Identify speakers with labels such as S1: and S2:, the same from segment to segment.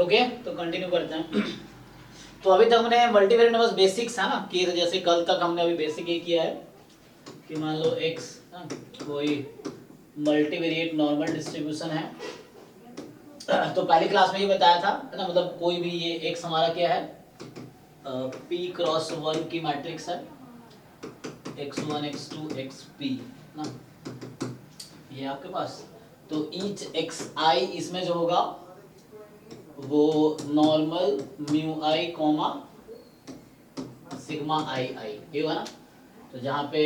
S1: Okay, तो continue करते हैं। तो अभी तक हमने मल्टीवेरिएट नंबर्स बेसिक्स है ना कि जैसे कल तक हमने अभी बेसिक ये किया है कि मान लो x कोई मल्टीवेरिएट नॉर्मल डिस्ट्रीब्यूशन है। तो पहली क्लास में ये बताया था है ना, मतलब कोई भी ये x हमारा क्या है, p क्रॉस 1 की मैट्रिक्स है, x1 x2 xp ना, ये आपके पास। तो ईच xi इसमें जो होगा वो नॉर्मल म्यू आई कॉमा सिग्मा आई आई, ये हुआ ना। तो जहाँ पे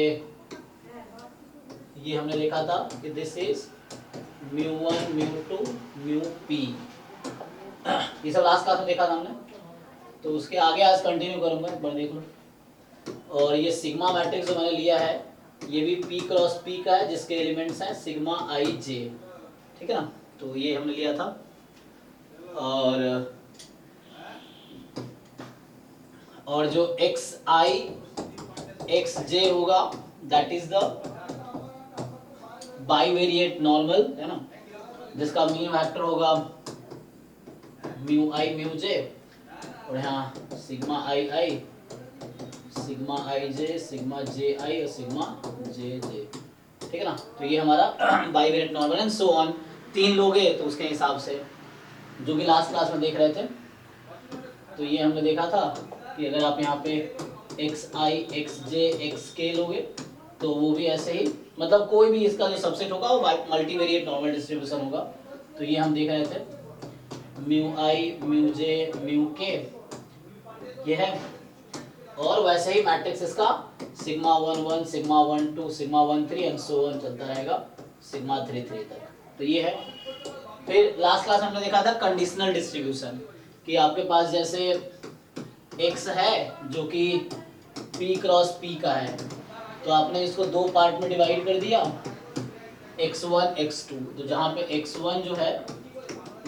S1: ये हमने देखा था कि this is mu one mu two mu P, ये सब लास्ट क्लास में देखा था हमने। तो उसके आगे आज कंटिन्यू करूंगा, एक बार देख लो। और ये सिग्मा मैट्रिक्स जो मैंने लिया है ये भी p क्रॉस p का है, जिसके एलिमेंट्स हैं सिग्मा आई जे, ठीक है ना। तो ये हमने लिया था। और जो एक्स आई एक्स जे होगा that is the bivariate normal, है ना, जिसका मीन वेक्टर होगा म्यू आई म्यू जे, और यहाँ सिग्मा आई आई, सिग्मा आई जे, सिग्मा जे आई और सिग्मा जे जे, ठीक है ना। तो ये हमारा bivariate normal and so on. 3 लोग हैं तो उसके हिसाब से जो कि लास्ट क्लास में देख रहे थे, तो ये हमने देखा था कि अगर आप यहाँ पे एक्स आई एक्स जे एक्स के लोगे तो वो भी ऐसे ही, मतलब कोई भी इसका जो सबसेट होगा वो मल्टीवेरिएट नॉर्मल डिस्ट्रीब्यूशन होगा। तो ये हम देख रहे थे म्यू आई म्यू जे म्यू के, ये है। और वैसे ही मैट्रिक्स इसका sigma 1 1 sigma 1 2 sigma 1 3 and so on चलता रहेगा सिग्मा 3 3 तक। तो ये है। फिर लास्ट क्लास हमने देखा था कंडीशनल डिस्ट्रीब्यूशन, कि आपके पास जैसे x है जो कि p क्रॉस p का है, तो आपने इसको 2 पार्ट में डिवाइड कर दिया, x1 x2। तो जहाँ पे x1 जो है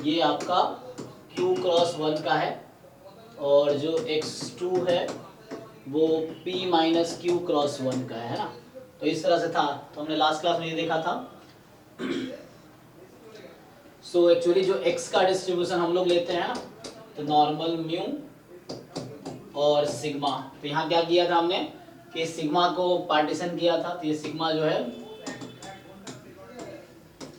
S1: ये आपका q क्रॉस 1 का है, और जो x2 है वो p माइनस क्यू क्रॉस 1 का है ना। तो इस तरह से था, तो हमने लास्ट क्लास में ये देखा था। सो एक्चुअली जो x का डिस्ट्रीब्यूशन हम लोग लेते हैं ना, तो नॉर्मल म्यू और सिग्मा। तो यहाँ क्या किया था हमने कि सिग्मा को पार्टीशन किया था, तो ये सिग्मा जो है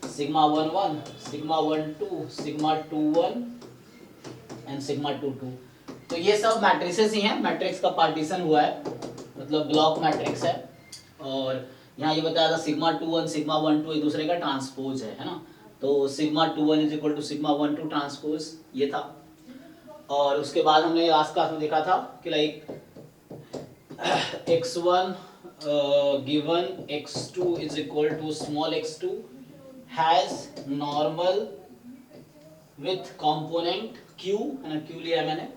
S1: sigma 1 1 sigma 1 2 sigma 2 1 and sigma 2 2। तो ये सब मैट्रिसेस ही हैं, मैट्रिक्स का पार्टीशन हुआ है, मतलब ब्लॉक मैट्रिक्स है। और यहाँ ये बताया था सिग्मा 2 1 सिग्मा 1 2 एक दूसरे का ट्रांसपोज है ना। तो sigma 2 1 is equal to sigma 1 2 transpose, ये था। और उसके बाद हमने लास्ट क्लास में देखा था कि like x1 given x2 is equal to small x2 has normal with component q, है ना, q लिया मैंने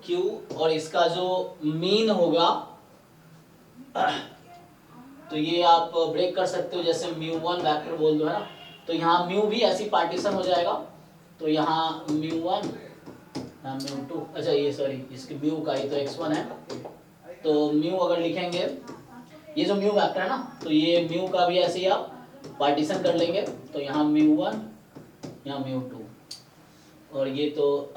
S1: q, और इसका जो मीन होगा तो ये आप ब्रेक कर सकते हो, जैसे μ1 वेक्टर बोल दो, है ना। तो यहाँ म्यू भी ऐसी पार्टीशन हो जाएगा, तो यहाँ μ1 म्यू 2, अच्छा ये सॉरी इसके म्यू का ही तो x1 है, तो म्यू अगर लिखेंगे ये जो म्यू वेक्टर है ना, तो ये म्यू का भी ऐसे ही आप पार्टीशन कर लेंगे, तो यहाँ μ1 यहाँ μ2, और ये तो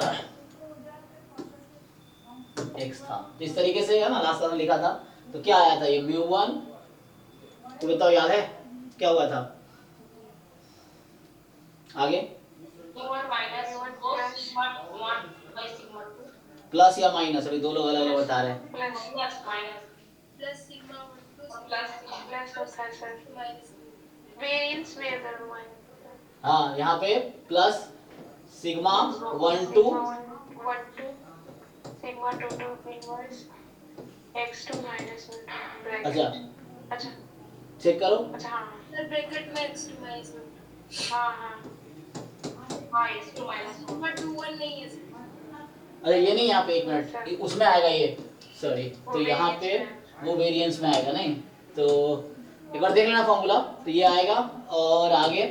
S1: x था। तो इस तरीके से है ना लास्ट में लिखा था। तो क्या आया था ये μ1, तो बताओ याद है क्या हुआ था आगे, प्लस या माइनस, अभी 2 लोग अलग अलग बता रहे हैं। हाँ यहाँ पे plus sigma 1 2
S2: sigma 2 2 inverse x2 minus 1।
S1: अच्छा चेक करो।
S2: अच्छा हाँ
S3: सर ब्रैकेट में x2 माइनस 1।
S2: हाँ हाँ हाँ x2 माइनस 1
S3: सिग्मा 2 1 नहीं है।
S1: अरे ये नहीं, यहाँ पे एक मिनट उसमें आएगा ये, सॉरी, तो यहाँ पे वो वेरिएंस में आएगा नहीं, तो एक बार देख लेना फॉर्मूला, तो ये आएगा और आगे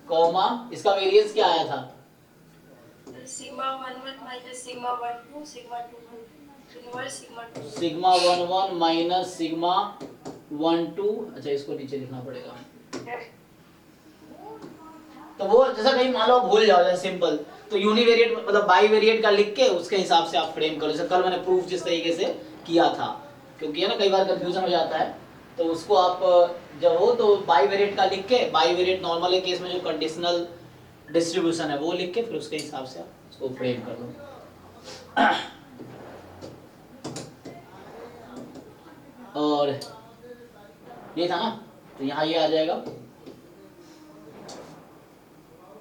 S1: कॉमा इसका वेरिएंस क्या आया था,
S3: sigma 1 1 minus sigma 1 2 sigma 2 2 inverse sigma 2
S1: sigma 1 1 minus sigma 1 2। अच्छा इसको नीचे लिखना पड़ेगा, तो वो जैसा कहीं मान लो भूल जाओ, जैसे सिंपल, तो यूनिवेरिएट मतलब बाईवेरिएट का लिख के उसके हिसाब से आप फ्रेम करो। जैसे कल मैंने प्रूफ जिस तरीके से किया था, क्योंकि है ना कई बार कंफ्यूजन हो जाता है, तो उसको आप जब हो तो बाईवेरिएट का लिख के, बाईवेरिएट नॉर्मल केस में जो कंडीशनल डिस्ट्रीब्यूशन है वो लिख के फिर उसके हिसाब से आप उसको फ्रेम कर दो। और ये था ना, तो यहाँ ये आ जाएगा।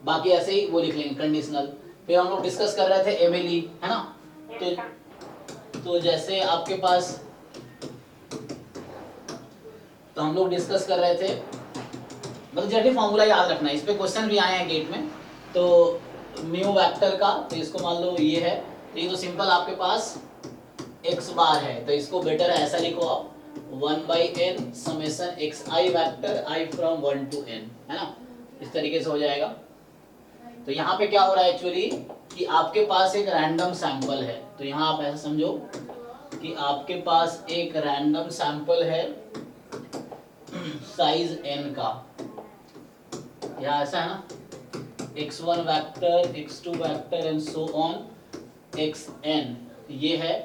S1: बाकी ऐसे ही वो लिख लेंगे कंडीशनल। फिर हम लोग डिस्कस कर रहे थे एमएलई, है ना, तो जैसे आपके पास, तो हम लोग डिस्कस कर रहे थे, मतलब जनरली फॉर्मूला याद रखना है, इस पे क्वेश्चन भी आए हैं गेट में। तो म्यू वेक्टर का, तो इसको मान लो ये है, तो ये तो सिंपल आपके पास x बार है, तो इसको बेटर है ऐसा लिखो आप 1/n summation xi vector i from 1 to n, है ना, इस तरीके से हो जाएगा। तो यहाँ पे क्या हो रहा है एक्चुअली कि आपके पास एक रैंडम सैंपल है, तो यहाँ आप ऐसा समझो कि आपके पास एक रैंडम सैंपल है साइज n का, यहाँ ऐसा है ना, x1 vector, x2 vector and so on xn, ये है,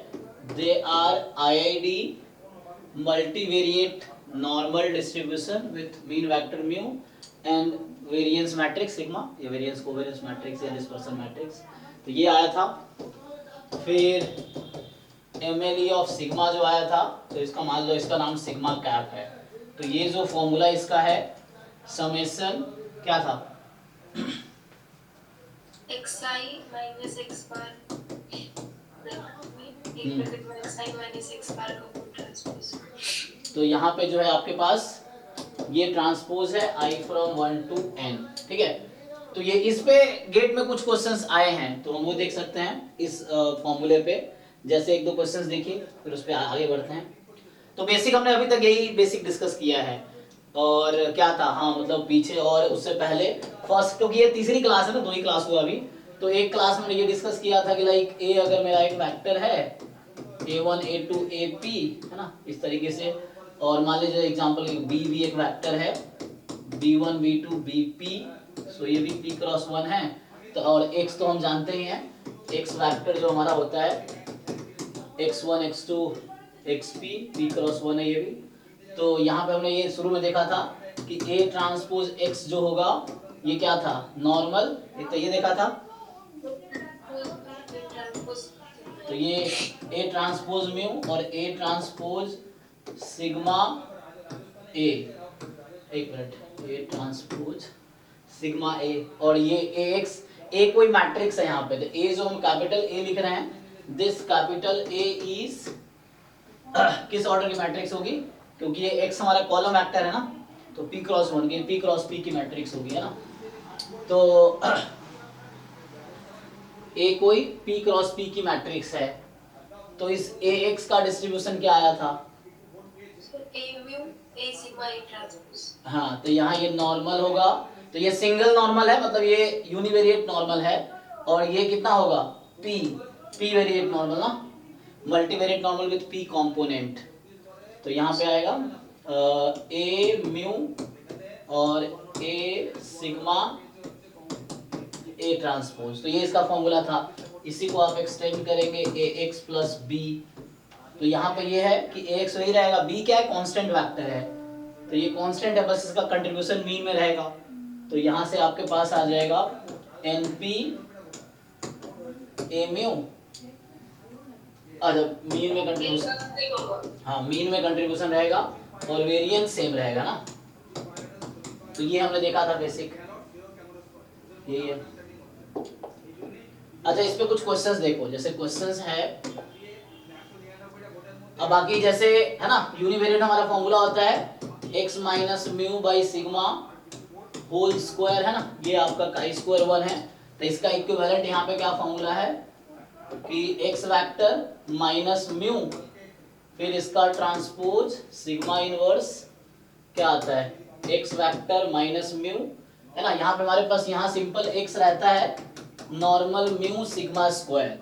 S1: they are IID multivariate normal distribution with mean vector mu and variance matrix sigma, ये variance covariance matrix या dispersion matrix, तो ये आया था। फिर MLE of sigma जो आया था, तो इसका मान लो इसका नाम सिग्मा कैप है, तो ये जो फॉर्मूला इसका है समेशन क्या था,
S3: xi minus x bar
S1: तो यहाँ पे जो है आपके पास ये ट्रांसपोज है I फ्रॉम 1 to n, ठीक है। तो ये इस पे गेट में कुछ क्वेश्चंस आए हैं, तो हम वो देख सकते हैं इस फॉर्मूले पे, जैसे एक दो क्वेश्चंस देखिए फिर उस पे आगे बढ़ते हैं। तो बेसिक हमने अभी तक यही बेसिक डिस्कस किया है। और क्या था, हाँ मतलब पीछे और उससे पहले फर्स्ट, क्योंकि ये तीसरी क्लास है ना, 2 ही क्लास हुआ अभी, तो एक क्लास में ये डिस्कस किया था कि लाइक ए अगर मेरा एक वेक्टर है a1 a2 ap, है ना, इस तरीके से, और मान लीजिए एग्जांपल b भी एक वेक्टर है b1 b2 bp, सो ये भी p क्रॉस 1 है, तो और x तो हम जानते ही हैं, x वेक्टर जो हमारा होता है x1 x2 xp, p cross 1 है ये भी। तो यहाँ पे हमने ये शुरू में देखा था कि a ट्रांसपोज x जो होगा ये क्या था, नॉर्मल, तो ये देखा था, तो ये a ट्रांसपोज म्यू और a ट्रांसपोज सिग्मा a, एक minute, a transpose sigma a, और ये ax, a कोई मैट्रिक्स है यहाँ पे, तो a जो हम कैपिटल A लिख रहे हैं, दिस कैपिटल A इज किस ऑर्डर की मैट्रिक्स होगी, क्योंकि ये x हमारा कॉलम वेक्टर है ना, तो p क्रॉस 1 की p क्रॉस p की मैट्रिक्स होगी, है ना। तो a कोई p क्रॉस p की मैट्रिक्स है, तो इस ax का डिस्ट्रीब्यूशन क्या आया था, हाँ, तो यहाँ ये नॉर्मल होगा, तो ये सिंगल नॉर्मल है, मतलब ये यूनिवेरिएट नॉर्मल है, और ये कितना होगा p वेरिएट नॉर्मल ना, multivariate normal with p component, तो यहाँ पे आएगा a म्यू और a सिग्मा a ट्रांसपोज, तो ये इसका फॉर्मूला था। इसी को आप एक्सटेंड करेंगे ax प्लस b, तो यहाँ पे ये है कि ax वही रहेगा, b क्या है, कांस्टेंट वेक्टर है, तो ये कांस्टेंट है, बस इसका कंट्रीब्यूशन मीन में रहेगा, तो यहाँ से आपके पास आ जाएगा np a म्यू, अच्छा मीन में कंट्रीब्यूशन, हाँ मीन में कंट्रीब्यूशन रहेगा और वेरिएंस सेम रहेगा ना, तो ये हमने देखा था बेसिक, यही है। अच्छा इस पे कुछ क्वेश्चंस देखो, जैसे क्वेश्चंस है, अब बाकी जैसे है ना, यूनिवेरिएट हमारा फॉर्मूला होता है x minus mu by sigma whole square, है ना, ये आपका काई स्क्वायर 1 है, तो इसका इक्विवेलेंट यहाँ पे क्या फॉर्मूला है कि x वेक्टर माइनस म्यू, फिर इसका ट्रांसपोज सिग्मा इनवर्स क्या आता है, x वेक्टर माइनस म्यू, है ना, यहाँ पे हमारे पास यहाँ सिंपल x रहता है नॉर्मल म्यू सिग्मा स्क्वायर,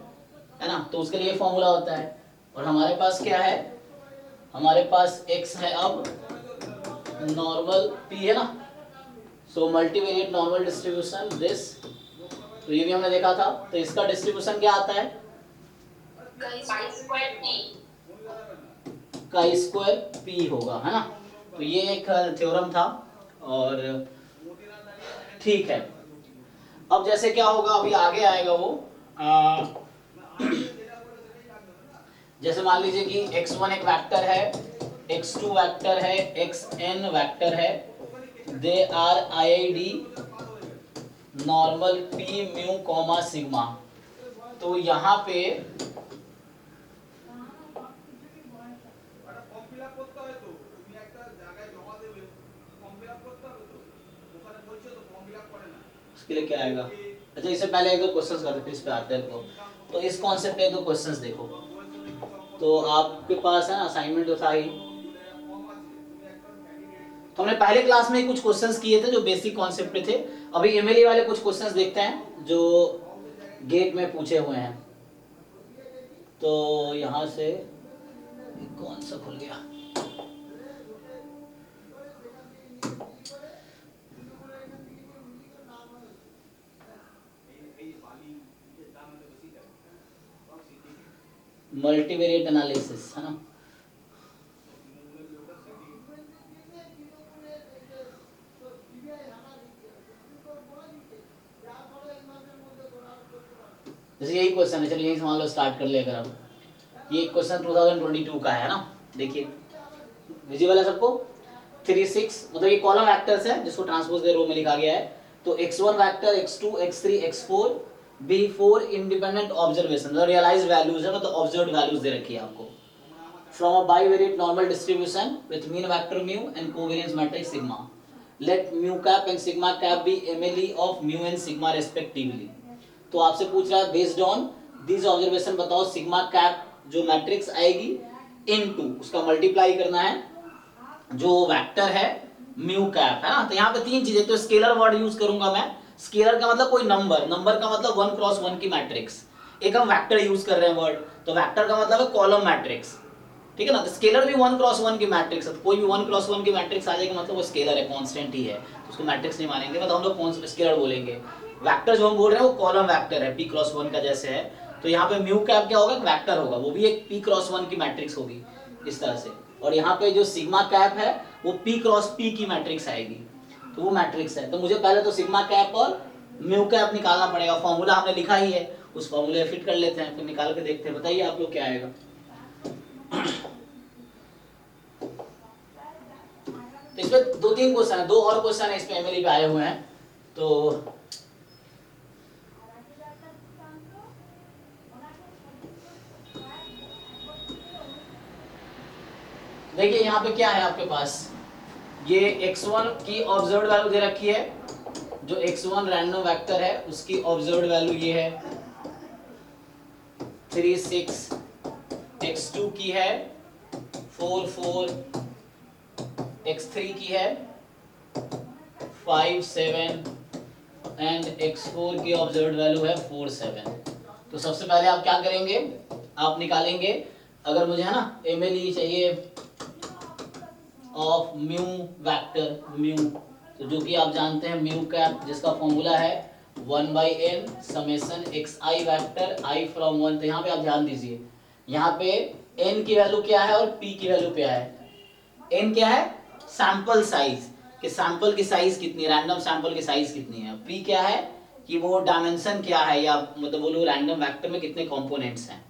S1: है ना, तो उसके लिए फॉर्मूला होता है, और हमारे पास क्या है, हमारे पास x है अब नॉर्मल p, है ना, सो मल्टीवेरिएट नॉर्मल डिस्ट्रीब्यूशन दिस तो ये भी हमने देखा था। तो इसका डिस्ट्रीब्यूशन क्या आता है? काई स्क्वायर पी होगा, है ना। तो ये एक थ्योरम था और ठीक है। अब जैसे क्या होगा, अभी आगे आएगा वो जैसे मान लीजिए कि x1 एक वेक्टर है, x2 वेक्टर है, xn वेक्टर है, they are IID normal p mu comma sigma. तो यहाँ पे उसके लिए क्या आएगा? अच्छा, इससे पहले एक दो क्वेश्चंस करते फिर इस पे आते हैं। तो इस कॉन्सेप्ट पे एक दो क्वेश्चंस देखो। तो आपके पास है ना असाइनमेंट तो था ही, तो हमने पहले क्लास में कुछ क्वेश्चंस किए थे जो बेसिक कॉन्सेप्ट पे थे। अभी एमएलए वाले कुछ क्वेश्चंस देखते हैं जो गेट में पूछे हुए हैं। तो यहाँ से कौन सा खुल गया? मल्टीवेरिएट एनालिसिस, है ना। जैसे यही क्वेश्चन है, चलिए यही मान लो स्टार्ट कर ले। अगर अब ये क्वेश्चन 2022 का है ना, देखिए विजिबल है सबको। 3 6 मतलब ये कॉलम वेक्टर्स है जिसको ट्रांसपोज के रो में लिखा गया है। तो x1 vector, x2, x3, x4 B4 independent observation, मतलब रियलाइज्ड वैल्यूज है, मतलब ऑब्जर्व्ड वैल्यूज दे रखी है आपको from a bivariate normal distribution with mean vector mu and covariance matrix sigma. Let mu cap and sigma cap be MLE of mu and sigma respectively. तो आपसे पूछ रहा है बेस्ड ऑन दिस ऑब्जर्वेशन बताओ सिग्मा कैप जो matrix आएगी into उसका multiply करना है जो वेक्टर है म्यू कैप, है ना। तो यहाँ पे तीन चीजें, तो स्केलर वर्ड यूज करूंगा मैं। स्केलर का मतलब कोई नंबर, नंबर का मतलब 1 क्रॉस 1 की मैट्रिक्स। एक हम वेक्टर यूज कर रहे हैं वर्ड, तो वेक्टर का मतलब है कॉलम मैट्रिक्स, ठीक है ना। तो स्केलर भी 1 क्रॉस 1 की मैट्रिक्स है, तो कोई भी 1 क्रॉस 1 की मैट्रिक्स आ जाएगी मतलब वो स्केलर है, कांस्टेंट ही है, तो उसको मैट्रिक्स नहीं मानेंगे, मतलब हम लोग स्केलर बोलेंगे। वेक्टर जो हम बोल रहे हैं वो कॉलम वेक्टर है, p क्रॉस 1 का जैसे है। तो यहाँ पे म्यू कैप क्या होगा? वेक्टर होगा, वो भी एक p क्रॉस 1 की मैट्रिक्स होगी इस तरह से। और यहाँ पे जो सिग्मा कैप है वो p क्रॉस p की मैट्रिक्स आएगी, तो वो मैट्रिक्स है। तो मुझे पहले तो सिग्मा कैप और म्यू कैप निकालना पड़ेगा। फॉर्मूला हमने लिखा ही है, उस फॉर्मूले में फिट कर लेते हैं, फिर निकाल के देखते हैं। बताइए आप लोग क्या आएगा? तो इसमें 2-3 क्वेश्चन है, 2 और क्वेश्चन है इसमें एमएलए पे आए हुए हैं। तो देखिए यहाँ पे क्या है आपके पास, ये x1 की ऑब्जर्व्ड वैल्यू दे रखी है, जो x1 रैंडम वेक्टर है उसकी ऑब्जर्व्ड वैल्यू ये है 3 6, x2 की है 4 4, x3 की है 5 7 एंड x4 की ऑब्जर्व्ड वैल्यू है 4 7। तो सबसे पहले आप क्या करेंगे, आप निकालेंगे, अगर मुझे है ना MLE चाहिए ऑफ म्यू वेक्टर म्यू, तो जो कि आप जानते हैं म्यू कैप जिसका फॉर्मूला है 1/n summation xi vector i from 1। तो यहाँ पे आप ध्यान दीजिए, यहाँ पे n की वैल्यू क्या है और p की वैल्यू क्या है। n क्या है? सैंपल साइज, कि सैंपल की साइज कितनी, रैंडम सैंपल की साइज कितनी है। p क्या है कि वो डायमेंशन क्या है, या मतलब बोलो रैंडम वेक्टर में कितने कंपोनेंट्स हैं।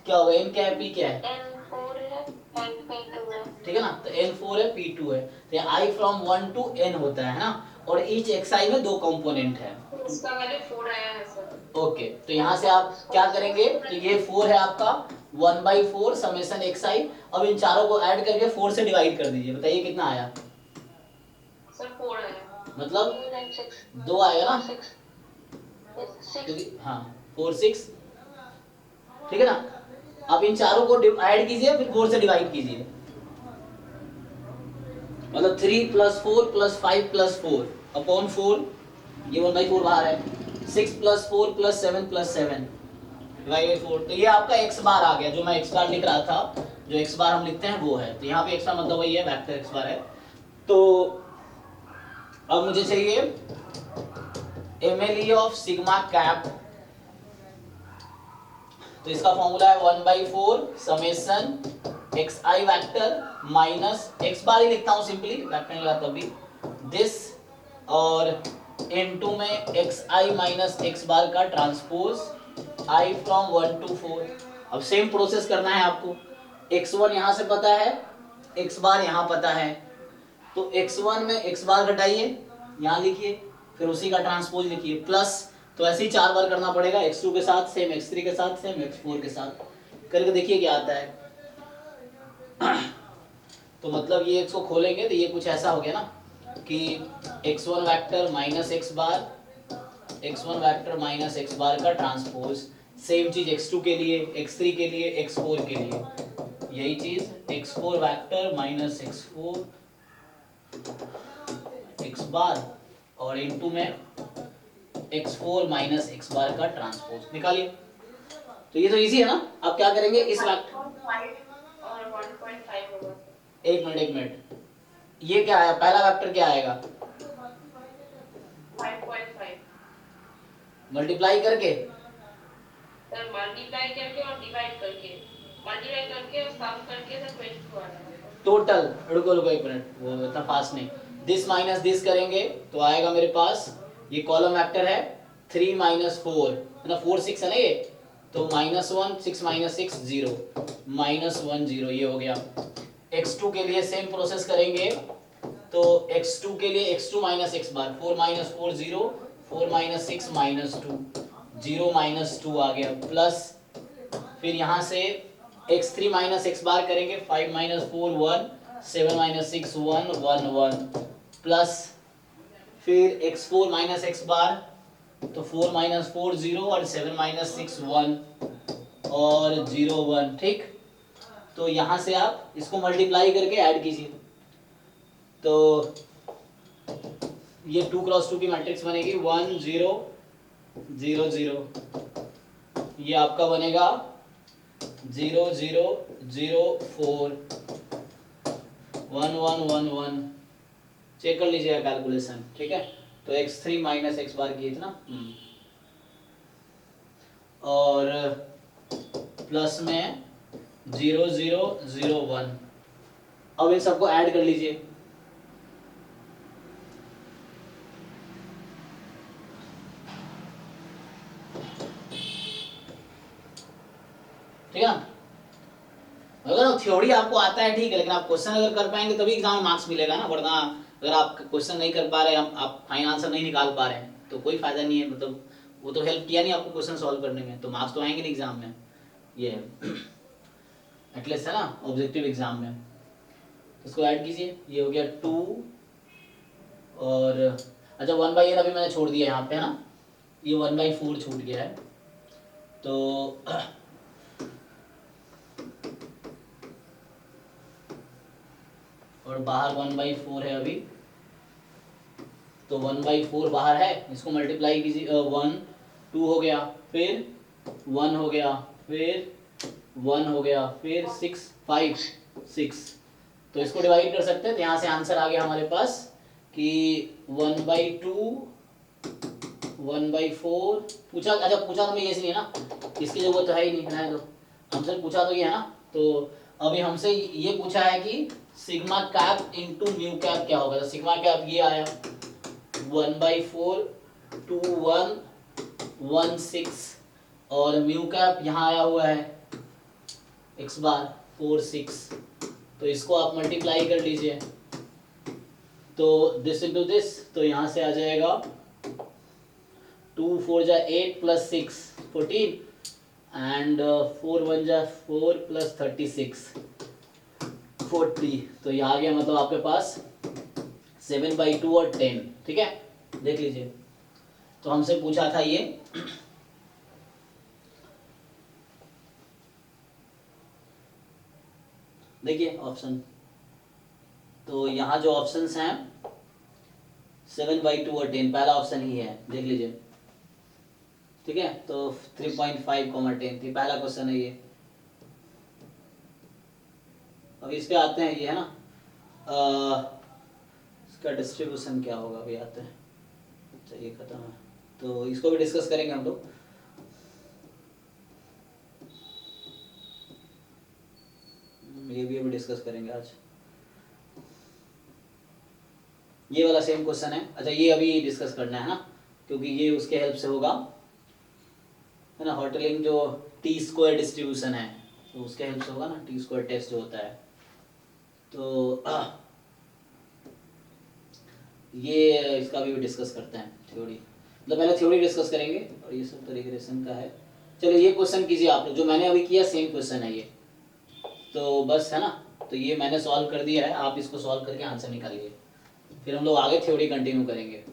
S1: क्या होगा? n क्या है, p क्या है?
S2: N4 है and P2 है,
S1: ठीक है ना। तो n4 है p2 है, तो i फ्रॉम 1 to n होता है ना, और ईच xi में 2 कंपोनेंट है।
S2: इसका वैल्यू 4 आया है सर।
S1: ओके, तो यहाँ से आप क्या करेंगे, तो ये 4 है आपका 1/4 समेशन xi। अब इन चारों को ऐड करके 4 से डिवाइड कर दीजिए, बताइए कितना आया।
S2: सर 4 आया,
S1: मतलब 2 आएगा ना,
S2: 6
S1: हाँ 4 6, ठीक है ना। अब इन चारों को ऐड कीजिए, फिर 4 से डिवाइड कीजिए, मतलब 3 + 4 + 5 + 4 अपॉन 4, ये 1/4 बाहर है, 6 + 4 + 7 + 7 डिवाइडेड 4। तो ये आपका x बार आ गया, जो मैं x बार लिख रहा था, जो x बार हम लिखते हैं वो है। तो यहाँ पे x बार मतलब वही है, वेक्टर x बार है। तो अब मुझे चाहिए MLE ऑफ सिग्मा कैप, तो इसका फॉर्मूला है 1/4 summation X I vector minus X bar ही लिखता हूँ सिंपली, वैक्टर नहीं लगाता तभी, दिस और इनटू में एक्स आई माइनस एक्स बार का ट्रांसपोज आई फ्रॉम 1 to 4। अब सेम प्रोसेस करना है आपको, x1 यहां से पता है, x बार यहां पता है, तो x1 में x बार घटाइए, यहां लिखिए, फिर उसी का ट्रांसपोज लिखिए, प्लस तो ऐसे ही 4 बार करना पड़ेगा, x2 के साथ सेम, x3 के साथ सेम, x4 के साथ करके देखिए क्या आता है। तो मतलब ये इसको खोलेंगे तो ये कुछ ऐसा हो गया ना कि x1 वेक्टर माइनस एक्स बार, x1 वेक्टर माइनस एक्स बार का ट्रांसपोज, सेम चीज x2 के लिए, x3 के लिए, x4 के लिए, यही चीज x4 vector minus x4 x बार और इनटू में x4 माइनस एक्स बार का ट्रांसपोज निकालिए। तो ये तो इजी है ना। अब क्या करेंगे इस वेक्टर,
S2: 1.5 और 1.5 होगा।
S1: एक मिनट, ये क्या है, पहला वेक्टर क्या आएगा,
S2: 5.5
S1: मल्टीप्लाई करके,
S2: सर मल्टीप्लाई करके और डिवाइड करके, मल्टीप्लाई करके और सम करके सर 22 आ रहा है।
S1: टोटल, रुको एक मिनट, वो इतना फास्ट नहीं, दिस माइनस दिस करेंगे तो आएगा मेरे पास, ये कॉलम वेक्टर है 3 माइनस 4 मतलब 4 6 है ना ये, तो -1 6 माइनस 6 0 -1 0, ये हो गया। x2 के लिए सेम प्रोसेस करेंगे, तो x2 के लिए x2 माइनस एक्स बार 4 माइनस 4 0 4 माइनस 6 -2 0 -2 आ गया, प्लस फिर यहाँ से x3 माइनस एक्स बार करेंगे 5 माइनस 4 1 7 माइनस 6 1 1 1 प्लस फिर x4 माइनस एक्स बार, तो 4 माइनस 4 0 और 7 माइनस 6 1 और 0 1, ठीक। तो यहाँ से आप इसको मल्टीप्लाई करके ऐड कीजिए, तो ये 2 क्रॉस 2 की मैट्रिक्स बनेगी 1 0 0 0, ये आपका बनेगा 0 0 0 4 1 1 1 1, चेक कर लीजिएगा कैलकुलेशन, ठीक है। तो x3 माइनस एक्स बार की इतना और प्लस में 0 0 0 1, अब इन सबको ऐड कर लीजिए, ठीक है ना। अगर थ्योरी आपको आता है ठीक है, लेकिन आप क्वेश्चन अगर कर पाएंगे तभी एग्जाम में मार्क्स मिलेगा ना, वरना अगर आप क्वेश्चन नहीं कर पा रहे, आप फाइनल आंसर नहीं निकाल पा रहे हैं तो कोई फायदा नहीं है, मतलब वो तो हेल्प किया नहीं आपको क्वेश्चन सॉल्व करने में, तो मार्क्स तो आएंगे नहीं एग्जाम में, ये एटलीस्ट है ना ऑब्जेक्टिव एग्जाम में। तो इसको ऐड कीजिए, ये हो गया 2 और अच्छा 1/8 अभी मैंने छोड़ दिया यहाँ पे है ना, ये 1/4 छूट गया है, तो और बाहर 1/4 है अभी, तो 1/4 बाहर है, इसको मल्टीप्लाई कीजिए, 1 2 हो गया, फिर 1 हो गया, फिर 1 हो गया, फिर 6 5 6, तो इसको डिवाइड कर सकते हैं, तो यहाँ से आंसर आ गया हमारे पास कि 1/2 1/4 पूछा, अच्छा पूछा तो मैं ये नहीं है ना, इसकी जरूरत तो है ही नहीं, है तो हमसे पूछा तो ये है ना, तो अभी हमसे ये पूछा है कि sigma cap into mu cap क्या होगा, तो सिग्मा कैप ये आया 1/4 2 1 1 6 और म्यू कैप यहाँ आया हुआ है x बार 4 6, तो इसको आप मल्टीप्लाई कर लीजिए, तो दिस इंटू दिस, तो यहाँ से आ जाएगा 2 4 जा 8 प्लस 6 14 एंड 4 1 जा 4 प्लस 36 40, तो ये आ गया मतलब आपके पास 7/2 और 10, ठीक है देख लीजिए। तो हमसे पूछा था ये देखिए ऑप्शन, तो यहाँ जो ऑप्शंस हैं 7/2 और 10, पहला ऑप्शन ही है, देख लीजिए, ठीक है। तो 3.5 10 थी, पहला क्वेश्चन है ये। अब इस पे आते हैं, ये है ना इसका डिस्ट्रीब्यूशन क्या होगा, अभी आते हैं, अच्छा ये खत्म है। तो इसको भी डिस्कस करेंगे हम लोग। ये भी अभी डिस्कस करेंगे आज। ये वाला सेम क्वेश्चन है। अच्छा, ये अभी डिस्कस करना है ना, क्योंकि ये उसके हेल्प से होगा, है ना। हॉटलिंग जो टी स्क्वायर डिस्ट्रीब्यूशन है, तो उसके हेल्प से होगा ना, टी स्क्वायर टेस्ट जो होता है। तो ये इसका भी डिस्कस करते हैं थ्योरी, मतलब पहले थ्योरी डिस्कस करेंगे और ये सब तो रिग्रेशन का है। चलो ये क्वेश्चन कीजिए आप लोग, जो मैंने अभी किया सेम क्वेश्चन है ये, तो बस है ना। तो ये मैंने सॉल्व कर दिया है, आप इसको सॉल्व करके आंसर निकालिए, फिर हम लोग आगे थ्योरी कंटिन्यू करेंगे।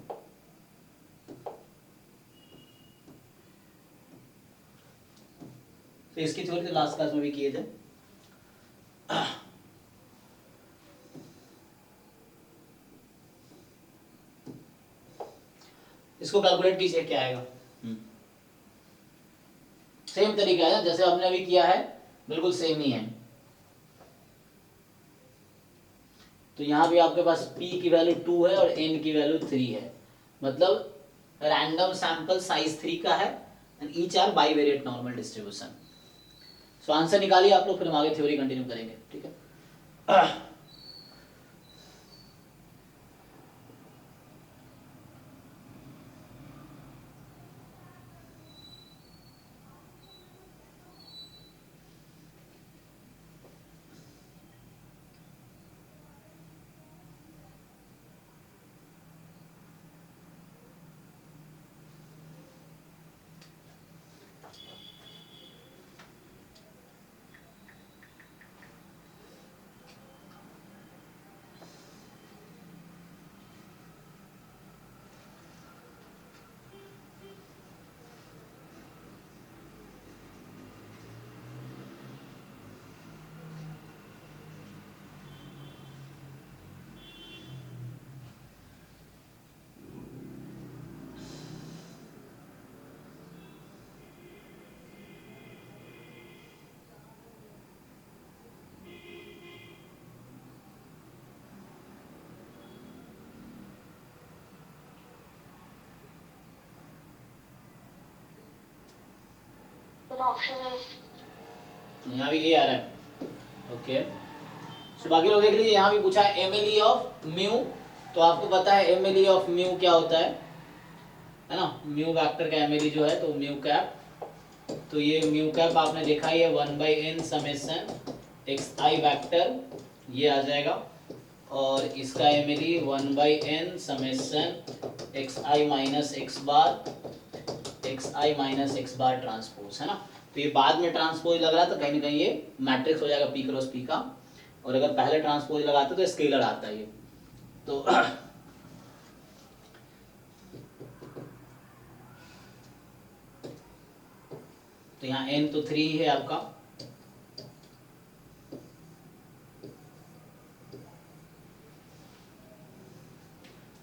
S1: तो इसकी थ्योरी तो लास्ट क्लास में भी किए थे। इसको कैलकुलेट कीजिए क्या आएगा। सेम तरीका है ना, जैसे हमने अभी किया है, बिल्कुल सेम ही है। तो यहाँ भी आपके पास p की वैल्यू 2 है और n की वैल्यू 3 है, मतलब रैंडम सैंपल साइज 3 का है, and each are bivariate normal distribution. So answer निकालिए आप लोग, फिर हम आगे थ्योरी कंटिन्यू करेंगे, ठीक है।
S3: ऑप्शन है।
S1: यहाँ भी ये आ रहा है, ओके। सो बाकी लोग देख लीजिए, यहाँ भी पूछा है एमएलई ऑफ म्यू, तो आपको पता है एमएलई ऑफ म्यू क्या होता है ना। म्यू वेक्टर का एमएलई जो है तो म्यू कैप, तो ये म्यू कैप आपने देखा ही है 1/n summation X I vector, ये आ जाएगा। और इसका MLE 1/n summation X i minus X bar transpose, है ना। तो ये बाद में ट्रांसपोज लग रहा है तो कहीं ना कहीं ये मैट्रिक्स हो जाएगा पी क्रॉस पी का, और अगर पहले ट्रांसपोज लगाते तो स्केलर आता है ये। तो तो यहाँ n तो 3 ही है आपका,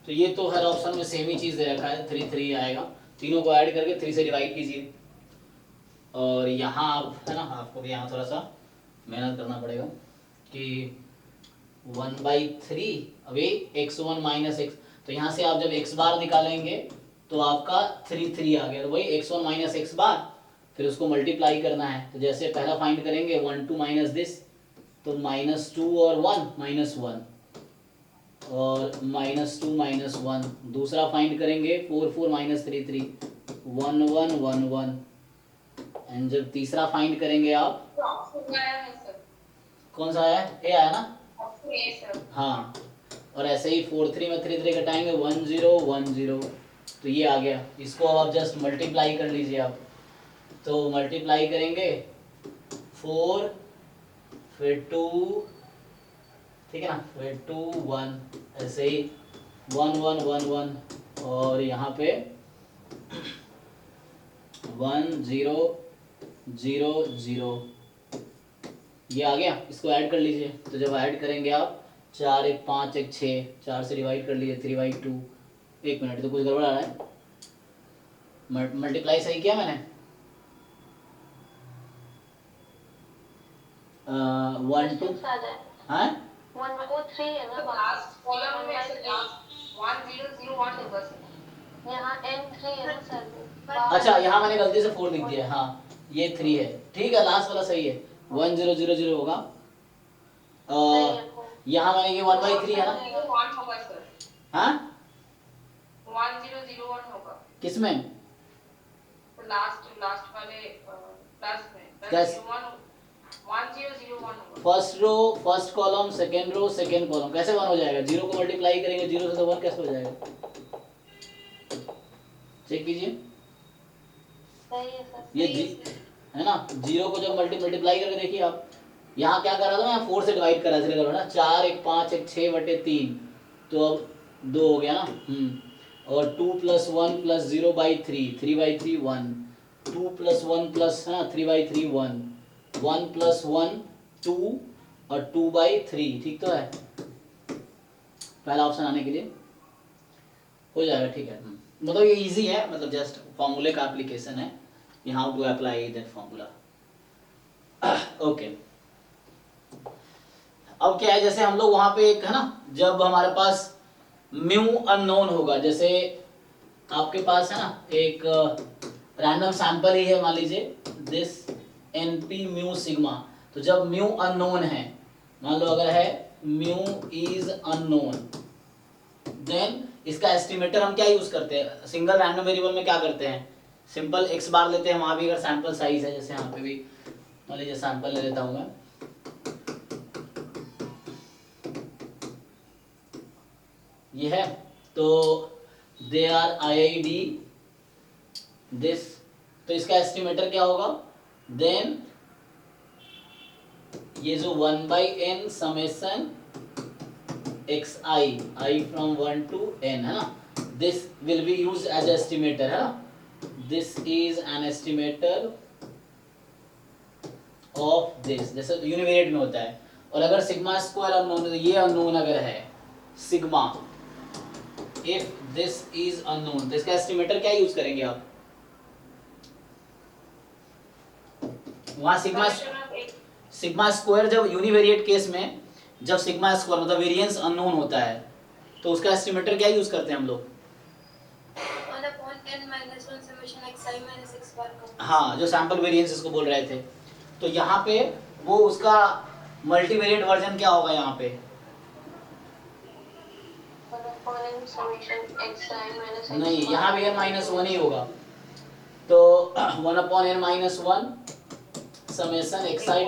S1: तो ये तो हर ऑप्शन में सेम ही चीज दे रखा है, 3 3 आएगा। तीनों को ऐड करके 3 से डिवाइड कीजिए, और यहाँ आप, है ना, आपको भी यहाँ थोड़ा सा मेहनत करना पड़ेगा कि 1/3 अभी x1 माइनस एक्स, तो यहाँ से आप जब x बार निकालेंगे तो आपका 3 3 आ गया, तो वही x1 माइनस एक्स बार, फिर उसको मल्टीप्लाई करना है। तो जैसे पहला फाइंड करेंगे 1 2 माइनस दिस, तो -2 और 1 -1, और -2 -1। दूसरा फाइंड करेंगे 4 4 माइनस 3 3, 1 1 1 1। एंड जब तीसरा फाइंड करेंगे आप, कौन सा आया, ए आया ना, हाँ। और ऐसे ही 4 3 में 3 3 घटाएंगे 1 0 1 0, तो ये आ गया। इसको अब आप जस्ट मल्टीप्लाई कर लीजिए आप, तो मल्टीप्लाई करेंगे 4 फिर 2, ठीक है ना, फिर 2 1, ऐसे ही 1 1 1 1, और यहाँ पे 1 0 0 0, ये आ गया। इसको ऐड कर लीजिए, तो जब ऐड करेंगे आप 4 1 5 1 6, 4 से डिवाइड कर लीजिए 3/2। एक मिनट, तो कुछ गड़बड़ आ रहा है, मल्टीप्लाई सही किया मैंने, 1 2, हाँ
S3: 1 2 3 है ना,
S2: लास्ट कॉलम में से 1 0 0 1 होगा सर। यहाँ N3 है ना सर।
S1: अच्छा यहाँ मैंने गलती से 4 लिख दिया है, हाँ ये 3 है, ठीक है लास्ट वाला सही है, 1000 होगा। यहाँ मैंने ये 1/3 है ना,
S2: 1 होगा सर,
S1: हाँ
S2: 1001 होगा
S1: किसमें,
S2: लास्ट लास्ट वाले प्लस में
S1: कैसे?
S2: 1001 होगा।
S1: First row first column second row second column, कैसे 1 हो जाएगा, 0 को मल्टीप्लाई करेंगे 0 से तो 1 कैसे हो जाएगा, चेक कीजिए।
S2: सही है सर।
S1: ये जी है ना, 0 को जब मल्टीप्लाई करके देखिए आप, यहाँ क्या कर रहा था मैं 4 से डिवाइड कर रहा था ना, 4 1 5 1 6/3, तो अब 2 हो गया ना, और 2 + 1 + 0/3 3/3 1, 2 + 1 प्लस है ना 3/3 1, 1 + 1 2 और 2/3, ठीक तो है, पहला ऑप्शन आने के लिए हो जाएगा, ठीक है। मतलब ये इजी है, मतलब जस्ट फॉर्मूले का एप्लीकेशन है, how to apply that formula. Okay, अब क्या है, जैसे हम लोग वहां पे एक है ना, जब हमारे पास म्यू अननोन होगा, जैसे आपके पास है ना एक रैंडम सैंपल ही है, मान लीजिए दिस एनपी म्यू सिग्मा, तो जब म्यू अननोन है, मान लो अगर है म्यू इज अननोन, देन इसका एस्टिमेटर हम क्या यूज करते हैं, सिंगल रैंडम वेरिएबल में क्या करते हैं, सिंपल x बार लेते हैं, वहां भी अगर सैंपल साइज है, जैसे यहाँ पे भी मान लीजिए सैंपल ले लेता हूं मैं, ये है, तो दे आर IID दिस, तो इसका एस्टिमेटर क्या होगा, देन ये जो 1/n summation xi I from 1 to n है ना, this will be used as estimator है ना, this is an estimator of this, जैसे यूनिवेरिएट में होता है, और अगर सिग्मा स्क्वायर अननोन है, तो ये अननोन अगर है sigma, if this is unknown, तो इसका एस्टिमेटर क्या यूज करेंगे आप, वहां सिग्मा स्क्वायर, जब यूनिवेरिएट केस में जब सिग्मा स्क्वायर मतलब वेरिएंस अननोन होता है, तो उसका एस्टिमेटर क्या यूज करते हैं हम लोग, हाँ जो सैंपल वेरिएंस इसको बोल रहे थे, तो यहाँ पे वो उसका मल्टीवेरिएट वर्जन क्या होगा, यहाँ पे नहीं, यहाँ भी n-1 ही होगा, तो 1/n-1 summation xi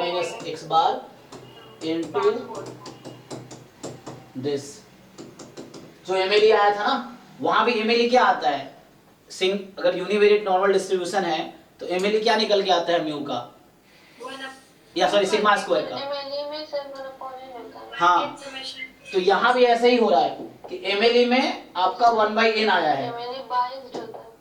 S1: - x bar into this, जो MLE आया था ना, वहां भी MLE क्या आता है, अगर यूनिवेरिएट नॉर्मल डिस्ट्रीब्यूशन है, तो MLE क्या निकल के आता है म्यू का, या सॉरी सिग्मा स्क्वायर का, हाँ, तो यहाँ भी ऐसे ही हो रहा है कि MLE में आपका 1/n आया है,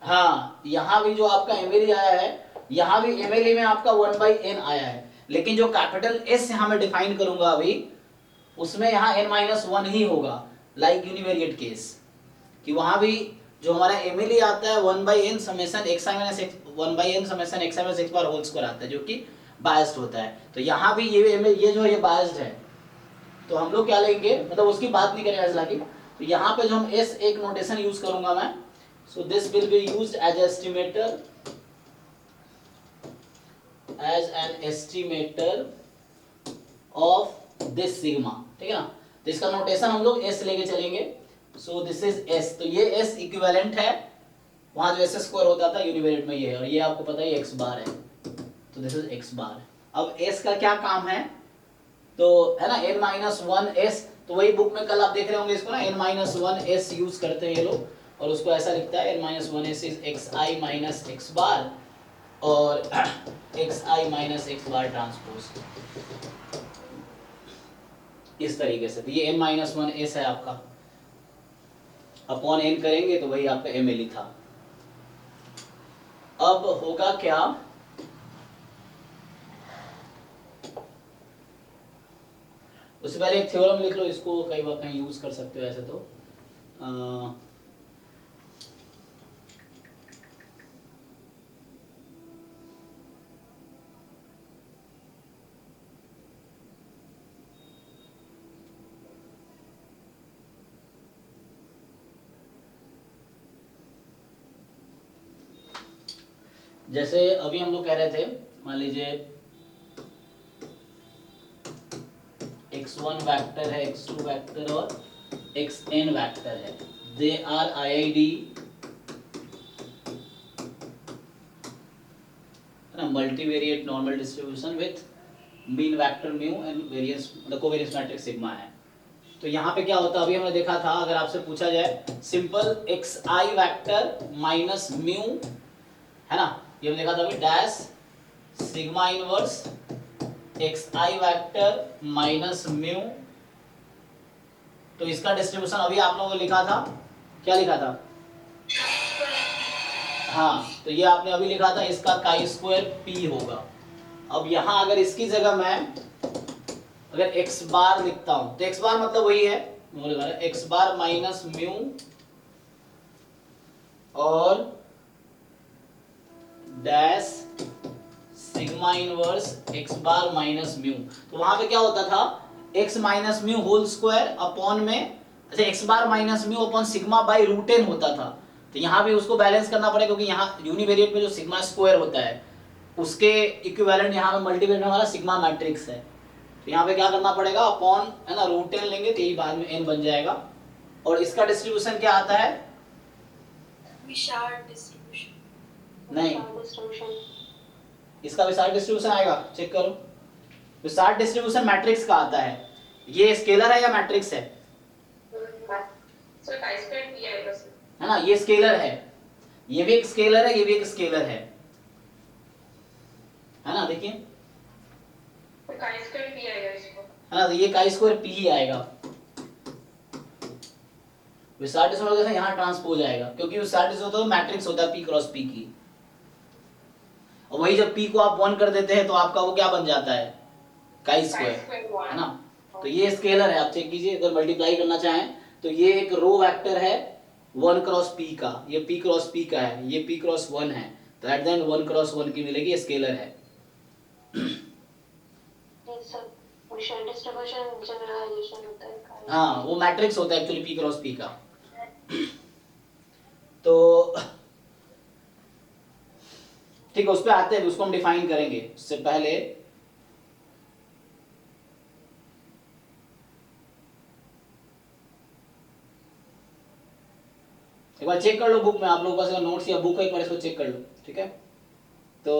S1: हाँ यहाँ भी जो आपका MLE आया है, यहाँ भी MLE में आपका 1/n आया है, लेकिन जो कैपिटल S यहाँ मैं डिफाइन करूंगा अभी, उसमें यहाँ n-1 ही होगा, लाइक यूनिवेरिएट केस, कि वहां भी जो हमारा MLE आता है 1/n summation xi - x bar whole square आता है, जो कि बायस्ड होता है, तो यहाँ भी ये जो है ये बायस्ड है, तो हम लोग क्या लेंगे, मतलब उसकी बात नहीं करेंगे हालांकि, तो यहाँ पे जो हम S एक नोटेशन यूज करूंगा मैं, so this will be used as estimator, as an estimator of this sigma, ठीक है ना, तो इसका नोटेशन हम लोग S लेके चलेंगे, सो दिस इज S, तो ये S इक्विवेलेंट है, वहां जो S स्क्वायर होता था यूनिवेरिएट में ये है, और ये आपको पता है x बार है, तो दिस इज x बार। अब S का क्या काम है, तो है ना n-1 S, तो वही बुक में कल आप देख रहे होंगे इसको ना, n-1 S यूज करते हैं ये लोग, और उसको ऐसा लिखता है n-1 S is xi - x बार, और xi - x बार ट्रांसपोज, इस तरीके से, तो ये n-1 S है आपका, अपॉन n करेंगे तो वही आपका MLE था। अब होगा क्या, उससे पहले एक थ्योरम लिख लो, इसको कई बार कहीं यूज कर सकते हो ऐसे, तो जैसे अभी हम लोग कह रहे थे, मान लीजिए x1 वेक्टर है, x2 वेक्टर और xn वेक्टर है, दे आर IID ना multivariate normal distribution with mean vector mu and variance, the covariance matrix sigma है। तो यहाँ पे क्या होता है, अभी हमने देखा था, अगर आपसे पूछा जाए simple xi vector minus mu, है ना, ये हमने देखा था अभी, dash sigma inverse xi vector minus mu, तो इसका डिस्ट्रीब्यूशन अभी आप लोगों ने लिखा था, क्या लिखा था, हाँ, तो ये आपने अभी लिखा था, इसका काई स्क्वायर पी होगा। अब यहाँ अगर इसकी जगह मैं अगर x बार लिखता हूं, तो x बार मतलब वही है, x बार माइनस म्यू और dash sigma inverse x bar minus mu. तो वहां पे क्या होता था, x minus mu whole square upon में, अच्छा x bar minus mu upon sigma by root n होता था। तो यहाँ भी उसको बैलेंस करना पड़ेगा, क्योंकि यहाँ यूनिवेरिएट में जो सिग्मा स्क्वायर होता है उसके इक्विवेलेंट यहाँ पे मल्टीवेरिएट में हमारा सिग्मा मैट्रिक्स है। तो यहाँ पे क्या करना पड़ेगा, अपॉन, है ना, रूट एन लेंगे तो यही बाद में n बन जाएगा। और इसका डिस्ट्रीब्यूशन क्या आता है,
S3: विशाल डिस्ट्रीब्यूशन।
S1: नहीं, इसका विशाल डिस्ट्रीब्यूशन आएगा, चेक करो, विशाल डिस्ट्रीब्यूशन मैट्रिक्स का आता है। ये स्केलर है या मैट्रिक्स है,
S2: सर काई स्क्वायर पी आएगा सर,
S1: है ना, ये स्केलर है, ये भी एक स्केलर है, ये भी एक स्केलर है ना, देखिए,
S2: तो काई स्क्वायर पी आएगा इसको,
S1: है ना, तो ये काई स्क्वायर पी ही आएगा। विशाल डिस्ट्रीब्यूशन यहाँ ट्रांसपोज आएगा, क्योंकि विशाल डिस्ट्रीब्यूशन तो मैट्रिक्स होता है पी क्रॉस पी की, और वही जब p को आप 1 कर देते हैं तो आपका वो क्या बन जाता है, काई स्क्वायर, है ना। तो ये स्केलर है, आप चेक कीजिए, अगर मल्टीप्लाई करना चाहें तो ये एक रो वेक्टर है 1 क्रॉस p का, ये p क्रॉस p का है, ये p क्रॉस 1 है, तो एट द एंड 1 क्रॉस 1 की मिलेगी, ये स्केलर है।
S3: सर विशाल डिस्ट्रीब्यूशन जनरलाइजेशन होता है,
S1: हाँ, वो मैट्रिक्स होता है एक्चुअली p क्रॉस p का। तो ठीक है, उस पे आते हैं, उसको हम डिफाइन करेंगे, उससे पहले एक बार चेक कर लो बुक में, आप लोगों के पास नोट्स या बुक है, एक बार इसको चेक कर लो, ठीक है। तो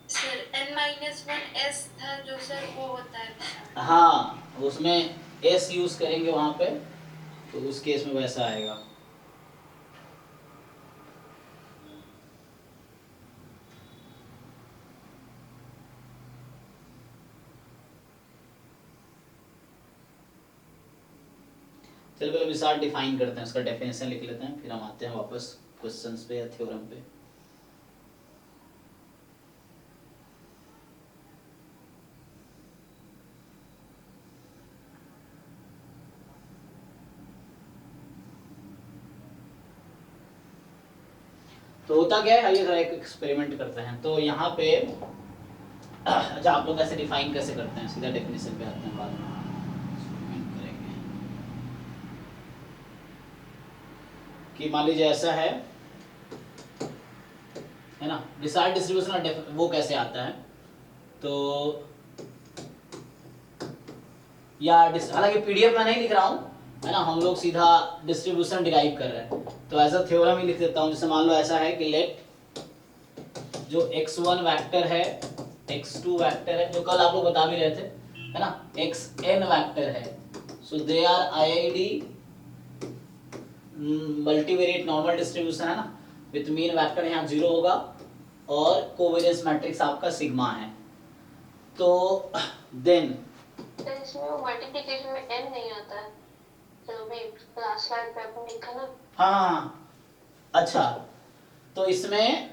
S3: सर n-1 s था जो सर वो होता है,
S1: हाँ, उसमें s यूज करेंगे वहां पे, तो उस केस में वैसा आएगा। चलो पहले विशाल डिफाइन करते हैं, उसका डेफिनेशन लिख लेते हैं, फिर हम आते हैं वापस क्वेश्चंस पे या थ्योरम पे। तो होता क्या है, आइए जरा एक एक्सपेरिमेंट करते हैं। तो यहाँ पे अच्छा, आप लोग ऐसे डिफाइन कैसे करते हैं, सीधा डेफिनेशन पे आते हैं बाद में करेंगे। कि मान लीजिए ऐसा है ना, डिसाइड डिस्ट्रीब्यूशन वो कैसे आता है, तो या हालांकि पीडीएफ में नहीं लिख रहा हूँ, है ना, हम लोग सीधा डिस्ट्रीब्यूशन डिराइव कर रहे हैं, तो ऐसा थ्योरम ही लिख देता हूँ। जैसे मान लो ऐसा है कि लेट जो x1 वेक्टर है, x2 वेक्टर है, जो कल आप लोग बता भी रहे थे, है ना, xn वेक्टर है, so they are IID multivariate normal distribution, है ना, विथ मीन वेक्टर यहाँ 0 होगा और कोवेरिएंस मैट्रिक्स आपका सिग्मा है। तो देन
S3: सर इसमें वो मल्टीप्लिकेशन में n नहीं आता है, तो भी लास्ट स्लाइड पे आपने लिखा ना।
S1: हाँ, अच्छा, तो इसमें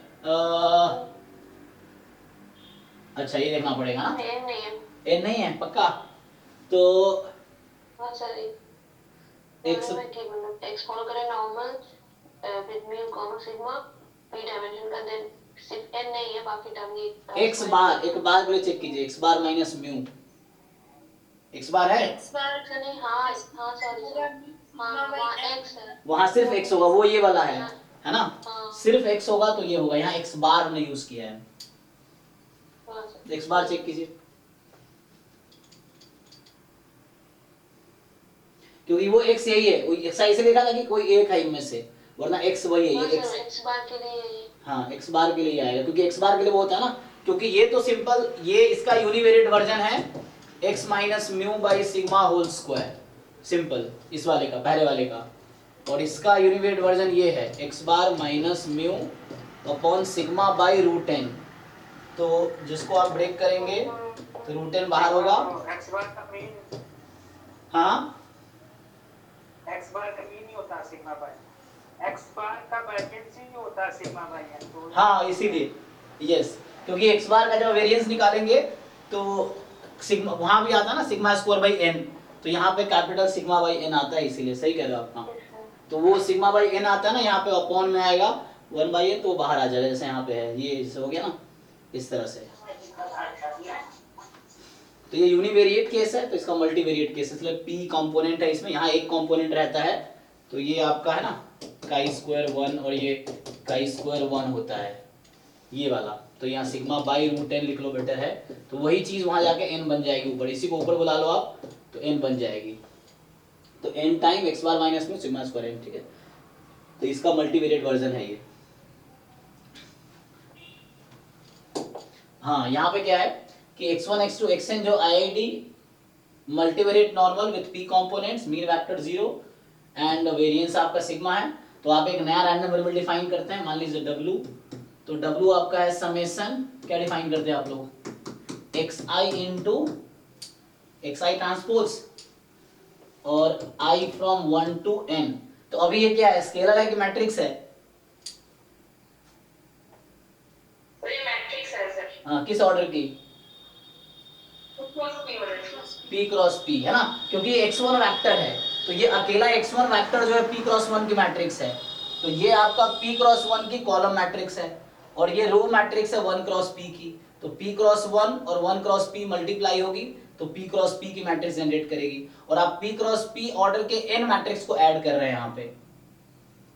S1: अच्छा ये देखना पड़ेगा ना,
S3: n नहीं है,
S1: n नहीं है पक्का, तो
S3: हाँ सर
S1: x
S3: में ठीक मतलब x फॉलो करें normal with mu comma sigma p dimension का, देन सिर्फ n नहीं है, बाकी टर्म ये
S1: x बार, एक बार पहले चेक कीजिए, x bar minus mu, x बार है,
S3: x बार का नहीं, हाँ हाँ सॉरी हाँ वहाँ x है।
S1: वहां सिर्फ x होगा, वो ये वाला है ना,
S3: हाँ।
S1: सिर्फ x होगा तो ये होगा, यहाँ x बार ने यूज किया है।
S3: हाँ सर।
S1: x बार चेक कीजिए, क्योंकि वो x यही है, वो x ऐसे लिखा था कि कोई एक है इनमें से, वरना x वही है,
S3: हाँ
S1: ये
S3: सर,
S1: x।
S3: x बार के लिए ये।
S1: हाँ x बार के लिए आएगा, क्योंकि x बार के लिए वो होता है ना, क्योंकि ये तो सिंपल, ये इसका यूनिवेरिएट वर्जन है x minus mu by sigma whole square, simple इस वाले का, पहले वाले का। और इसका यूनिवेरिएट वर्जन ये है x bar minus mu upon sigma by root n. तो जिसको आप ब्रेक करेंगे तो रूट एन बाहर होगा।
S4: x बार का मीन,
S1: हाँ
S4: x बार का मीन नहीं होता सिग्मा बाय, x बार का वैकेंसी नहीं होता सिग्मा बाय है तो।
S1: हाँ इसीलिए, यस, क्योंकि x बार का जब वेरिएंस निकालेंगे तो सिग्मा वहां भी आता है ना, सिग्मा स्क्वायर बाई एन, तो यहाँ पे कैपिटल सिग्मा बाई एन आता है, इसीलिए सही कह रहे हो आप। हाँ तो वो सिग्मा बाई एन आता है ना, यहाँ पे अपॉन में आएगा 1/n, तो वो बाहर आ जाएगा, जैसे यहाँ पे है, ये जैसे हो गया ना, इस तरह से। तो ये यूनिवेरिएट केस है, तो इसका मल्टीवेरिएट केस है, इसलिए p कंपोनेंट है इसमें, यहाँ एक कंपोनेंट रहता है, तो ये आपका है ना काई स्क्वायर 1 और ये काई स्क्वायर 1 होता है, ये वाला। तो यहाँ सिग्मा बाई रूट एन लिख लो बेटर है, तो वही चीज वहां जाके n बन जाएगी ऊपर, इसी को ऊपर बुला लो आप, तो n बन जाएगी। तो n time x bar minus में सिग्मा स्क्वायर n, ठीक है। तो इसका मल्टीवेरिएट वर्जन है ये। हाँ यहाँ पे क्या है कि x1 x2 xn जो IID multivariate normal with p components, mean vector 0 and variance आपका सिग्मा है। तो आप एक नया रैंडम वेरिएबल डिफाइन करते हैं, मान लीजिए w, तो w आपका है समेशन, क्या डिफाइन करते हैं आप लोग, xi इंटू xi ट्रांसपोज और i फ्रॉम 1 to n। तो अभी ये क्या है, स्केलर है कि मैट्रिक्स है?
S2: तो ये मैट्रिक्स है सर।
S1: हाँ किस ऑर्डर की? p क्रॉस p है ना, क्योंकि x1 वेक्टर है, तो ये अकेला x1 वेक्टर जो है p क्रॉस 1 की मैट्रिक्स है, तो ये आपका p क्रॉस 1 की कॉलम मैट्रिक्स है, और ये रो मैट्रिक्स है 1 क्रॉस p की। तो p क्रॉस 1 और 1 क्रॉस p मल्टीप्लाई होगी तो p क्रॉस p की मैट्रिक्स जनरेट करेगी, और आप p क्रॉस p ऑर्डर के n मैट्रिक्स को ऐड कर रहे हैं यहाँ पे,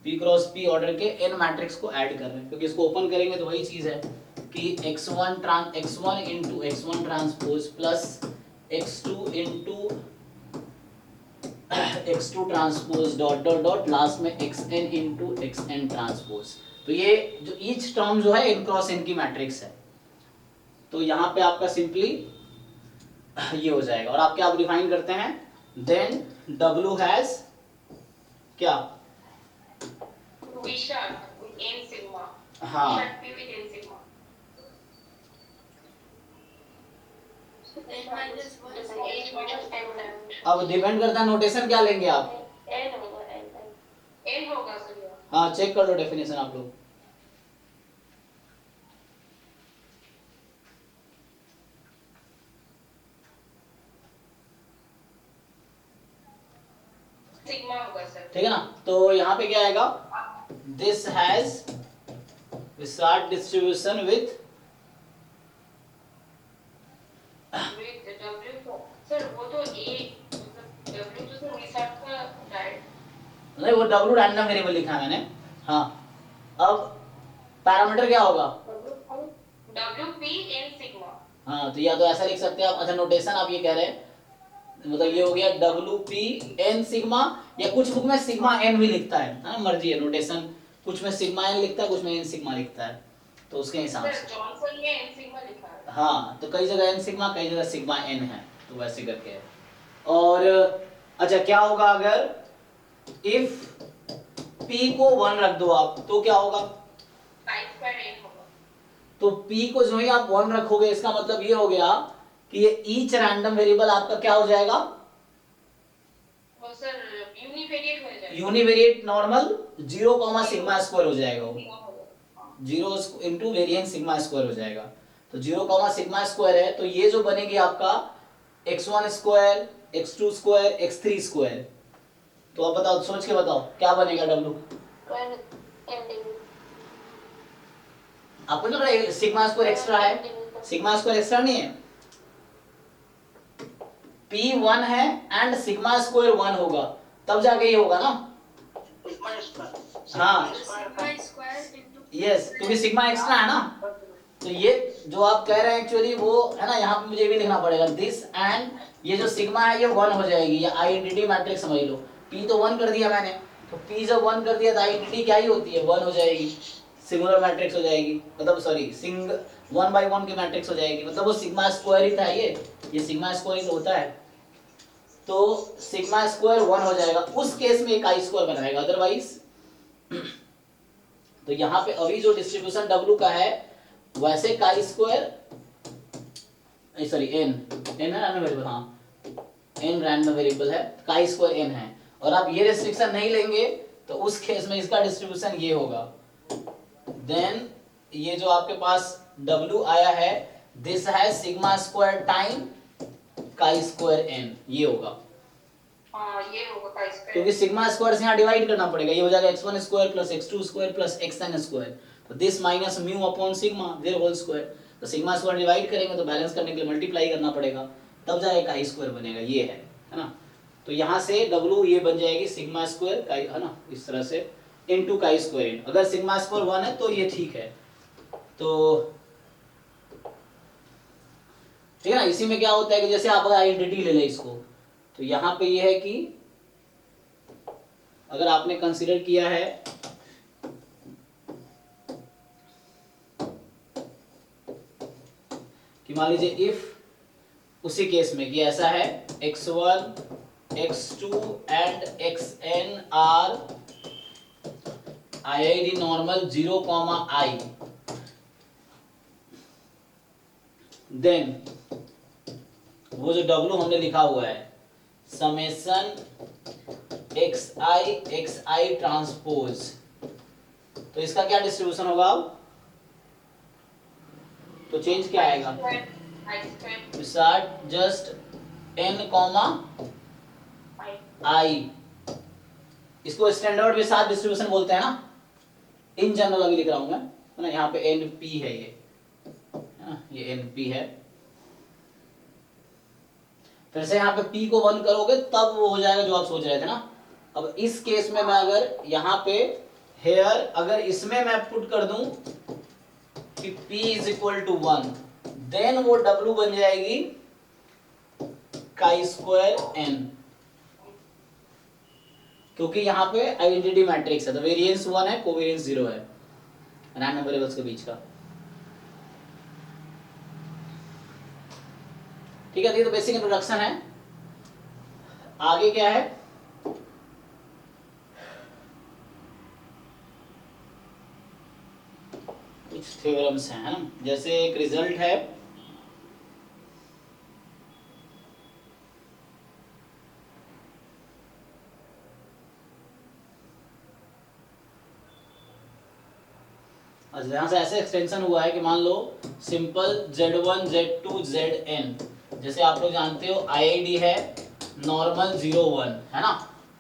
S1: p क्रॉस p ऑर्डर के n मैट्रिक्स को ऐड कर रहे हैं, क्योंकि इसको ओपन करेंगे तो वही चीज है कि x1 into x1 transpose plus x2 into x2 transpose dot dot dot last में xn इंटू xn ट्रांसपोज। तो ये जो ईच टर्म जो है n क्रॉस n की मैट्रिक्स है, तो यहाँ पे आपका सिंपली ये हो जाएगा। और आप क्या डिफाइन करते हैं, देन w हैज क्या,
S2: विशाल n सिग्मा,
S1: हाँ
S2: शक्ति विद n सिग्मा।
S1: अब डिपेंड करता है नोटेशन क्या लेंगे आप,
S2: n होगा सर।
S1: हाँ चेक कर लो डेफिनेशन आप लोग।
S2: सिग्मा होगा सर।
S1: ठीक है ना, तो यहाँ पे क्या आएगा, this has wishart distribution with
S2: W तो सर वो तो a मतलब W तो सर विसार्ड का डायरेक्ट
S1: नहीं, वो W रैंडम वेरिएबल लिखा है मैंने। हाँ अब पैरामीटर क्या होगा,
S2: WP n सिग्मा।
S1: हाँ तो या तो ऐसा लिख सकते हैं आप, अच्छा नोटेशन आप ये कह रहे हैं, मतलब ये हो गया WP n सिग्मा, या कुछ बुक में सिग्मा n भी लिखता है ना, मर्जी है नोटेशन, कुछ में सिग्मा n लिखता है, कुछ में n सिग्मा लिखता है, तो उसके हिसाब
S2: सर
S1: से।
S2: जॉनसन में n सिग्मा लिखा है।
S1: हाँ तो कई जगह n सिग्मा, कई जगह सिग्मा n है, तो वैसे करके है। और अच्छा क्या होगा अगर इफ p को 1 रख दो आप, तो क्या होगा,
S2: sin स्क्वायर n होगा।
S1: तो p को जो ही आप 1 रखोगे, इसका मतलब ये हो गया कि ये ईच रैंडम वेरिएबल आपका क्या हो जाएगा,
S2: वो सर यूनिवेरिएट हो जाएगा।
S1: यूनिवेरिएट नॉर्मल 0, सिग्मा स्क्वायर हो जाएगा, वो 0 इंटू वेरिएंस सिग्मा स्क्वायर हो जाएगा। तो 0, सिग्मा स्क्वायर है, तो ये जो बनेगी आपका x1 square, x2 square, x3 square. तो आप बताओ, सोच के बताओ क्या बनेगा w, आपको लग रहा है सिग्मा स्क्वायर एक्स्ट्रा है, सिग्मा स्क्वायर एक्स्ट्रा नहीं है, P 1 है एंड सिग्मा स्क्वायर 1 होगा, तब जाके ये होगा ना। हाँ यस, क्योंकि सिग्मा एक्स्ट्रा है ना, तो ये जो आप कह रहे हैं एक्चुअली वो है ना, यहाँ पे मुझे भी लिखना पड़ेगा दिस एंड ये जो सिग्मा है ये 1 हो जाएगी, या आइडेंटिटी मैट्रिक्स समझ लो। P तो 1 कर दिया मैंने, तो P जब 1 कर दिया तो आइडेंटिटी क्या ही होती है, 1 हो जाएगी, सिंगुलर मैट्रिक्स हो जाएगी, मतलब सॉरी सिंग 1 by 1 की मैट्रिक्स हो जाएगी, मतलब वो सिग्मा स्क्वायर ही था, ये सिग्मा स्क्वायर ही होता है, तो सिग्मा स्क्वायर 1 हो जाएगा, उस केस में एक आई स्क्वायर बनाएगा, अदरवाइज तो यहाँ पे अभी जो डिस्ट्रीब्यूशन W का है वैसे काई स्क्वायर सॉरी n है रैंडम वेरिएबल, हाँ n रैंडम वेरिएबल है, काई स्क्वायर n है, और आप ये रेस्ट्रिक्शन नहीं लेंगे तो उस केस में इसका डिस्ट्रीब्यूशन ये होगा, देन ये जो आपके पास W आया है दिस है सिग्मा स्क्वायर टाइम काई स्क्वायर n, ये होगा।
S2: हाँ ये होगा का स्क्वायर,
S1: क्योंकि सिग्मा स्क्वायर से यहाँ डिवाइड करना पड़ेगा, ये हो जाएगा x1 square plus x2 square plus xn square, तो this minus mu upon sigma their whole square, तो सिग्मा स्क्वायर डिवाइड करेंगे तो बैलेंस करने के लिए मल्टीप्लाई करना पड़ेगा, तब जाएगा i स्क्वायर बनेगा, ये है ना। तो यहाँ से W ये बन जाएगी सिग्मा स्क्वायर काई, है ना, इस तरह से इनटू काई स्क्वायर n, अगर सिग्मा स्क्वायर 1 है तो ये ठीक है, तो ठीक है ना। इसी में क्या होता है कि जैसे आप अगर आइडेंटिटी ले लें इसको, तो यहाँ पे ये है कि अगर आपने कंसीडर किया है कि मान लीजिए इफ उसी केस में कि ऐसा है x1 x2 and xn are IID normal 0, I, then वो जो W हमने लिखा हुआ है समेशन xi ट्रांसपोज, तो इसका क्या डिस्ट्रीब्यूशन होगा अब, तो चेंज क्या आएगा, विसार्ड जस्ट n, I, इसको स्टैंडर्ड विसार्ड डिस्ट्रीब्यूशन बोलते हैं ना, इन जनरल अभी लिख रहा हूं मैं, है ना, यहाँ पे NP है ये NP है, फिर से यहाँ पे P को 1 करोगे तब वो हो जाएगा जो आप सोच रहे थे ना। अब इस केस में मैं अगर यहाँ पे हेयर अगर इसमें मैं पुट कर दूं कि P is equal to 1, then वो W बन जाएगी काई स्क्वायर n, क्योंकि यहाँ पे आइडेंटिटी मैट्रिक्स है, तो वेरिएंस 1 है, कोवेरिएंस 0 है रैंडम वेरिएबल्स के बीच का, ठीक है। ये तो बेसिक इंट्रोडक्शन है, आगे क्या है, कुछ थ्योरम्स हैं, है ना, जैसे एक रिजल्ट है यहां से ऐसे एक्सटेंशन हुआ है कि मान लो सिंपल Z1 Z2 Zn, जैसे आप लोग जानते हो IID है नॉर्मल 0 1, है ना,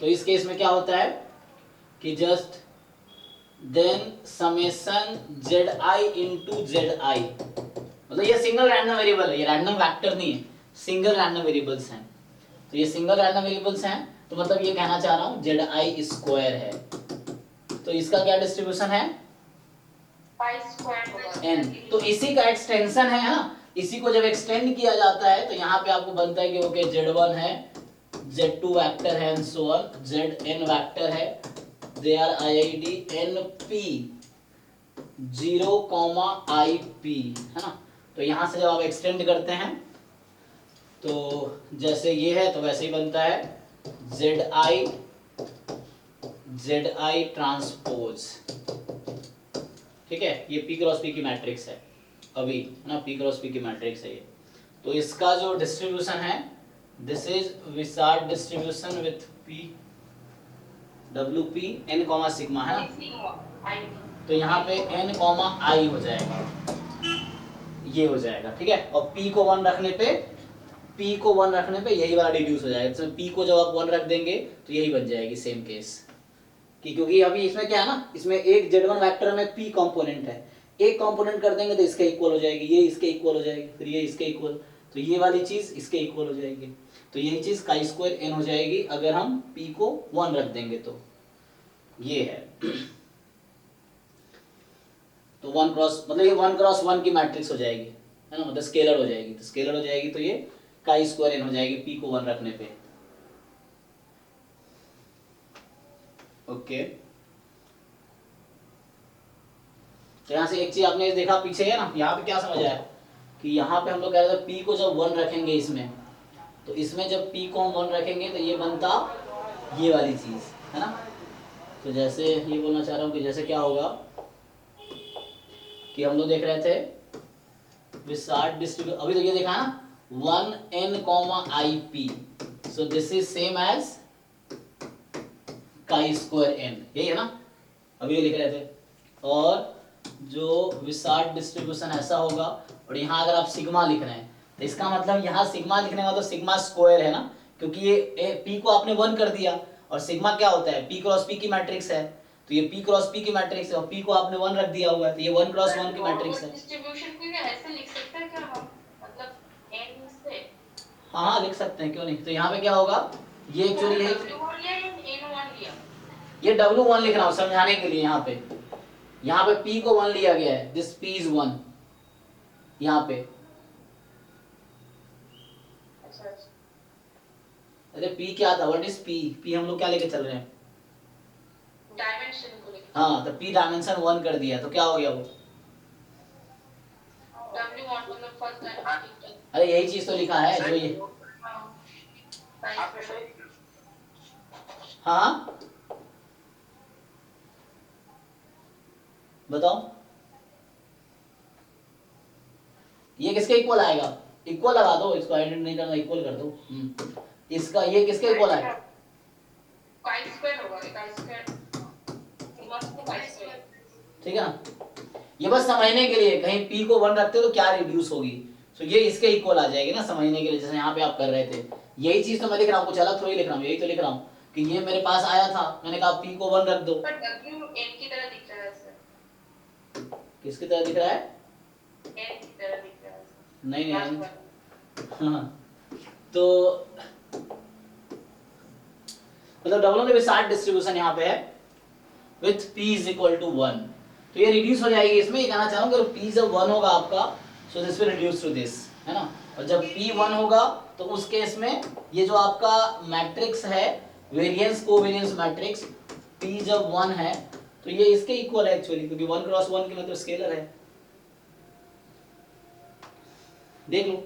S1: तो इस केस में क्या होता है कि just then summation Zi into Zi, मतलब ये सिंगल रैंडम वेरिएबल है, ये रैंडम वेक्टर नहीं है, सिंगल रैंडम वेरिएबल्स हैं, तो ये सिंगल रैंडम वेरिएबल्स हैं, तो मतलब ये कहना चाह रहा हूं Zi स्क्वायर है, तो इसका क्या डिस्ट्रीब्यूशन है n, तो इसी का एक्सटेंशन है ना, इसी को जब एक्सटेंड किया जाता है तो यहाँ पे आपको बनता है कि ओके Z1 है, Z2 वेक्टर है and so on, Zn vector है, they are IID NP 0, IP, है ना, तो यहाँ से जब आप एक्सटेंड करते हैं तो जैसे ये है तो वैसे ही बनता है Zi ट्रांसपोज, ठीक है, ये P क्रॉस P की मैट्रिक्स है अभी, है ना, P क्रॉस P की मैट्रिक्स है ये, तो इसका जो डिस्ट्रीब्यूशन है this is wishart distribution with P WP n, sigma, है ना, तो यहाँ पे n, I हो जाएगा, ये हो जाएगा, ठीक है, और P को 1 रखने पे यही वाला रिड्यूस हो जाएगा, इसमें P को जब आप 1 रख देंगे तो यही बन जाएगी सेम केस, कि क्योंकि अभी इसमें क्या है ना, इसमें एक Z1 वेक्टर में P कंपोनेंट है, एक कंपोनेंट कर देंगे तो इसके इक्वल हो जाएगी, ये इसके इक्वल हो जाएगी, फिर ये इसके इक्वल, तो ये वाली चीज इसके इक्वल हो जाएगी। तो यही चीज काई स्क्वायर n हो जाएगी अगर हम p को 1 रख देंगे तो ये है। तो 1 क्रॉस मतलब ये 1 क्रॉस 1 की मैट्रिक्स हो जाएगी, है ना, मतलब स्केलर हो जाएगी। तो स्केलर हो जाएगी तो ये काई स्क्वायर n हो जाएगी p को 1 रखने पे। ओके, तो यहाँ से एक चीज आपने देखा पीछे है ना, यहाँ पे क्या समझ आया कि यहाँ पे हम लोग कह रहे थे p को जब 1 रखेंगे इसमें, तो इसमें जब p को हम 1 रखेंगे तो ये बनता ये वाली चीज, है ना। तो जैसे ये बोलना चाह रहा हूँ कि जैसे क्या होगा कि हम लोग देख रहे थे विसार्ड डिस्ट्रीब्यूशन, अभी तो ये देखा ना 1n, ip, so this is same as chi square n, यही है ना, अभी ये लिख रहे थे। और जो विसार्ड डिस्ट्रीब्यूशन ऐसा होगा, और यहाँ अगर आप सिग्मा लिख रहे हैं तो इसका मतलब यहाँ सिग्मा लिखने का तो सिग्मा स्क्वायर है ना, क्योंकि ये p को आपने 1 कर दिया, और सिग्मा क्या होता है p क्रॉस p की मैट्रिक्स है, तो ये p क्रॉस p की मैट्रिक्स है और p को आपने 1 रख दिया हुआ है, तो ये 1 क्रॉस 1 की मैट्रिक्स है।
S2: डिस्ट्रीब्यूशन को क्या ऐसे लिख सकते हैं क्या हम, मतलब n से?
S1: हाँ लिख सकते हैं, क्यों नहीं। तो यहाँ पे क्या होगा, ये एक्चुअली है
S2: W1 लिया या n1 लिया?
S1: ये W1 लिख रहा हूँ समझाने के लिए। यहाँ पे p को 1 लिया गया है, दिस p is 1 यहाँ पे।
S2: अच्छा,
S1: अरे p क्या था, व्हाट इज p हम लोग क्या लेके चल रहे हैं,
S2: डायमेंशन को लिख
S1: हाँ, तो p डायमेंशन 1 कर दिया तो क्या हो गया वो,
S2: W1 मतलब फर्स्ट डायमेंशन।
S1: अरे यही चीज तो लिखा है जो ये,
S4: आपने सही
S1: हाँ बताओ ये किसके इक्वल आएगा, इक्वल लगा दो, इसको आइडेंटिटी नहीं करना, इक्वल कर दो। इसका ये किसके इक्वल आएगा,
S2: काई स्क्वायर होगा, काई स्क्वायर सिग्मा को काई स्क्वायर।
S1: ठीक है ना। ये बस समझने के लिए, कहीं p को 1 रखते हो तो क्या रिड्यूस होगी, तो ये इसके इक्वल आ जाएगी ना, समझने के लिए, जैसे यहाँ पे आप कर रहे थे। यही चीज तो मैं लिख रहा हूँ, कुछ अलग थोड़ी लिख रहा हूँ, यही तो लिख रहा हूँ कि ये मेरे पास आया था, मैंने कहा p को 1 रख दो।
S2: पर W n की तरह दिख रहा है सर,
S1: किसकी तरह दिख रहा है,
S2: n की तरह दिख रहा है सर।
S1: नहीं हाँ, तो मतलब डबल के विसार्ड डिस्ट्रीब्यूशन यहाँ पे है with p is equal to 1, तो ये रिड्यूस हो जाएगी इसमें। ये कहना चाह रहा हूँ कि p जब 1 होगा आपका, so this will reduce to this, है ना। और जब p 1 होगा तो उस केस में ये जो आपका मैट्रिक्स है वेरिएंस कोवेरिएंस मैट्रिक्स, p जब 1 है तो ये इसके इक्वल है एक्चुअली, क्योंकि 1 क्रॉस 1 की मतलब स्केलर है, देख लो।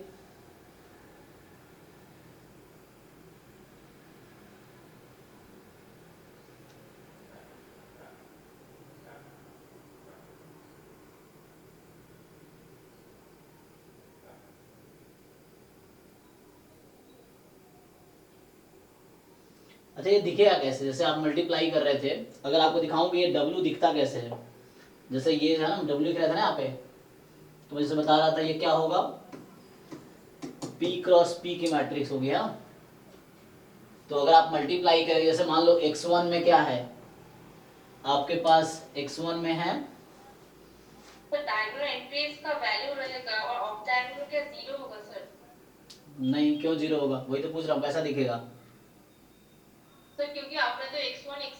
S1: अच्छा ये दिखेगा कैसे, जैसे आप मल्टीप्लाई कर रहे थे, अगर आपको दिखाऊं कि ये W दिखता कैसे है, जैसे ये है ना W लिख रहा था ना यहाँ पे, तो मैं जैसे बता रहा था ये क्या होगा, P क्रॉस P की मैट्रिक्स हो गया। तो अगर आप मल्टीप्लाई करें, जैसे मान लो x1 में क्या है आपके पास, x1 में है
S2: तो डायगोनल एंट्रीज का वैल्यू रहेगा और ऑफ डायगोनल क्या 0 होगा सर?
S1: नहीं, क्यों 0 होगा, वही तो पूछ रहा हूँ, कैसा दिखेगा।
S2: सर क्योंकि आपने तो x1 x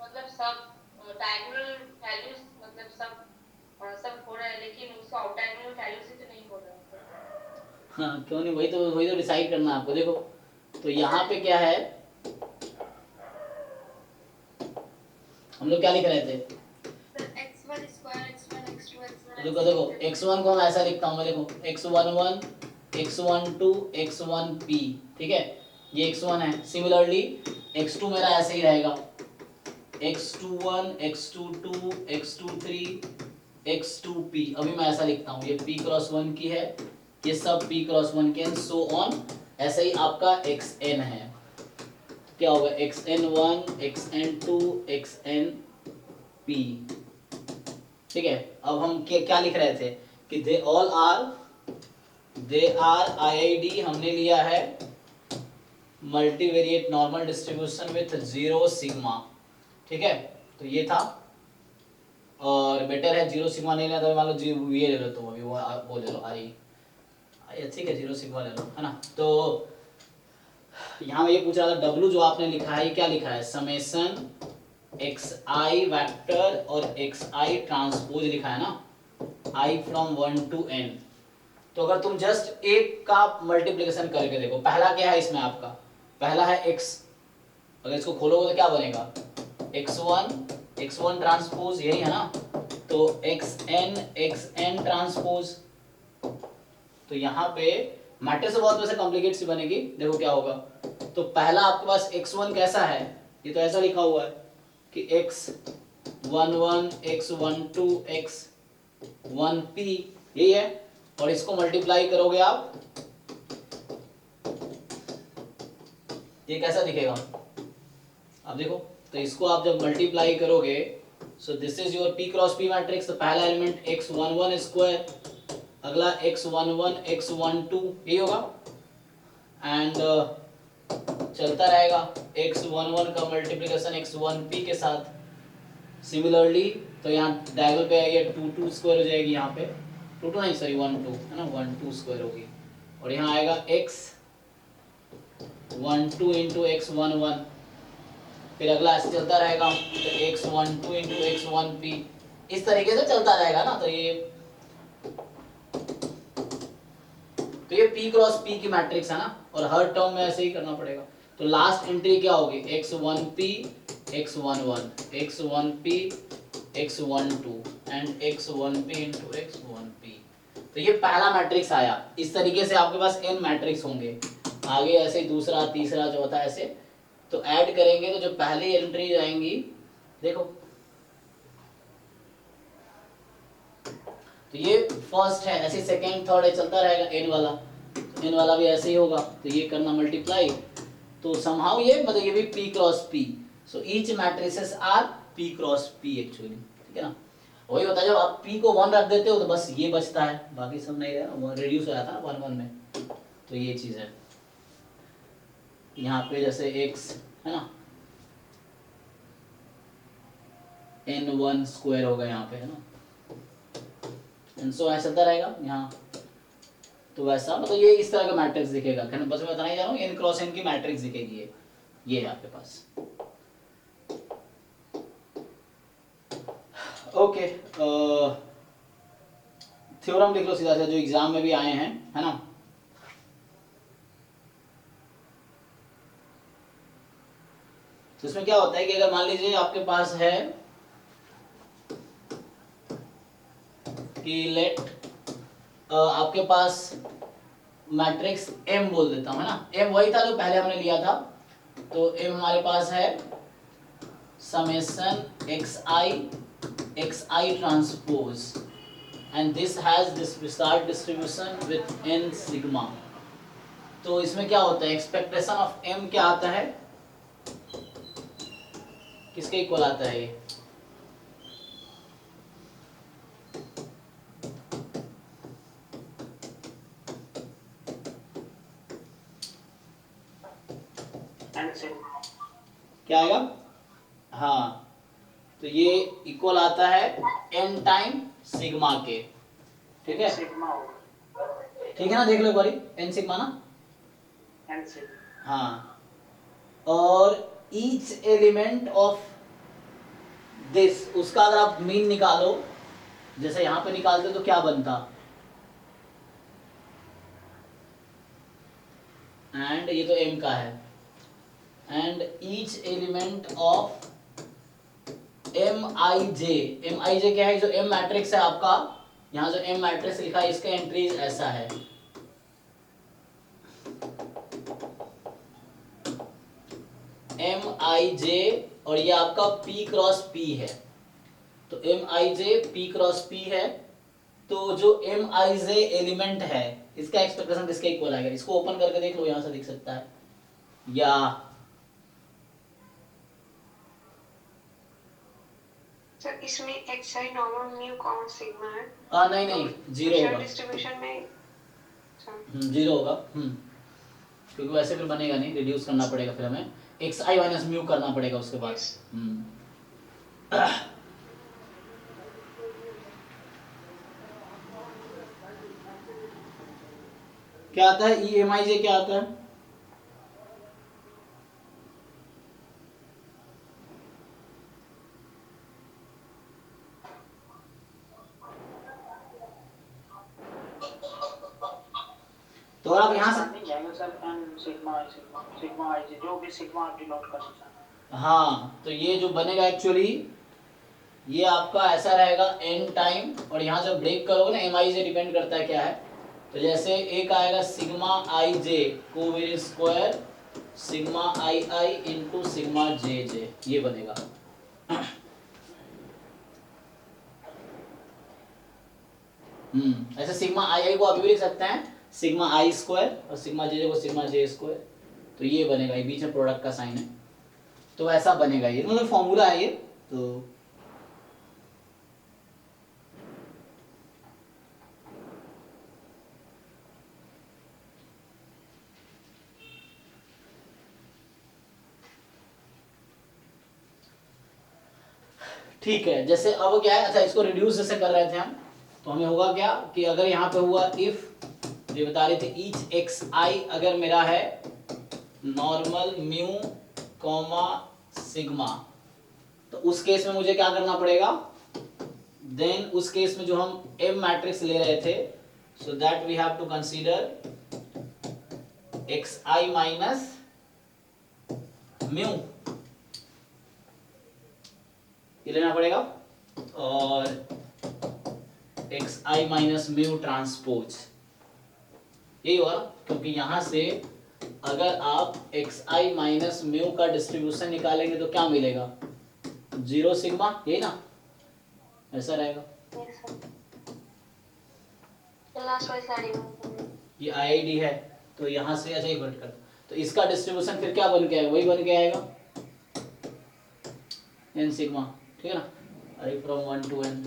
S2: मतलब सब डायगोनल वैल्यूज मतलब सब हो रहा है, लेकिन उसका आउट डायगोनल वैल्यू से तो नहीं हो रहा है।
S1: हाँ क्यों नहीं, वही तो डिसाइड करना है आपको। देखो तो यहाँ पे क्या है, हम लोग क्या लिख रहे थे,
S5: x1 square x1 x2 x1
S1: देखो x1 को मैं ऐसा लिखता हूँ, मैं देखो x11 x12 x1p, ठीक है, ये x1 है। सिमिलरली x2 मेरा ऐसे ही रहेगा, x21 x22 x23 x2p, अभी मैं ऐसा लिखता हूँ, ये p क्रॉस 1 की है, ये सब p क्रॉस 1 के, सो ऑन, ऐसे ही आपका xn है, क्या होगा xn1 xn2 xnp, ठीक है। अब हम क्या लिख रहे थे कि दे आर IID हमने लिया है multivariate normal distribution with 0 sigma, ठीक है, तो ये था। और बेटर है 0 सिग्मा नहीं लेना, तो मान लो ये ले लो, तो अभी वो ले लो ठीक है, 0 सिग्मा ले लो, है ना। तो यहाँ ये पूछ रहा था W जो आपने लिखा है, ये क्या लिखा है, समेशन xi वेक्टर और xi ट्रांसपोज लिखा है ना, i फ्रॉम 1 to n। तो अगर तुम जस्ट एक का मल्टीप्लिकेशन करके देखो, पहला क्या है इसमें आपका, पहला है x, अगर इसको खोलोगे तो क्या बनेगा, x1 ट्रांसपोज, यही है ना, तो xn ट्रांसपोज। तो यहाँ पे मैट्रिक्स बहुत वैसे कॉम्प्लिकेट सी बनेगी, देखो क्या होगा। तो पहला आपके पास x1 कैसा है, ये तो ऐसा लिखा हुआ है कि x11 x12 x1p, यही है, और इसको मल्टीप्लाई करोगे आप, ये कैसा दिखेगा, अब देखो। तो इसको आप जब मल्टीप्लाई करोगे, सो this is your p cross p matrix. तो पहला एलिमेंट x11 स्क्वायर, अगला x11 x12, यही होगा, एंड चलता रहेगा x11 का मल्टीप्लिकेशन x1p के साथ सिमिलरली। तो यहाँ डायगोनल पे ये 2 स्क्वायर हो जाएगी, यहाँ पे 2 नहीं सॉरी 1 2 है ना, 1 2 स्क्वायर होगी, और यहाँ आएगा x12 इंटू x11, फिर अगला ऐसे चलता रहेगा, तो x12 इंटू x1p, इस तरीके से चलता रहेगा ना। तो ये p क्रॉस p की मैट्रिक्स है ना, और हर टर्म में ऐसे ही करना पड़ेगा। तो लास्ट एंट्री क्या होगी, x1p x11 x1p x12 and x1p into x1p। तो ये पहला मैट्रिक्स आया। इस तरीके से आपके पास n मैट्रिक्स होंगे, आगे ऐसे दूसरा तीसरा चौथा ऐसे, तो ऐड करेंगे तो जो पहली एंट्री आएंगी, देखो तो ये फर्स्ट है, ऐसे सेकेंड थर्ड है, चलता रहेगा n वाला, तो n वाला भी ऐसे ही होगा, तो ये करना मल्टीप्लाई, तो समहाउ ये मतलब ये भी p cross p, so each matrices are p cross p actually, ठीक है ना। वही होता है जब आप p को 1 रख देते हो तो बस ये बचता है, बाकी सब नहीं रहना, रिड्यूस हो जाता है ना 1 1 में। तो ये चीज है, यहाँ पे जैसे x है ना, n1 स्क्वायर होगा यहाँ पे, है ना, सो ऐसा चलता रहेगा यहाँ। तो वैसा मतलब ये इस तरह का मैट्रिक्स दिखेगा, बस मैं बताना ही जा रहा हूँ, n क्रॉस n की मैट्रिक्स दिखेगी ये है आपके पास। ओके, थ्योरम लिख लो सीधा सीधा, जो एग्जाम में भी आए हैं, है ना। तो इसमें क्या होता है कि अगर मान लीजिए आपके पास है कि लेट आपके पास मैट्रिक्स M बोल देता हूं, है ना, M वही था जो पहले हमने लिया था। तो M हमारे पास है summation xi transpose, and this has this विस्तार डिस्ट्रीब्यूशन विथ n सिग्मा। तो इसमें क्या होता है, एक्सपेक्टेशन ऑफ M क्या आता है, किसके इक्वल आता है ये, क्या आएगा, हाँ, तो ये इक्वल आता है n टाइम सिग्मा के, ठीक है, ठीक है ना, देख लो एक बारी, n सिग्मा ना, हाँ, और ईच एलिमेंट ऑफ दिस, उसका अगर आप मीन निकालो, जैसे यहां पे निकालते तो क्या बनता, एंड ये तो m का है, and each element of Mij क्या है, जो M मैट्रिक्स है आपका, यहाँ जो M मैट्रिक्स लिखा है इसका एंट्रीज ऐसा है, Mij, और ये आपका P क्रॉस P है, तो Mij P क्रॉस P है। तो जो Mij एलिमेंट है इसका एक्सपेक्टेशन किसके इक्वल आएगा, इसको ओपन करके देख लो, यहां से दिख सकता है, या
S3: सर इसमें xi normal mu common sigma है,
S1: नहीं जीरो होगा,
S3: डिस्ट्रीब्यूशन में
S1: जीरो होगा, क्योंकि वैसे फिर बनेगा नहीं, रिड्यूस करना पड़ेगा, फिर हमें xi माइनस म्यू करना पड़ेगा उसके बाद। क्या आता है, ई एम आई जे क्या आता है? तो आप यहाँ से
S4: नहीं जाएगा सर, एन सिग्मा आई जी जो भी सिग्मा आप डिनोट करना चाहें।
S1: हाँ, तो ये जो बनेगा एक्चुअली ये आपका ऐसा रहेगा एन टाइम, और यहाँ जब ब्रेक करोगे ना, एम आई से डिपेंड करता है क्या है, तो जैसे एक आएगा सिग्मा आई जे कोवेरिएंस स्क्वायर सिग्मा आई आई इंटू सिग्मा जे जे, ये बनेगा। ऐसे सिग्मा आई आई को अभी भी लिख सकते हैं सिग्मा आई स्क्वायर, और सिग्मा जे जे को सिग्मा जे स्क्वायर, तो ये बनेगा, ये बीच में प्रोडक्ट का साइन है, तो ऐसा बनेगा ये, मतलब फॉर्मूला है ये। तो ठीक है, जैसे अब क्या है, अच्छा इसको रिड्यूस जैसे कर रहे थे हम, तो हमें होगा क्या कि अगर यहाँ पे हुआ इफ, ये बता रहे थे ईच एक्स आई अगर मेरा है नॉर्मल म्यू कॉमा सिग्मा, तो उस केस में मुझे क्या करना पड़ेगा, देन उस केस में जो हम एम मैट्रिक्स ले रहे थे, so that we have to consider x i minus mu, ये लेना पड़ेगा, और x i minus mu transpose, यही होगा, क्योंकि यहां से अगर आप एक्स आई माइनस म्यू का डिस्ट्रीब्यूशन निकालेंगे तो क्या मिलेगा, 0 सिग्मा, यही ना, ऐसा रहेगा।
S3: लास्ट वाली साइड
S1: ये आई है, तो यहाँ से ऐसे ही कट कर, तो इसका डिस्ट्रीब्यूशन फिर क्या बन के आएगा, वही बन के आएगा एन सिग्मा, ठीक है ना, अरे फ्रॉम 1 to n।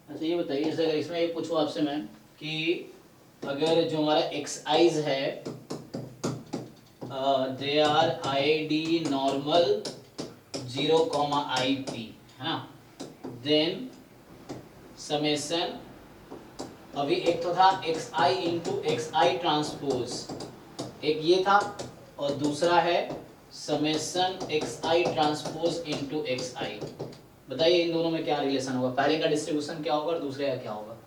S1: अच्छा ये बताइए, जैसे अगर इसमें ये पूछूं आपसे मैं कि अगर जो हमारा एक्स आईज है they are I D normal 0 I P, है ना, देन समेशन, अभी एक तो था एक्स आई इंटू एक्स आई ट्रांसपोज, एक ये था, और दूसरा है समेशन एक्स आई ट्रांसपोज इंटू एक्स आई। बताइए इन दोनों में क्या रिलेशन होगा, पहले का डिस्ट्रीब्यूशन क्या होगा और दूसरे का क्या होगा।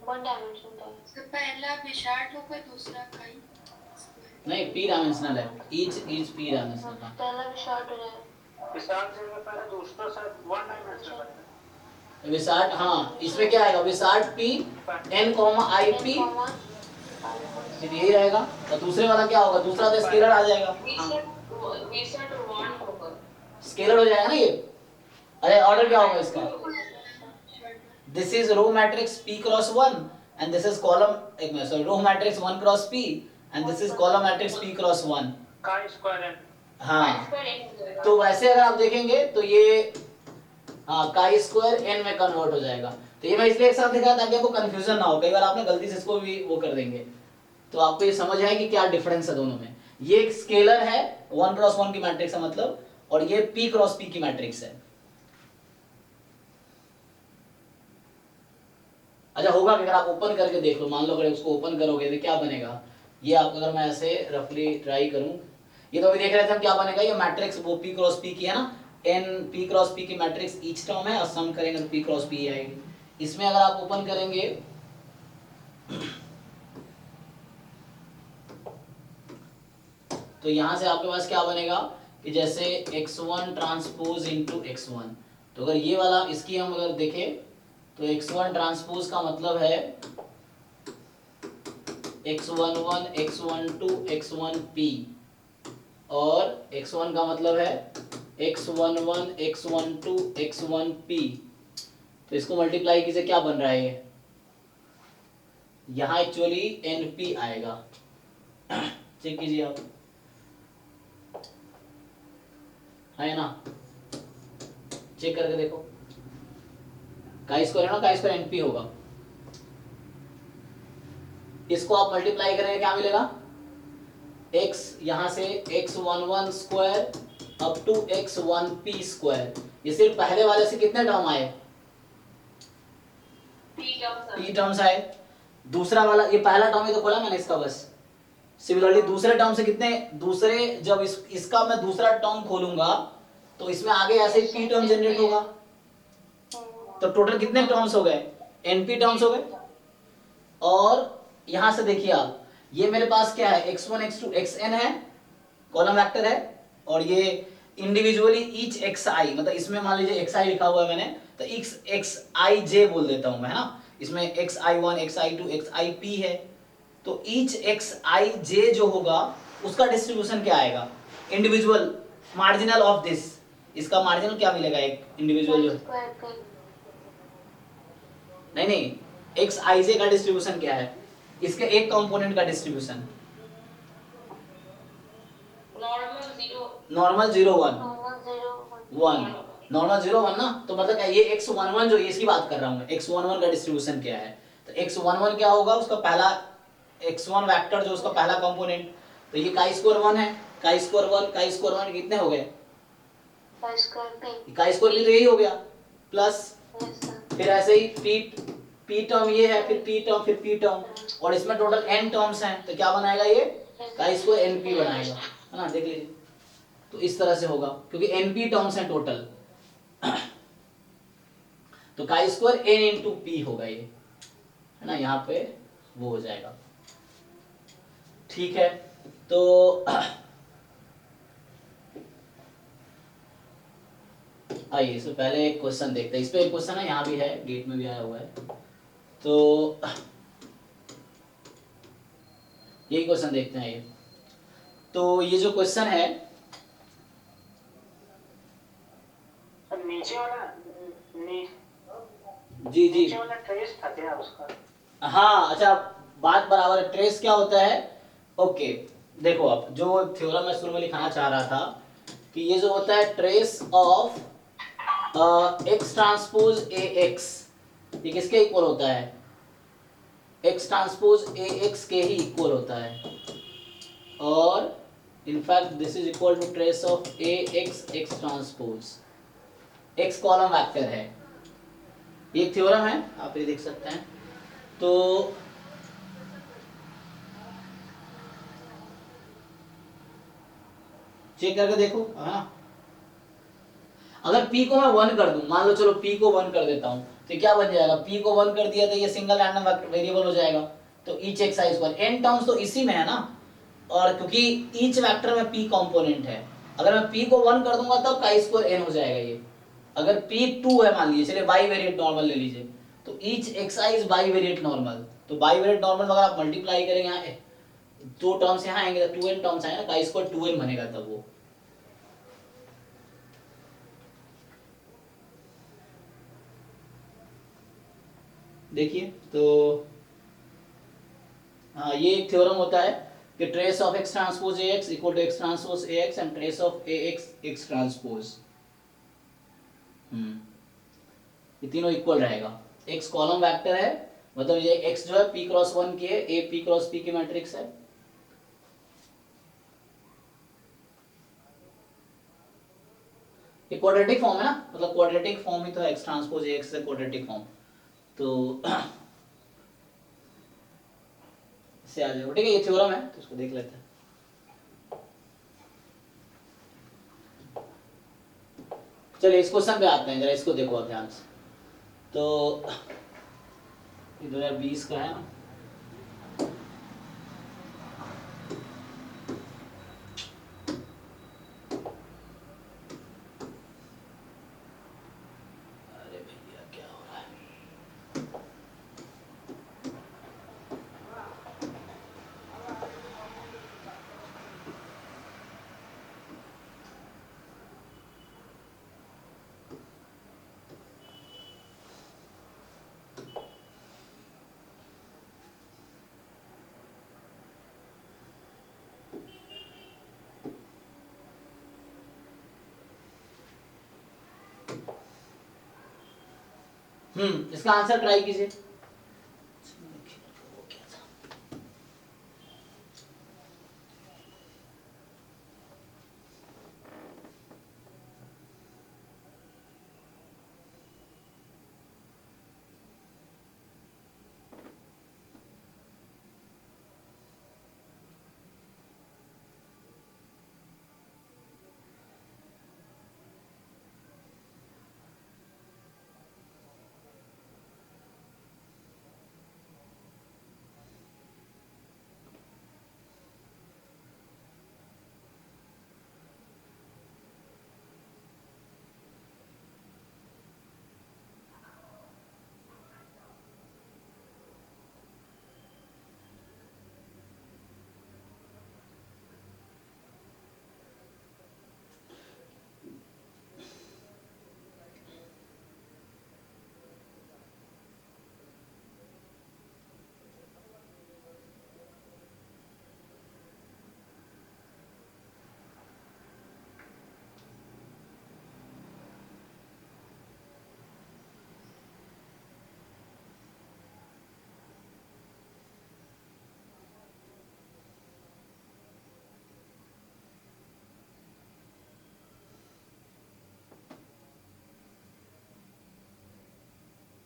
S3: वन डायमेंशन का
S5: तो पहला विशार्ट होगा, दूसरा काई
S1: नहीं, पी डायमेंशनल है, ईच पी डायमेंशनल है।
S3: पहला भी शॉर्ट हो जाएगा,
S4: विशाल से पहले दूसरा शायद 1 डायमेंशनल बनता है।
S1: विसार्ट, हाँ इसमें क्या आएगा, wishart P N comma I P, फिर यही रहेगा, और दूसरे वाला क्या होगा, दूसरा तो स्केलर आ जाएगा, स्केलर हो जाएगा ना ये। अरे ऑर्डर क्या होगा इसका, this is row matrix p cross 1 and this is column, एक minute, sorry, row matrix 1 cross p and this is column matrix p cross 1।
S4: chi square n,
S1: हाँ, तो वैसे अगर आप देखेंगे तो ये हाँ काई स्क्वायर n में कन्वर्ट हो जाएगा। तो ये मैं इसलिए एक साथ दिखाया ताकि आपको कंफ्यूजन ना हो, कई बार आपने गलती से इसको भी वो कर देंगे, तो आपको ये समझ आए कि क्या डिफरेंस है दोनों में। ये एक स्केलर है 1 क्रॉस 1 की मैट्रिक्स है मतलब, और ये p क्रॉस p की मैट्रिक्स है। अच्छा होगा कि अगर आप ओपन करके देख लो, मान लो अगर उसको ओपन करोगे तो क्या बनेगा, ये आपको अगर मैं ऐसे रफली ट्राई करूं, ये तो अभी देख रहे थे हम क्या बनेगा, ये मैट्रिक्स वो p क्रॉस p की है ना, n p क्रॉस p की मैट्रिक्स ईच टर्म है और सम करेंगे तो p क्रॉस p आएगी। इसमें अगर आप ओपन करेंगे तो यहां से आपके पास क्या बनेगा कि जैसे x1 ट्रांसपोज इनटू x1, तो अगर ये वाला इसकी हम अगर देखें तो x1 ट्रांसपोज का मतलब है x11 x12 x1p और x1 का मतलब है x11 x12 x1p। तो इसको मल्टीप्लाई कीजिए, क्या बन रहा है ये, यहाँ एक्चुअली np आएगा। चेक कीजिए आप, है ना, चेक करके देखो, का स्क्वायर है ना, का स्क्वायर np होगा। इसको आप मल्टीप्लाई करेंगे क्या मिलेगा, x यहां से x11 square up to x1p square. ये सिर्फ पहले वाले से कितने टर्म आए, p टर्म्स आए। दूसरा वाला ये पहला टर्म ही तो खोला मैंने इसका बस। सिमिलरली दूसरे टर्म से कितने, दूसरे जब इसका मैं दूसरा टर्म खोलूंगा तो इसमें आगे ऐसे ही p टर्म जनरेट होगा। तो टोटल कितने टर्म्स हो गए, np टर्म्स हो गए। और यहां से देखिए आप, ये मेरे पास क्या है, x1 x2 xn है, कॉलम वेक्टर है, और ये इंडिविजुअली ईच xi, मतलब इसमें मान लीजिए xi लिखा हुआ है मैंने, तो xij बोल देता हूं मैं, है ना। इसमें xi1 xi2 xip है, तो ईच xij जो होगा उसका डिस्ट्रीब्यूशन क्या आएगा, इंडिविजुअल मार्जिनल ऑफ दिस, इसका मार्जिनल क्या मिलेगा, एक इंडिविजुअल जो नहीं xij का डिस्ट्रीब्यूशन क्या है, इसके एक कंपोनेंट का डिस्ट्रीब्यूशन, नॉर्मल 0 1 नॉर्मल 0 1 ना। तो मतलब क्या, ये x11 जो इसकी बात कर रहा हूं मैं, x11 का डिस्ट्रीब्यूशन क्या है, तो x11 क्या होगा, उसका पहला x1 वेक्टर जो उसका पहला कंपोनेंट, तो ये का स्क्वायर 1 है, का स्क्वायर 1 कितने हो गए, का स्क्वायर भी तो यही हो गया, प्लस फिर ऐसे ही p टर्म ये है, फिर p टर्म, फिर p टर्म, और इसमें टोटल n टर्म्स हैं, तो क्या बनाएगा ये, का स्क्वायर np बनाएगा, है ना, देख लीजिए। तो इस तरह से होगा क्योंकि np टर्म्स हैं टोटल, तो का स्क्वायर n इंटू p होगा ये, है ना, यहाँ पे वो हो जाएगा। ठीक है, तो आइए इससे पहले एक क्वेश्चन देखते हैं। इस पे एक क्वेश्चन है, यहाँ भी है, गेट में भी आया हुआ है, तो यही क्वेश्चन देखते हैं। ये तो ये जो क्वेश्चन है,
S4: नीचे वाला
S1: जी जी,
S4: नीचे वाला ट्रेस था क्या उसका,
S1: हाँ अच्छा, बात बराबर है। ट्रेस क्या होता है, ओके देखो, आप जो थ्योरम मैं शुरू में लिखाना चाह रहा था कि ये जो होता है trace of x transpose ax, ये किसके इक्वल होता है, x ट्रांसपोज ax के ही इक्वल होता है, और in fact this is equal to trace of ax x transpose, x column vector है, ये एक थ्योरम है, आप ये देख सकते हैं। तो चेक करके देखो, हाँ, अगर p को मैं 1 कर दूं, मान लो चलो p को 1 कर देता हूं, तो क्या बन जाएगा, p को 1 कर दिया तो ये सिंगल रैंडम वेरिएबल हो जाएगा, तो ईच एक्स आई स्क्वायर, n टर्म्स तो इसी में है ना, और क्योंकि ईच वेक्टर में p कंपोनेंट है, अगर मैं p को 1 कर दूंगा तब का स्क्वायर n हो जाएगा ये। अगर p 2 है मान लीजिए, चलिए बाईवेरिएट नॉर्मल ले लीजिए, तो each x I is bivariate normal, तो बाईवेरिएट नॉर्मल अगर आप मल्टीप्लाई करेंगे, यहाँ दो टर्म्स यहाँ आएंगे तो 2n टर्म्स आएंगे ना, का स्क्वायर 2n बनेगा तब वो। देखिए तो हाँ, ये एक थ्योरम होता है कि trace of x transpose ax equal to x transpose ax and trace of ax x transpose, ये तीनों इक्वल रहेगा। x कॉलम वेक्टर है, मतलब ये x जो है p क्रॉस 1 की है, a p क्रॉस p की मैट्रिक्स है, ये क्वाड्रेटिक फॉर्म है ना, मतलब क्वाड्रेटिक फॉर्म ही तो है, x ट्रांसपोज ax से क्वाड्रेटिक फॉर्म, तो इससे आ जाएगा। ठीक है, ये थ्योरम है तो इसको देख लेते हैं। चलिए इस क्वेश्चन पे आते हैं, जरा इसको देखो आप ध्यान से। तो 2020 का है ना, अरे भैया क्या हो रहा है। इसका आंसर ट्राई कीजिए।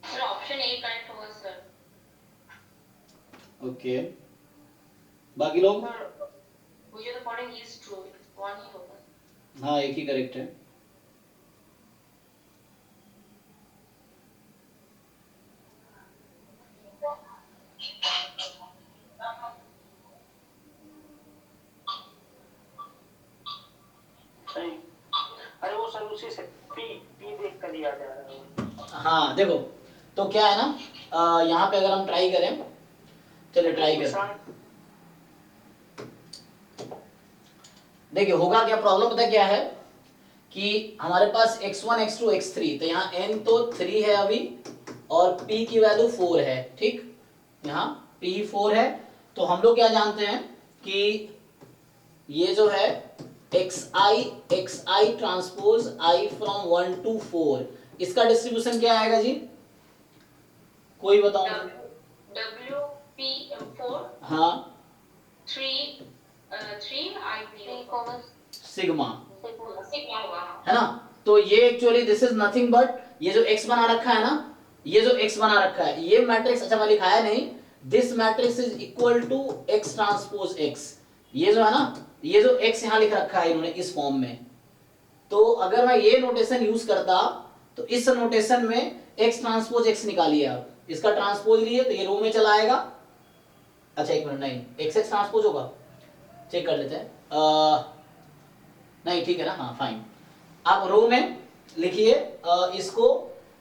S2: सर ऑप्शन ए करेक्ट होगा सर।
S1: ओके, बाकी लोग?
S2: सर मुझे तो फॉलोइंग इज ट्रू, वन ही होगा।
S1: हाँ, एक ही करेक्ट है।
S4: सही। अरे वो सर उसी से पी पी देख कर दिया जा रहा है।
S1: हाँ देखो, तो क्या है ना, यहाँ पे अगर हम ट्राई करें, चलिए ट्राई करें। देखिए होगा क्या, प्रॉब्लम पता क्या है कि हमारे पास x1 x2 x3, तो यहाँ n तो 3 है अभी और p की वैल्यू 4 है, ठीक। यहाँ p 4 है, तो हम लोग क्या जानते हैं कि ये जो है xi transpose i from 1 to 4, इसका डिस्ट्रीब्यूशन क्या आएगा जी, कोई बताओ।
S2: W P 4
S1: हाँ
S2: 3 I
S3: P comma
S1: sigma,
S2: sigma होगा।
S1: है ना। तो ये actually this is nothing but, ये जो x बना रखा है ना, ये जो x बना रखा है, ये मैट्रिक्स, अच्छा मैं लिखाया नहीं, this matrix is equal to x transpose x। ये जो है ना, ये जो x यहाँ लिख रखा है इन्होंने इस फॉर्म में, तो अगर मैं ये नोटेशन यूज करता तो इस नोटेशन में x ट्रांसपोज x निकालिए आप, इसका ट्रांसपोज लिए तो ये रो में चला आएगा। अच्छा एक मिनट, नहीं x ट्रांसपोज होगा, चेक कर लेते हैं। नहीं ठीक है ना, हाँ फाइन। आप रो में लिखिए इसको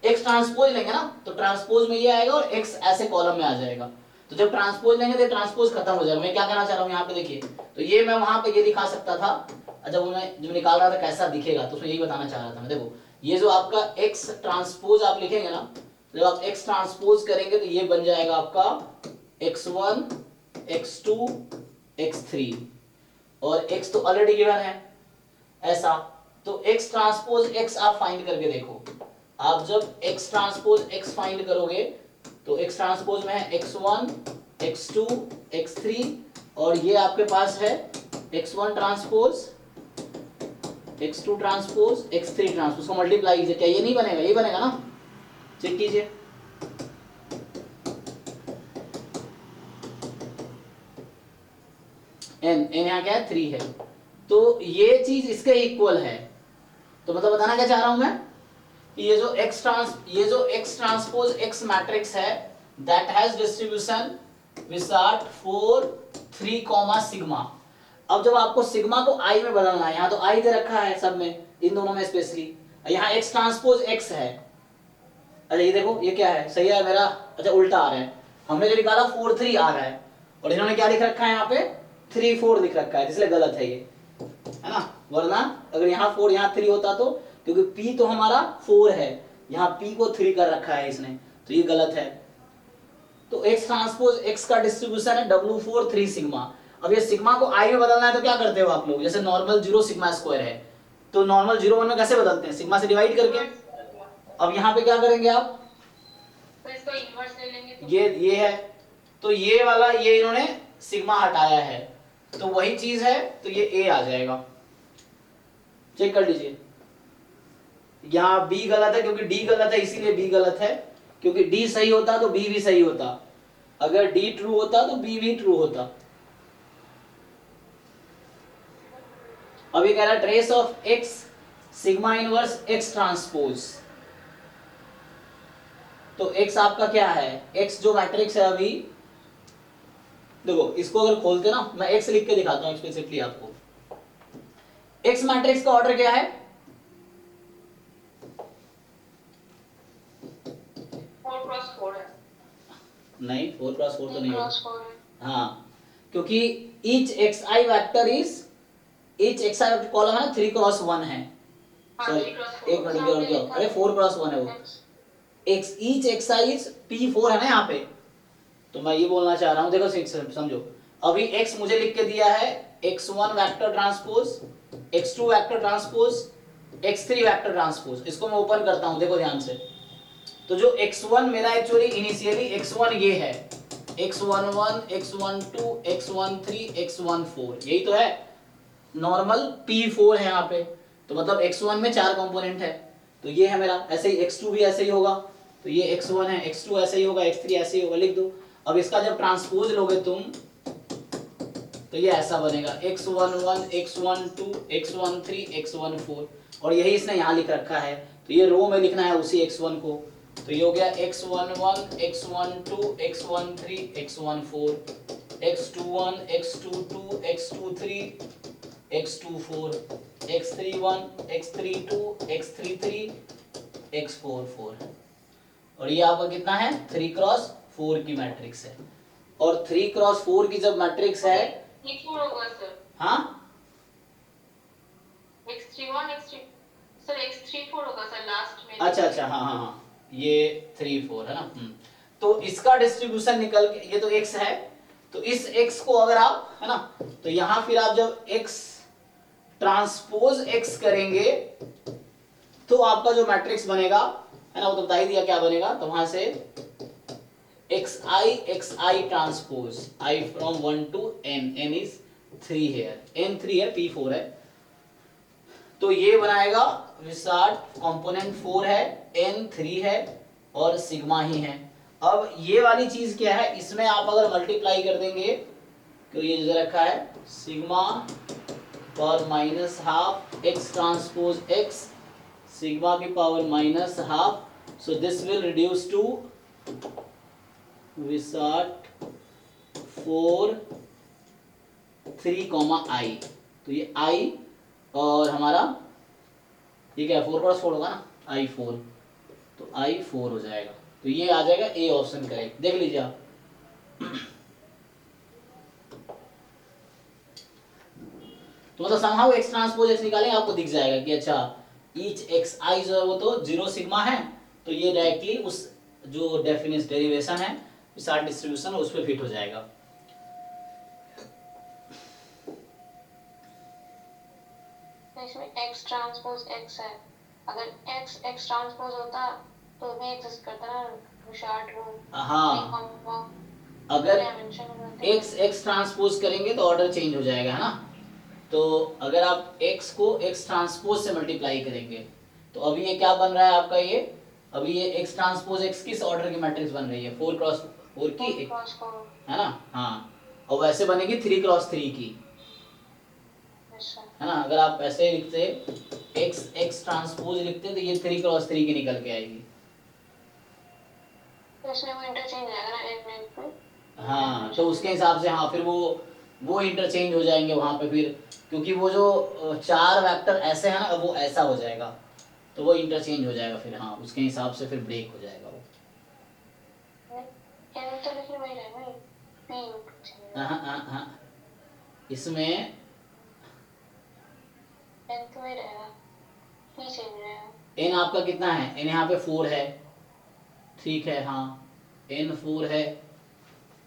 S1: x ट्रांसपोज लेंगे ना, तो ट्रांसपोज में ये आएगा और x ऐसे कॉलम में आ जाएगा। तो जब ट्रांसपोज लेंगे तो ट्रांसपोज खत्म हो जाएगा। मैं क्या कहना चाह रहा हूँ यहाँ पे देखिए, तो ये मैं वहां पे ये दिखा सकता था, जब मैं जब निकाल रहा था कैसा दिखेगा, तो उसमें यही बताना चाह रहा था मैं। देखो ये जो आपका x ट्रांसपोज आप लिखेंगे ना, जब आप x ट्रांसपोज करेंगे तो ये बन जाएगा आपका x1 x2 x3, और x तो ऑलरेडी गिवन है ऐसा, तो x ट्रांसपोज x आप फाइंड करके देखो। आप जब x ट्रांसपोज x फाइंड करोगे तो x ट्रांसपोज में है x1 x2 x3, और ये आपके पास है x1 transpose x2 transpose x3 transpose को मल्टीप्लाई कीजिए, क्या ये नहीं बनेगा, ये बनेगा ना, चेक कीजिए। n यहाँ क्या है 3 है, तो ये चीज इसके इक्वल है। तो मतलब बताना क्या चाह रहा हूं मैं कि ये जो x ट्रांसपोज x मैट्रिक्स है दैट हैज डिस्ट्रीब्यूशन विसार्ट 4 3 सिग्मा। अब जब आपको सिग्मा को i में बदलना है, यहाँ तो i दे रखा है सब में, इन दोनों में स्पेशली, यहाँ x ट्रांसपोज x है। अच्छा ये देखो ये क्या है, सही है मेरा, अच्छा उल्टा आ रहा है, हमने जो निकाला 4 3 आ रहा है और इन्होंने क्या लिख रखा है यहाँ पे 3 4 लिख रखा है, इसलिए गलत है ये, है ना। वरना अगर यहाँ 4 यहाँ 3 होता तो, क्योंकि p तो हमारा 4 है, यहाँ p को 3 कर रखा है इसने, तो ये गलत है। तो x ट्रांसपोज x का डिस्ट्रीब्यूशन है W4 3 सिग्मा। अब ये सिग्मा को i में बदलना है तो क्या करते हो आप लोग, जैसे नॉर्मल 0 सिग्मा स्क्वायर है तो नॉर्मल 0 1 में कैसे बदलते हैं, सिग्मा से डिवाइड करके। अब यहाँ पे क्या करेंगे आप,
S2: तो इसका इन्वर्स ले लेंगे तो
S1: ये है, तो ये वाला ये इन्होंने सिग्मा हटाया है तो वही चीज है, तो ये a आ जाएगा। चेक कर लीजिए, यहाँ b गलत है क्योंकि d गलत है, इसीलिए b गलत है, क्योंकि d सही होता तो b भी सही होता, अगर d ट्रू होता तो b भी ट्रू होता। अभी कह रहा है trace of x sigma inverse x transpose, तो x आपका क्या है, x जो मैट्रिक्स है अभी देखो, इसको अगर खोलते ना, मैं x लिख के दिखाता हूँ स्पेसिफिकली आपको। x मैट्रिक्स का ऑर्डर क्या है,
S2: 4x4 है।
S1: नहीं 4x4 तो नहीं होगा,
S3: 4 है।
S1: हाँ, क्योंकि each xi vector is, each xi vector column है ना 3x1 है,
S2: हाँ,
S1: सॉरी
S2: 3x4
S1: एक मिनट रुकिए रुकिए, अरे 4x1 है वो, each xi इज p4 है ना यहाँ पे, तो मैं ये बोलना चाह रहा हूँ, देखो समझो, अभी x मुझे लिख के दिया है x1 vector transpose, x2 vector transpose, x3 vector transpose, इसको मैं ओपन करता हूँ, देखो ध्यान से। तो जो x1 मेरा एक्चुअली इनिशियली x1 ये है, x11 x12 x13 x14, यही तो है, नॉर्मल p4 है यहाँ पे, तो मतलब x1 में 4 कंपोनेंट है, तो ये है मेरा, ऐसे ही x2 भी ऐसे ही होगा, तो ये x1 है, x2 ऐसे ही होगा, x3 ऐसे ही होगा, लिख दो। अब इसका जब ट्रांसपोज लोगे तुम तो ये ऐसा बनेगा x11 x12 x13 x14, और यही इसने यहाँ लिख रखा है, तो ये रो में लिखना है उसी x1 को, तो ये हो गया x11 x12 x13 x14 x21 x22 x23 x24 x31 x32 x33 x44, और ये आपका कितना है 3x4 की मैट्रिक्स है, और 3x4 की जब मैट्रिक्स है,
S2: x4 होगा सर,
S1: हाँ
S2: x31 x3 सर x34 होगा सर लास्ट में।
S1: अच्छा अच्छा हाँ हाँ हाँ, ये 3 4 है ना, तो इसका डिस्ट्रीब्यूशन निकल के, ये तो x है, तो इस x को अगर आप, है ना, तो यहाँ फिर आप जब x ट्रांसपोज x करेंगे तो आपका जो मैट्रिक्स बनेगा, है ना, वो तो बता ही दिया क्या बनेगा, तो वहां से xi transpose i from 1 to n is 3 here, n 3 है, p 4 है, तो ये बनाएगा विसार्ट कंपोनेंट 4 है, n 3 है और सिग्मा ही है। अब ये वाली चीज क्या है, इसमें आप अगर मल्टीप्लाई कर देंगे तो ये जो रखा है sigma power minus half x transpose x, sigma की power minus half, so this will reduce to wishart 4 3 i, तो ये i और हमारा ये क्या है 4x4 होगा ना, i4, तो i4 हो जाएगा, तो ये आ जाएगा ए ऑप्शन करेक्ट, देख लीजिए आप। तो मतलब समहाउ x ट्रांसपोज x निकालेंगे आपको दिख जाएगा कि अच्छा ईच xi जो है वो तो 0 सिग्मा है, तो ये डायरेक्टली उस जो डेरिवेशन है विसार्ट डिस्ट्रीब्यूशन उस पे फिट हो जाएगा।
S3: तो इसमें x ट्रांसपोज x है, अगर x ट्रांसपोज होता तो भी एग्जिस्ट करता ना विशार्ट रूम।
S1: हाँ, अगर x ट्रांसपोज करेंगे तो ऑर्डर चेंज हो जाएगा, है ना, तो अगर आप x को x ट्रांसपोज से मल्टीप्लाई करेंगे तो अभी ये क्या बन रहा है आपका, ये अभी ये x ट्रांसपोज x किस ऑर्डर की मैट्रिक्स बन रही है 4x4 की, है ना, हाँ, और वैसे बनेगी 3x3 की,
S3: अच्छा
S1: है ना। अगर आप ऐसे लिखते एक्स ट्रांसपोज लिखते तो ये 3 क्रॉस 3 की निकल के आएगी।
S3: तो इसमें वो इंटरचेंज आएगा ना एन पे।
S1: हाँ तो उसके हिसाब से हाँ फिर वो इंटरचेंज हो जाएंगे वहाँ पे फिर, क्योंकि वो जो 4 वेक्टर ऐसे हैं ना वो ऐसा हो जाएगा तो वो इंटरचेंज हो जाएगा फिर, हाँ उसके हिसाब से फिर ब्रेक हो जाएगा वो।
S3: एन तो लेकिन वही रहेगा ना, पी इंटरचेंज
S1: हाँ हाँ हाँ इसमें
S3: एन तो वही रहेगा, पी चेंज रहेगा।
S1: एन आपका कितना है, एन यहाँ पे 4 है, ठीक है हाँ एन 4 है।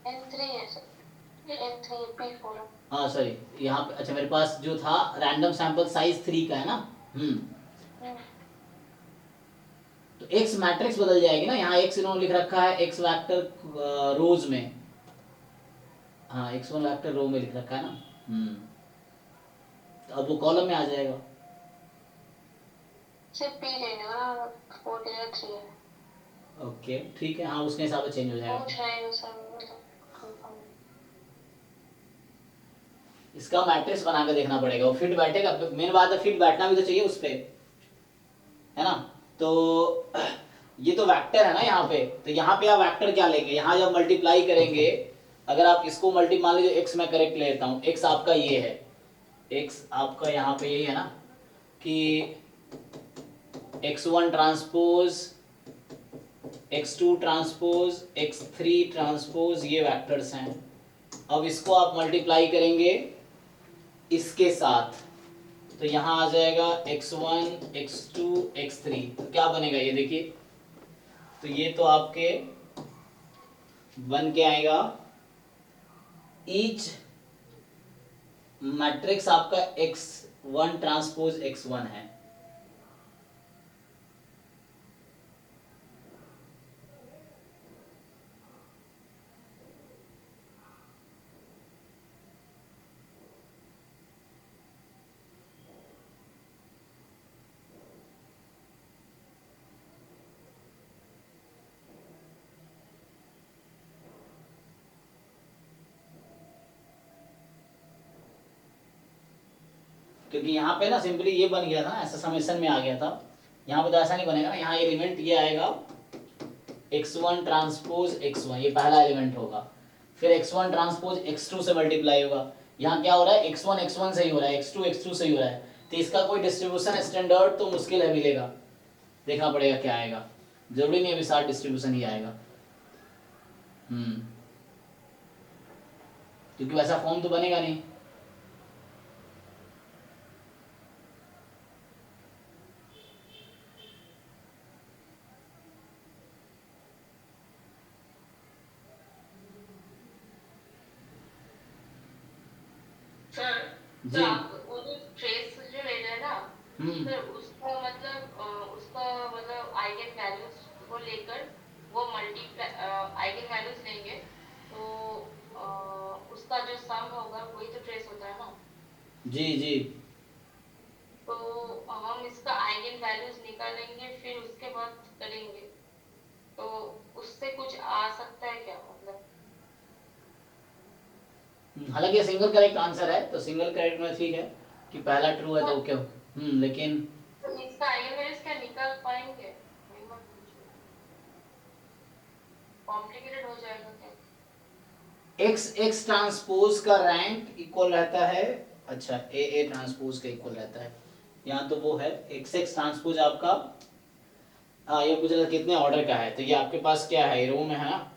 S3: एन थ्री है sir, n three p four.
S1: हाँ सॉरी यहाँ पे अच्छा मेरे पास जो था रैंडम सैंपल साइज 3 का है ना। तो एक्स मैट्रिक्स बदल जाएगी ना, यहाँ एक्स इन्होंने लिख रखा है एक्स वेक्टर रोज में, हाँ एक्स वन वेक्टर रो में लिख रखा है ना। तो अब वो कॉलम में आ जाएगा।
S3: सिर्फ पी चेंज होगा ना, फोर की जगह थ्री है।
S1: ओके ठीक है हाँ उसके हिसाब से चेंज हो जाएगा।
S3: पूछ रहे हैं सर, मतलब कंफर्म।
S1: इसका मैट्रिक्स बना के देखना पड़ेगा, वो फिट बैठेगा, मेन बात है फिट बैठना भी तो चाहिए उस पे, है ना। तो ये तो वेक्टर है ना यहाँ पे, तो यहाँ पे आप वेक्टर क्या लेंगे, यहाँ जब मल्टीप्लाई करेंगे, अगर आप इसको मल्टी मान लीजिए एक्स मैं करेक्ट ले लेता हूँ, एक्स आपका ये है, एक्स आपका यहाँ पे यही है ना कि x1 transpose x2 transpose x3 transpose ये वेक्टर्स हैं। अब इसको आप मल्टीप्लाई करेंगे इसके साथ तो यहाँ आ जाएगा x1 x2 x3, तो क्या बनेगा ये देखिए, तो ये तो आपके बन के आएगा ईच मैट्रिक्स आपका x1 ट्रांसपोज x1 है। क्योंकि यहाँ पे ना सिंपली ये बन गया था ना, ऐसा समेशन में आ गया था, यहाँ पे तो ऐसा नहीं बनेगा ना, यहाँ एलिमेंट ये आएगा x1 ट्रांसपोज x1, ये पहला एलिमेंट होगा, फिर x1 ट्रांसपोज x2 से मल्टीप्लाई होगा। यहाँ क्या हो रहा है x1 x1 से ही हो रहा है, x2 x2 से ही हो रहा है, तो इसका कोई डिस्ट्रीब्यूशन स्टैंडर्ड तो मुश्किल है मिलेगा, देखना पड़ेगा क्या आएगा, जरूरी नहीं अभी 60 डिस्ट्रीब्यूशन ही आएगा। क्योंकि वैसा फॉर्म तो बनेगा नहीं।
S2: सर
S1: जी।
S2: तो आप वो जो ट्रेस जो ले रहे हैं ना,
S1: हम्म
S2: सर उसको मतलब उसका मतलब आइगन वैल्यूज को लेकर वो मल्टीप्लाई आइगन वैल्यूज लेंगे तो उसका जो सम होगा वही तो ट्रेस होता है ना।
S1: जी जी
S2: तो हम इसका आइगन वैल्यूज निकालेंगे फिर उसके बाद करेंगे, तो उससे कुछ आ सकता है क्या मतलब।
S1: हालांकि सिंगल करेक्ट आंसर है, तो सिंगल करेक्ट में ठीक है कि पहला ट्रू है तो क्यों, लेकिन
S2: तो इसका आइगन वैल्यूज क्या निकाल पाएंगे, कॉम्प्लिकेटेड हो जाएगा क्या।
S1: x ट्रांसपोज का रैंक इक्वल रहता है, अच्छा a ट्रांसपोज का इक्वल रहता है, यहाँ तो वो है x ट्रांसपोज आपका, हाँ ये पूछ रहा था कितने ऑर्डर का है, तो ये आपके पास क्या है रो में है ना,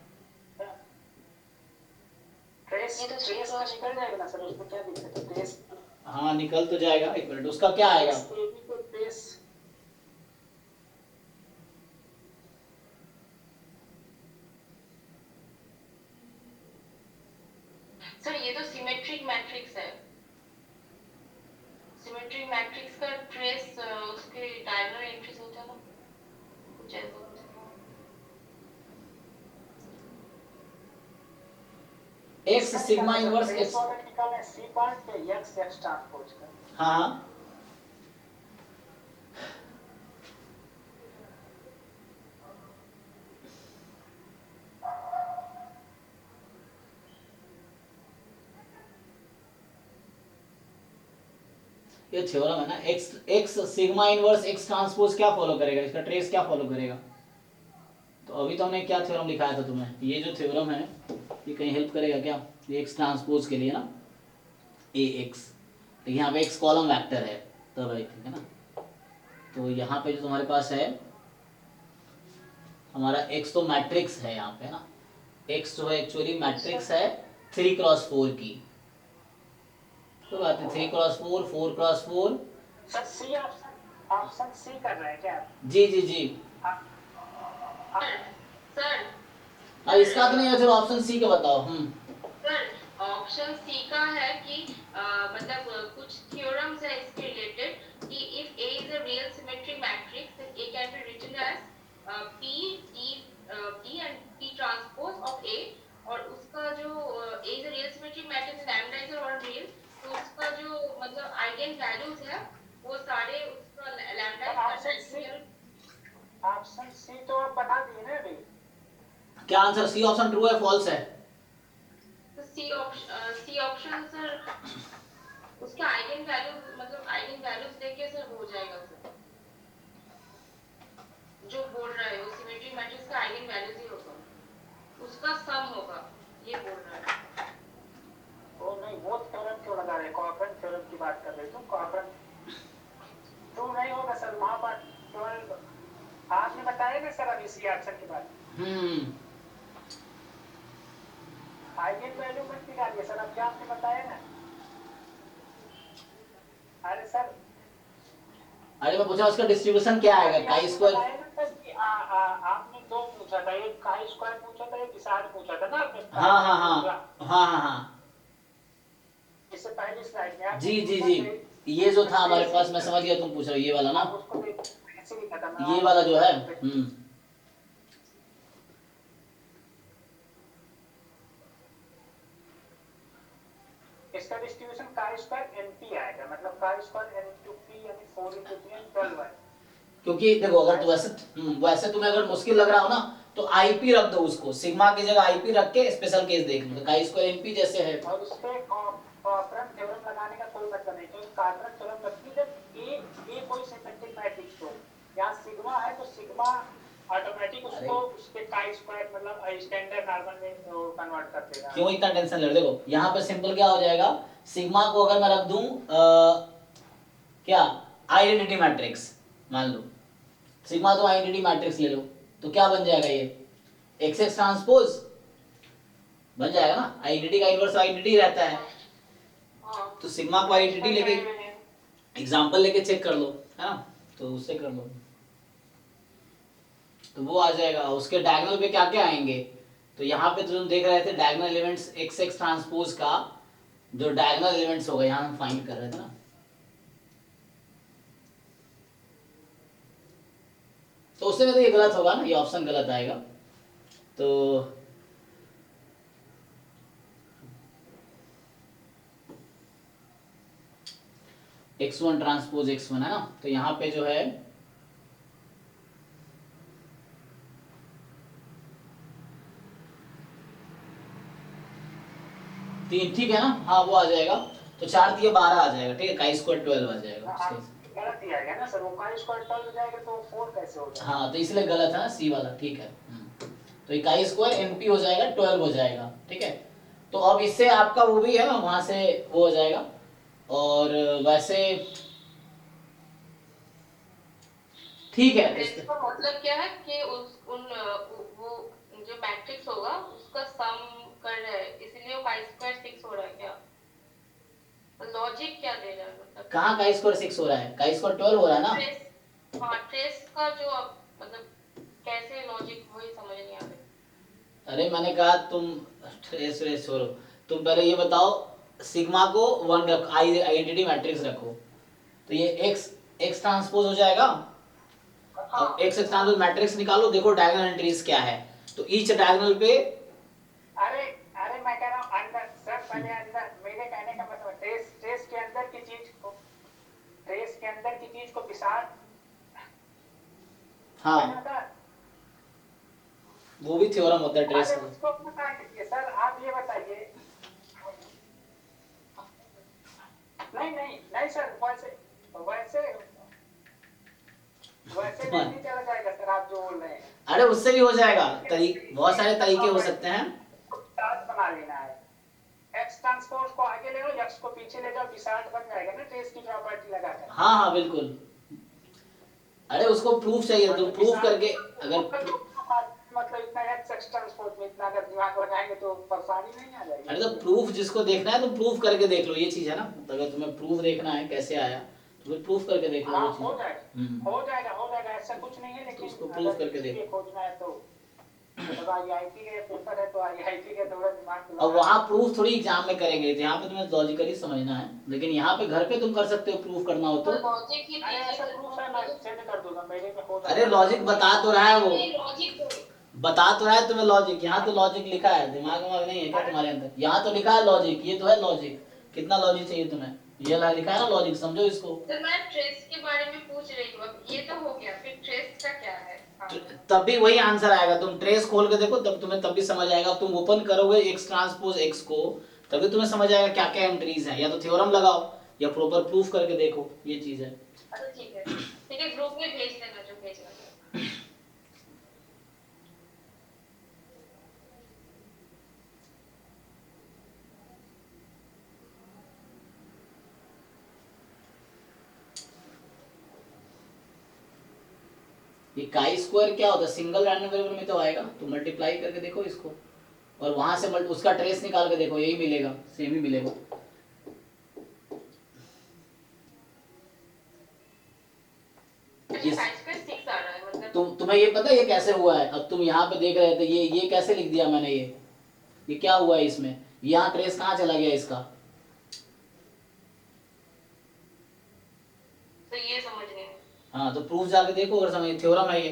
S4: ट्रेस ट्रेस का निकल जाएगा ना सर, उसमें क्या दिक्कत है, ट्रेस
S1: हाँ निकल तो जाएगा, एक मिनट उसका क्या आएगा,
S4: एबी को ट्रेस
S2: सर ये तो सिमेट्रिक मैट्रिक्स है, सिमेट्रिक मैट्रिक्स का ट्रेस उसके डायगोनल एंट्रीज होता है ना, कुछ ऐसा होता है।
S1: x sigma inverse
S4: trace
S1: x,
S4: वाला निकालना है सी पार्ट पे एक्स एक्स ट्रांसपोज का।
S1: हाँ ये थ्योरम है ना, x sigma inverse x transpose क्या फॉलो करेगा, इसका ट्रेस क्या फॉलो करेगा। तो अभी तो हमने क्या थ्योरम लिखाया था तुम्हें, ये जो थ्योरम है ये कहीं हेल्प करेगा क्या, ये एक्स ट्रांसपोज के लिए ना, ए एक्स, तो यहाँ पे एक्स कॉलम वेक्टर है तब आई थिंक है ना। तो यहाँ पे जो तुम्हारे पास है हमारा एक्स तो मैट्रिक्स है यहाँ पे ना, एक्स जो है एक्चुअली मैट्रिक्स है 3x4 की, तो बात है 3x4 4x4।
S4: Sir C option C कर रहे हैं क्या आप?
S1: जी जी जी,
S4: आप-
S2: सर
S1: इसका तो नहीं है, फिर ऑप्शन सी का बताओ।
S2: सर ऑप्शन सी का है कि मतलब कुछ थ्योरम्स है इसके रिलेटेड कि if a is a real symmetric matrix then a can be written as P and P transpose of A, और उसका जो A is a real symmetric matrix and lambda is a odd real, तो उसका जो मतलब eigen values है वो सारे उसका लैम्डा
S4: ऑप्शन सी तो आप बता दिए ना अभी।
S1: क्या आंसर सी ऑप्शन ट्रू है फॉल्स है।
S2: तो सी ऑप्शन सर उसके आइगन वैल्यूज मतलब आइगन वैल्यूज लेके सर हो जाएगा सर, जो बोल रहा है वो सिमेट्रिक मैट्रिक्स का आइगन वैल्यूज ही होगा, उसका सम होगा, ये बोल रहा है।
S4: वो नहीं, वो थ्योरम क्यों लगा रहे, कॉकरन थ्योरम की बात कर रहे हो, कॉकरन ट्रू नहीं होगा सर, वहां पर 12 आपने बताया ना सर अभी सी ऑप्शन के बाद। आइगन वैल्यू मत निकालिए सर, अब क्या आपने बताया ना। अरे सर
S1: अरे मैं पूछा उसका डिस्ट्रीब्यूशन क्या आएगा, काई स्क्वायर।
S4: आपने दो पूछा था, एक काई स्क्वायर पूछा था, एक विसार पूछा था ना आपने।
S1: हाँ हाँ हाँ हाँ हाँ हाँ,
S4: इससे पहले स्लाइड में
S1: जी जी जी, ये जो था हमारे पास, मैं समझ गया तुम पूछ रहे हो ये वाला ना,
S4: उसको ऐसे लिखा था
S1: ये वाला जो है।
S4: इसका डिस्ट्रीब्यूशन काई स्क्वायर एनपी आएगा, मतलब chi square N into P यानी 4 इनटू 3 12 है।
S1: क्योंकि देखो अगर तो वैसे तुम्हें अगर मुश्किल लग रहा हो ना तो आईपी रख दो, उसको सिग्मा की जगह आईपी रख के स्पेशल केस देख लो, काई स्क्वायर एनपी जैसे है।
S4: और उस पे कॉकरन थ्योरम लगाने का कोई मतलब नहीं, क्योंकि कॉकरन थ्योरम लगती है जब ए कोई सिमेट्रिक मैट्रिक्स हो, यहां सिग्मा है तो सिग्मा ऑटोमेटिक उसको उसके काई स्क्वायर मतलब स्टैंडर्ड नॉर्मल में कन्वर्ट कर देगा।
S1: क्यों इतना टेंशन ले रहे हो, देखो यहाँ पे सिंपल क्या हो जाएगा, सिग्मा को अगर मैं रख दूं क्या आइडेंटिटी मैट्रिक्स, मान लो सिग्मा तो आइडेंटिटी मैट्रिक्स ले लो, तो क्या बन जाएगा ये एक्स एक्स ट्रांसपोज बन जाएगा ना, आइडेंटिटी का इनवर्स आइडेंटिटी रहता है, तो सिग्मा को आइडेंटिटी लेके एग्जांपल लेके चेक कर लो है ना, तो उससे कर लो तो वो आ जाएगा। उसके डायगोनल पे क्या क्या आएंगे, तो यहाँ पे तुम देख रहे थे diagonal elements x x transpose का जो डायगोनल एलिमेंट्स होगा यहाँ हम फाइंड कर रहे थे ना, तो उससे में तो ये गलत होगा ना, ये ऑप्शन गलत आएगा। तो x1 ट्रांसपोज x1 है ना, तो यहाँ पे जो है तीन, ठीक है ना, हाँ वो आ जाएगा, तो 4 दिए 12 आ जाएगा, ठीक है, काई स्क्वायर 12 आ जाएगा।
S4: गलत ही आएगा ना सर, वो काई स्क्वायर 12 हो जाएगा तो 4 कैसे हो जाएगा।
S1: हाँ तो इसलिए गलत है ना सी वाला, ठीक है। तो ये काई स्क्वायर एनपी हो जाएगा 12 हो जाएगा, ठीक है। तो अब इससे आपका वो भी है ना, वहां से वो हो जाएगा। और वैसे ठीक है,
S2: इसका मतलब क्या है कि वो जो मैट्रिक्स होगा उसका सम कर रहा है, इसलिए वो काई स्क्वायर 6 हो रहा है क्या, लॉजिक क्या दे रहा है मतलब,
S1: कहाँ काई स्क्वायर 6 हो रहा है, काई स्क्वायर 12 हो रहा है ना।
S2: ट्रेस का जो मतलब कैसे लॉजिक वही समझ नहीं आ रहा।
S1: अरे मैंने कहा तुम ट्रेस छोड़ो, तुम पहले ये बताओ सिग्मा को 1 रखो, आइडेंटिटी मैट्रिक्स रखो, तो ये एक्स एक्स ट्रांसपोज हो जाएगा। अब एक्स एक्स ट्रांसपोज मैट्रिक्स निकालो, देखो डायगोनल एंट्रीज क्या है, तो ईच डायगोनल पे
S4: अरे अरे मैं कह रहा हूं अंदर सर, पहले अंदर, मेरे कहने का मतलब ट्रेस के अंदर की चीज को विसार,
S1: हाँ वो भी थ्योरम होता है ट्रेस का।
S4: उसको बता दीजिए सर, आप ये बताइए। नहीं नहीं नहीं सर, वैसे
S1: अरे उससे भी हो जाएगा, बहुत सारे तरीके हो सकते हैं।
S4: चार्ज बना लेना है, एक्स ट्रांसपोज को आगे ले लो, एक्स को पीछे ले जाओ, बिसार्ट बन जाएगा ना ट्रेस की प्रॉपर्टी लगाकर।
S1: हाँ हाँ बिल्कुल। अरे उसको प्रूफ चाहिए तो प्रूफ करके, अगर
S4: मतलब इतना एक्स ट्रांसपोज में इतना अगर दिमाग लगाएंगे तो परेशानी नहीं आ जाएगी।
S1: अरे तो प्रूफ जिसको देखना है तो प्रूफ करके देख लो, ये चीज है ना। तो अगर तुम्हें प्रूफ देखना है कैसे आया तो फिर प्रूफ करके देख लो
S4: हाँ
S1: वो चीज।
S4: हो जाएगा, हो जाएगा, ऐसा कुछ नहीं है,
S1: तो
S4: लेकिन
S1: उसको प्रूफ
S4: अगर
S1: करके
S4: इसीलिए
S1: देख।
S4: खोजना है तो मतलब आईआईटी के पेपर है तो आईआईटी के थोड़ा दिमाग
S1: अब वहाँ प्रूफ थोड़ी एग्जाम में करेंगे, तो यहाँ पे तुम्हें लॉजिकली समझना है, लेकिन यहाँ पे घर पे तुम कर सकते हो प्रूफ करना हो तो।
S2: लॉजिक ही
S4: अरे ऐसा प्रूफ है, मैं सेंड कर दूंगा, मेरे में हो
S1: अरे लॉजिक बता तो रहा है वो,
S2: लॉजिक
S1: बता तो रहा है तुम्हें लॉजिक, यहाँ तो लॉजिक लिखा है, दिमाग वाग नहीं है क्या तुम्हारे अंदर? यहाँ तो लिखा है लॉजिक, ये तो है लॉजिक। कितना लॉजिक चाहिए तुम्हें? ये लिखा है ना लॉजिक, समझो इसको।
S2: तो मैं ट्रेस के बारे में पूछ रही हूँ, अब ये तो हो गया, फिर ट्रेस का क्या है?
S1: तब भी वही आंसर आएगा, तुम ट्रेस खोल के देखो तब तुम्हें तब भी समझ आएगा। तुम ओपन करोगे एक्स ट्रांसपोज एक्स को, तभी तुम्हें समझ आएगा क्या क्या एंट्रीज हैं। या तो थ्योरम लगाओ या प्रॉपर प्रूफ करके देखो, ये चीज है।
S2: अच्छा ठीक है, ग्रुप में भेज देना जो भेजना है।
S1: ये काई स्क्वायर क्या होता है? सिंगल रैंडम वेरिएबल में तो आएगा, तो मल्टीप्लाई करके देखो इसको और वहां से उसका ट्रेस निकाल के देखो, यही मिलेगा, सेम ही मिलेगा। तुम्हें ये पता है ये कैसे हुआ है? अब तुम यहाँ पे देख रहे थे, ये कैसे लिख दिया मैंने, ये क्या हुआ है इसमें? यहाँ ट्रेस कहाँ चला गया इसका?
S2: तो ये समझ गए।
S1: हाँ तो प्रूफ जाके देखो और समझ, थ्योरम है ये।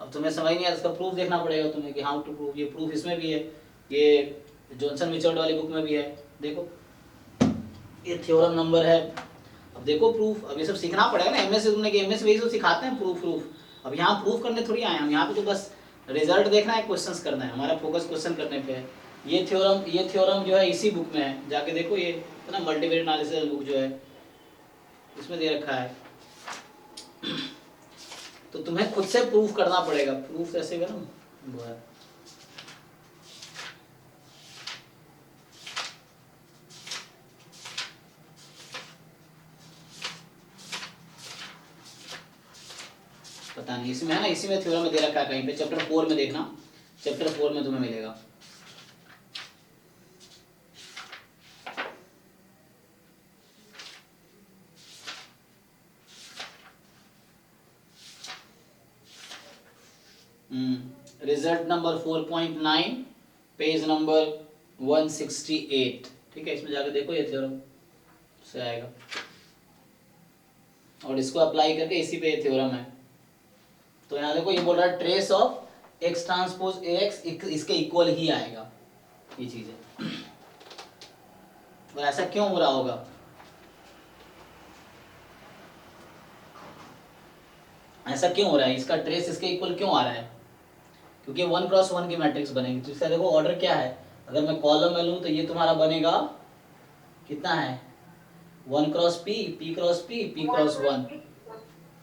S1: अब तुम्हें समझ नहीं आया, इसका प्रूफ देखना पड़ेगा तुम्हें कि हाउ टू प्रूफ। ये प्रूफ इसमें भी है, ये जॉनसन मिचर्ड वाली बुक में भी है, देखो ये थ्योरम नंबर है। अब देखो प्रूफ, अब ये सब सीखना पड़ेगा ना, एमएस से तुमने कि एमएस वही तो सिखाते हैं प्रूफ। अब यहाँ प्रूफ करने थोड़ी आए हम, यहाँ पे तो बस रिजल्ट देखना है, क्वेश्चंस करना है, हमारा फोकस क्वेश्चन करने पे है। ये थ्योरम जो है इसी बुक में है, जाके देखो, ये ना मल्टीवेरिएट एनालिसिस बुक जो है इसमें दे रखा है। तो तुम्हें खुद से प्रूफ करना पड़ेगा, प्रूफ ऐसे करो वो है। पता नहीं इसमें है ना, इसी में थ्योरम में दे रखा है कहीं पे, चैप्टर 4 में देखना, चैप्टर 4 में तुम्हें मिलेगा। रिजल्ट नंबर 4.9 पेज नंबर 168, ठीक है, इसमें जाकर देखो ये थ्योरम से आएगा और इसको अप्लाई करके इसी पे ये थ्योरम है। तो यहाँ देखो ये बोल रहा है trace of x transpose x इसके इक्वल ही आएगा, ये चीज है। और ऐसा क्यों हो रहा होगा? ऐसा क्यों हो रहा है? इसका ट्रेस इसके इक्वल क्यों आ रहा है? क्योंकि 1 क्रॉस 1 की मैट्रिक्स बनेगी। तो इसका देखो ऑर्डर क्या है, अगर मैं कॉलम में लूँ तो ये तुम्हारा बनेगा कितना है, 1 cross P, P cross P, P cross 1।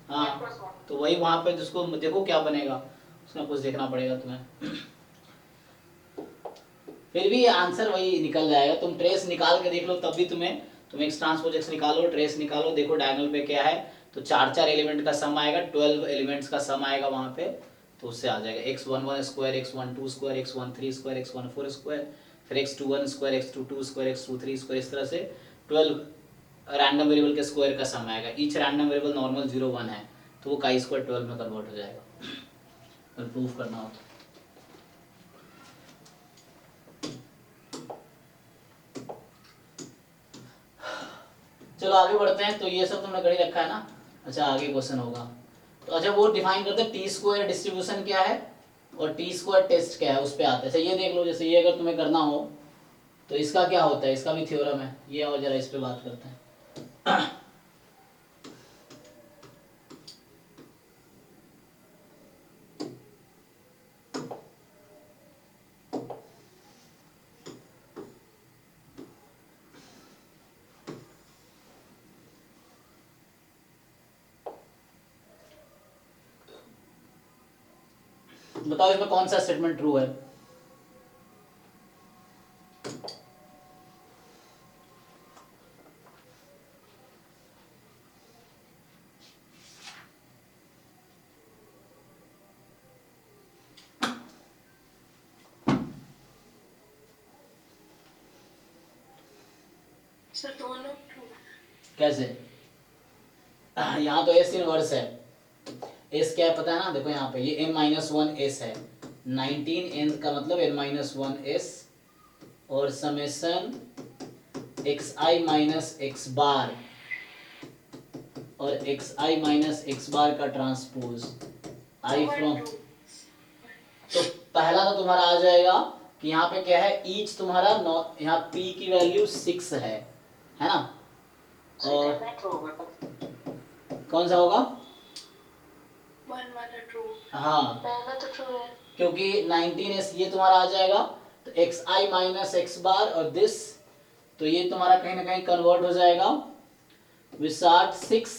S1: हाँ तो वही वहां पे जिसको देखो क्या बनेगा, उसमें कुछ देखना पड़ेगा तुम्हें। फिर भी आंसर वही निकल जाएगा, तुम ट्रेस निकाल के देख लो तब भी तुम एक्स ट्रांसपोज एक्स निकालो, ट्रेस निकालो, देखो डायगोनल पे क्या है, तो 4 एलिमेंट का सम आएगा, 12 एलिमेंट्स का सम आएगा वहां पे, तो उससे आ जाएगा x11 square, x12 square, x13 square, x14 square, फिर x21 square, x22 square, x23 square, इस तरह से 12 रैंडम वेरिएबल के स्क्वायर का सम आएगा। ईच रैंडम वेरिएबल नॉर्मल 0 1 है, तो वो काई स्क्वायर 12 में कन्वर्ट हो जाएगा अगर प्रूफ करना हो तो। चलो आगे बढ़ते हैं। तो ये सब तुमने कर ही रखा है ना। अच्छा आगे क्वेश्चन होगा, तो अच्छा वो डिफाइन करते हैं टी स्क्वायर डिस्ट्रीब्यूशन क्या है और टी स्क्वायर टेस्ट क्या है, उस पे आते हैं। अच्छा ये देख लो, जैसे ये अगर तुम्हें करना हो तो इसका क्या होता है, इसका भी थ्योरम है ये, और जरा इस पे बात करते हैं। बताओ इसमें कौन सा स्टेटमेंट ट्रू है?
S5: सर दोनों ट्रू।
S1: कैसे? यहाँ तो एस इनवर्स है। एस क्या है पता है ना? देखो यहाँ पे ये n-1 एस है, 19 n का मतलब n-1 एस और समेशन xi माइनस एक्स बार और xi माइनस एक्स बार का ट्रांसपोज i फ्रॉम। तो पहला तो तुम्हारा आ जाएगा कि यहाँ पे क्या है, ईच तुम्हारा यहाँ p की वैल्यू 6 है ना? और कौन सा होगा?
S5: 1 वाला ट्रू।
S1: हाँ,
S3: पहला तो ट्रू है।
S1: क्योंकि 19s ये तुम्हारा आ जाएगा, तो xi माइनस एक्स बार और दिस, तो ये तुम्हारा कहीं ना कहीं कन्वर्ट हो जाएगा विसार्ट 6,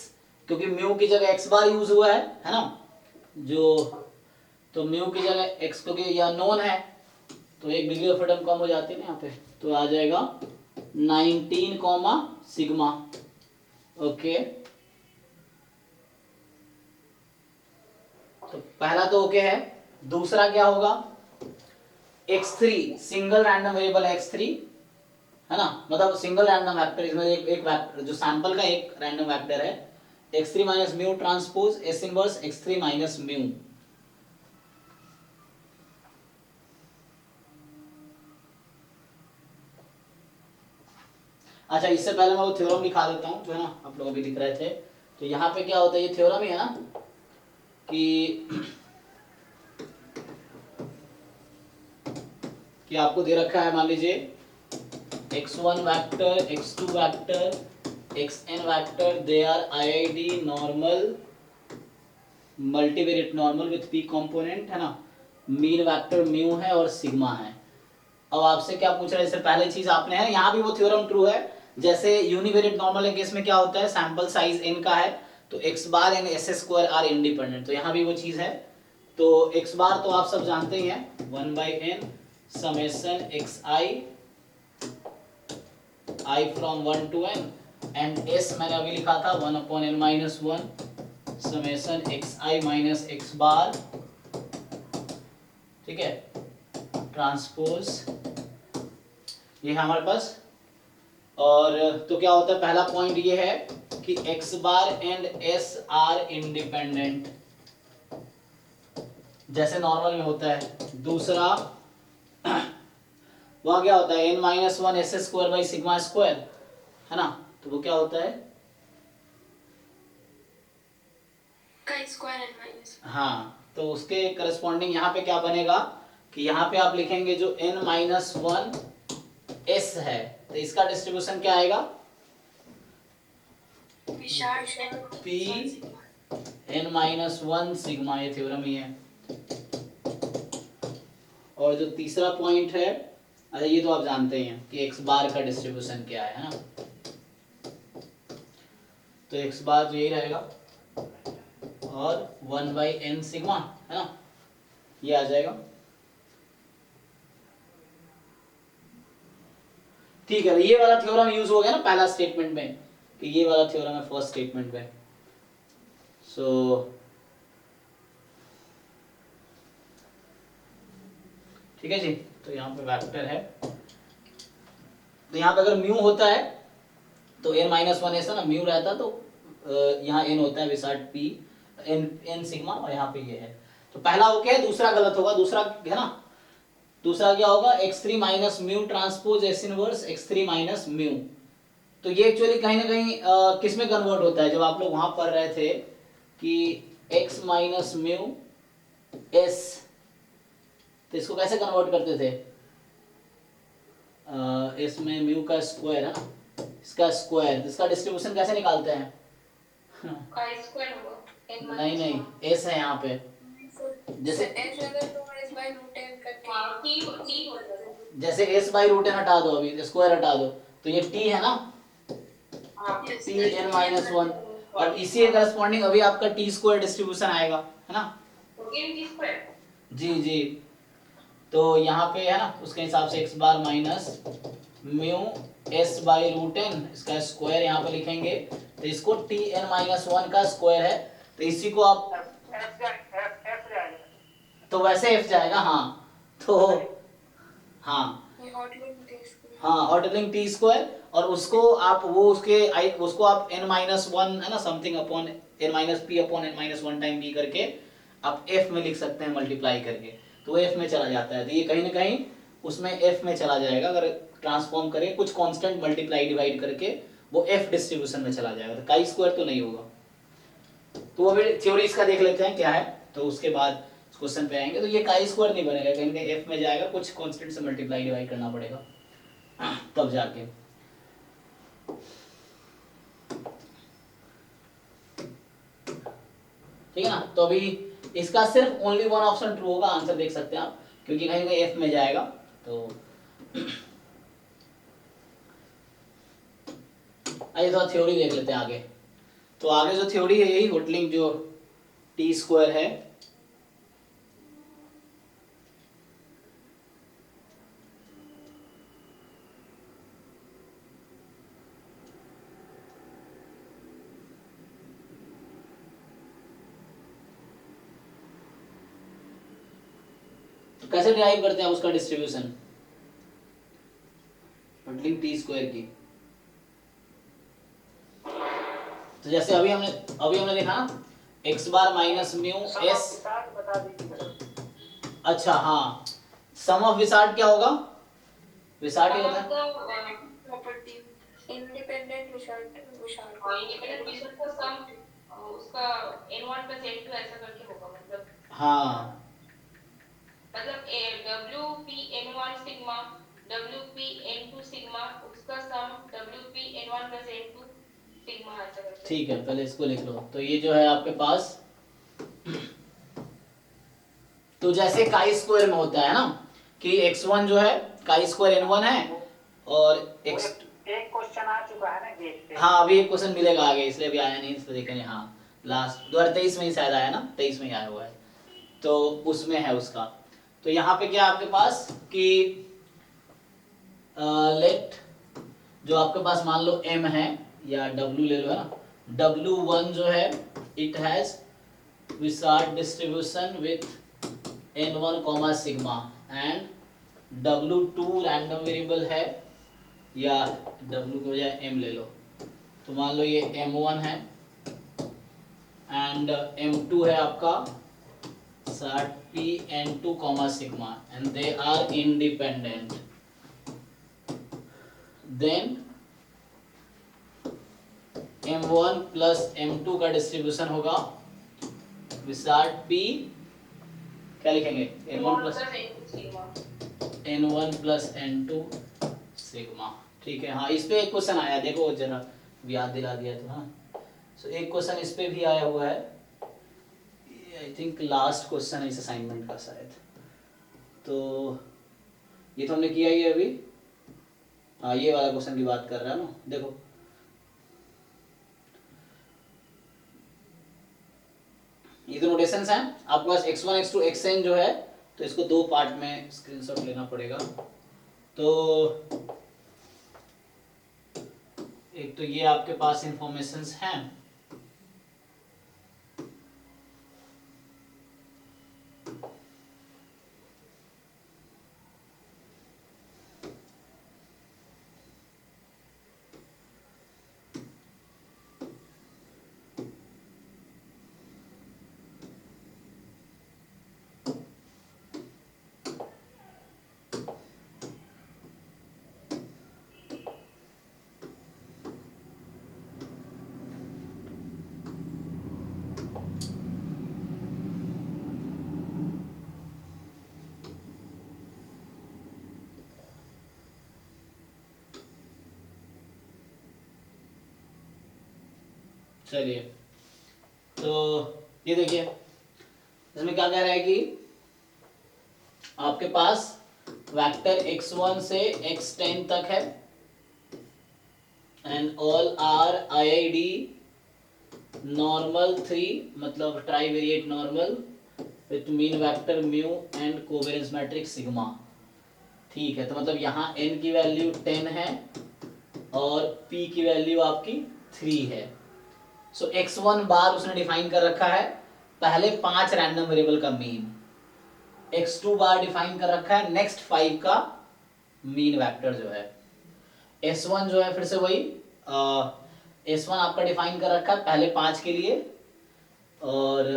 S1: क्योंकि म्यू की जगह एक्स बार यूज हुआ है ना? जो तो म्यू की जगह एक्स, क्योंकि यह नोन है तो एक डिग्री ऑफ फ्रीडम कम हो जाती है ना यहाँ पे, तो आ जाएगा 19 कॉमा सिग्मा। ओके, तो पहला तो ओके है। दूसरा क्या होगा? x3 single random variable x3 है ना, मतलब सिंगल रैंडम वेक्टर, इसमें एक वेक्टर जो सैंपल का एक रैंडम वेक्टर है, x3 minus mu transpose s inverse x3 minus mu. अच्छा, इससे पहले मैं वो थ्योरम लिखा देता हूँ जो है ना, आप लोग अभी लिख रहे थे। तो यहाँ पे क्या होता है, ये थ्योरम ही है ना कि आपको दे रखा है, मान लीजिए x1 वेक्टर, x2 वेक्टर, xn वेक्टर, they are IID normal multivariate normal with p component है ना, मीन वेक्टर म्यू है और सिग्मा है। अब आपसे क्या पूछ रहा है, इससे पहले चीज आपने है, यहाँ भी वो थ्योरम ट्रू है। जैसे यूनिवेरिएट नॉर्मल केस में क्या होता है, सैंपल साइज n का है तो x bar and s square are independent, तो यहाँ भी वो चीज है। तो x बार तो आप सब जानते ही हैं, 1/n summation xi i from 1 to n and s मैंने अभी लिखा था 1/n-1 summation xi minus X bar, ठीक है, ट्रांसपोज, ये है हमारे पास। और तो क्या होता है, पहला पॉइंट ये है कि x bar and s are independent, जैसे नॉर्मल में होता है। दूसरा वह क्या होता है, n-1 s square by sigma square है ना, तो वो क्या होता है,
S5: का स्क्वायर एंड माइनस।
S1: हाँ, तो उसके करस्पॉन्डिंग यहाँ पे क्या बनेगा कि यहाँ पे आप लिखेंगे जो n-1 s है, तो इसका डिस्ट्रीब्यूशन क्या आएगा, p n-1 सिग्मा, ये थ्योरम ही है। और जो तीसरा पॉइंट है, अच्छा ये तो आप जानते ही हैं कि x बार का डिस्ट्रीब्यूशन क्या है ना, तो x बार तो यही रहेगा और 1/n सिग्मा है ना, ये आ जाएगा। ठीक है, ये वाला थ्योरम यूज हो गया ना पहला स्टेटमेंट में, कि ये वाला थ्योरम है फर्स्ट स्टेटमेंट में। सो ठीक है जी, तो यहाँ पे वेक्टर है, तो यहाँ पे अगर म्यू होता है तो n-1 ऐसा ना, म्यू रहता तो यहाँ n होता है विसार्ट p n सिग्मा, और यहाँ पे ये है। तो पहला ओके है, दूसरा गलत होगा। दूसरा है ना, दूसरा क्या होगा, x3 minus mu transpose s inverse x3 minus mu. तो ये एक्चुअली कहीं ना कहीं किस में कन्वर्ट होता है, जब आप लोग वहां पढ़ रहे थे कि x माइनस म्यू s, तो इसको कैसे कन्वर्ट करते थे, इसमें म्यू का स्क्वायर है ना, इसका स्क्वायर, इसका डिस्ट्रीब्यूशन कैसे निकालते हैं,
S2: का स्क्वायर होगा n
S1: नहीं नहीं, s है यहाँ पे, जैसे
S2: हाँ, t हो जाएगा।
S1: जैसे s/√n हटा दो, अभी स्क्वायर हटा दो, तो ये t है ना,
S2: हाँ,
S1: t n-1, और इसी के करस्पॉन्डिंग अभी आपका t स्क्वायर डिस्ट्रीब्यूशन आएगा है ना।
S2: तो n t स्क्वायर
S1: जी जी, तो यहाँ पे है ना उसके हिसाब से x bar minus mu s by root n, इसका स्क्वायर यहाँ पे लिखेंगे, तो इसको टी एन माइनस वन का स्क्वायर है, तो इसी को आप
S4: एफ जाएगा,
S1: तो वैसे f जाएगा, हाँ तो हाँ
S5: ये hot link टी स्क्वायर।
S1: हाँ ऑर्डरिंग टी स्क्वायर, और उसको आप वो उसको आप n माइनस वन है ना something upon n minus p upon n minus one time b करके आप f में लिख सकते हैं मल्टीप्लाई करके, तो वो f में चला जाता है, तो ये कहीं ना कहीं उसमें f में चला जाएगा, अगर ट्रांसफॉर्म करें कुछ कांस्टेंट मल्टीप्लाई डिवाइड करके वो f डिस्ट्रीब्यूशन में चला जाएगा, तो काई स्क्वायर तो नहीं होगा। तो अभी थ्योरी इसका देख लेते हैं क्या है, तो उसके बाद क्वेश्चन पे आएंगे। तो ये काई स्क्वायर नहीं बनेगा, कहीं ना कहीं f में जाएगा, कुछ कांस्टेंट से मल्टीप्लाई डिवाइड करना पड़ेगा तब जाके। ठीक है ना, तो अभी इसका सिर्फ ओनली वन ऑप्शन ट्रू होगा, आंसर देख सकते हैं आप, क्योंकि कहीं ना कहीं एफ में जाएगा। तो आइए थोड़ा थ्योरी देख लेते हैं आगे। तो आगे जो थ्योरी है यही होटलिंग जो टी स्क्वायर है, तो कैसे डिराइव करते हैं उसका डिस्ट्रीब्यूशन होटलिंग टी स्क्वायर की। तो जैसे अभी हमने देखा ना x bar minus mu S,
S4: बता दीजिए।
S1: अच्छा हाँ, सम ऑफ विसार्ड क्या होगा, विसार्ड क्या होता है,
S5: प्रॉपर्टी इंडिपेंडेंट विशाल विशाल
S2: और इंडिपेंडेंट विशाल का सम उसका n1 plus n2 ऐसा करके होगा,
S1: हाँ
S2: मतलब WP n1 sigma WP n2 sigma उसका सम WP n1 plus n2 sigma ऐसा करके।
S1: ठीक है, पहले इसको लिख लो। तो ये जो है आपके पास, तो जैसे काई स्क्वायर में होता है ना कि x1 जो है काई स्क्वायर n1 है, और x
S4: एक क्वेश्चन आ चुका है ना गेट पे।
S1: हाँ अभी एक क्वेश्चन मिलेगा आगे, इसलिए अभी आया नहीं, इसलिए देखेंगे। हाँ लास्ट 2023 में ही शायद आया ना, 23 में ही आया हुआ है, तो उसमें है उसका। तो यहाँ पे क्या आपके पास कि लेट जो आपके पास मान लो m है या w ले लो, है ना, w1 जो है it has wishart distribution with n1 comma sigma, and w2 random variable है, या w की बजाय m ले लो, तो मान लो ये m1 है एंड m2 है आपका साट p n2 comma sigma, and they are independent, then m1 plus m2 का डिस्ट्रीब्यूशन होगा विसार्ड p, क्या लिखेंगे, n1 प्लस n2 सिग्मा। ठीक है, हाँ इस पे एक क्वेश्चन आया, देखो जरा याद दिला दिया तो। हाँ सो एक क्वेश्चन इस पे भी आया हुआ है, आई थिंक लास्ट क्वेश्चन है इस असाइनमेंट का शायद, तो ये तो हमने किया ही है अभी। हाँ ये वाला क्वेश्चन की बात कर रहा है ना, देखो ये तो नोटेशंस हैं आपके पास, x1 x2 xn जो है, तो इसको दो पार्ट में स्क्रीनशॉट लेना पड़ेगा। तो एक तो ये आपके पास इंफॉर्मेशंस हैं, चलिए तो ये देखिए इसमें क्या कह रहा है कि आपके पास वेक्टर x1 से x10 तक है, and all are IID normal 3 मतलब trivariate normal with mean vector mu and covariance matrix sigma. ठीक है, तो मतलब यहाँ n की वैल्यू 10 है और p की वैल्यू आपकी 3 है। सो x1 बार उसने डिफाइन कर रखा है पहले 5 रैंडम वेरिएबल का मीन, x2 बार डिफाइन कर रखा है नेक्स्ट 5 का मीन वेक्टर जो है। s1 जो है फिर से वही s1 आपका डिफाइन कर रखा है पहले 5 के लिए, और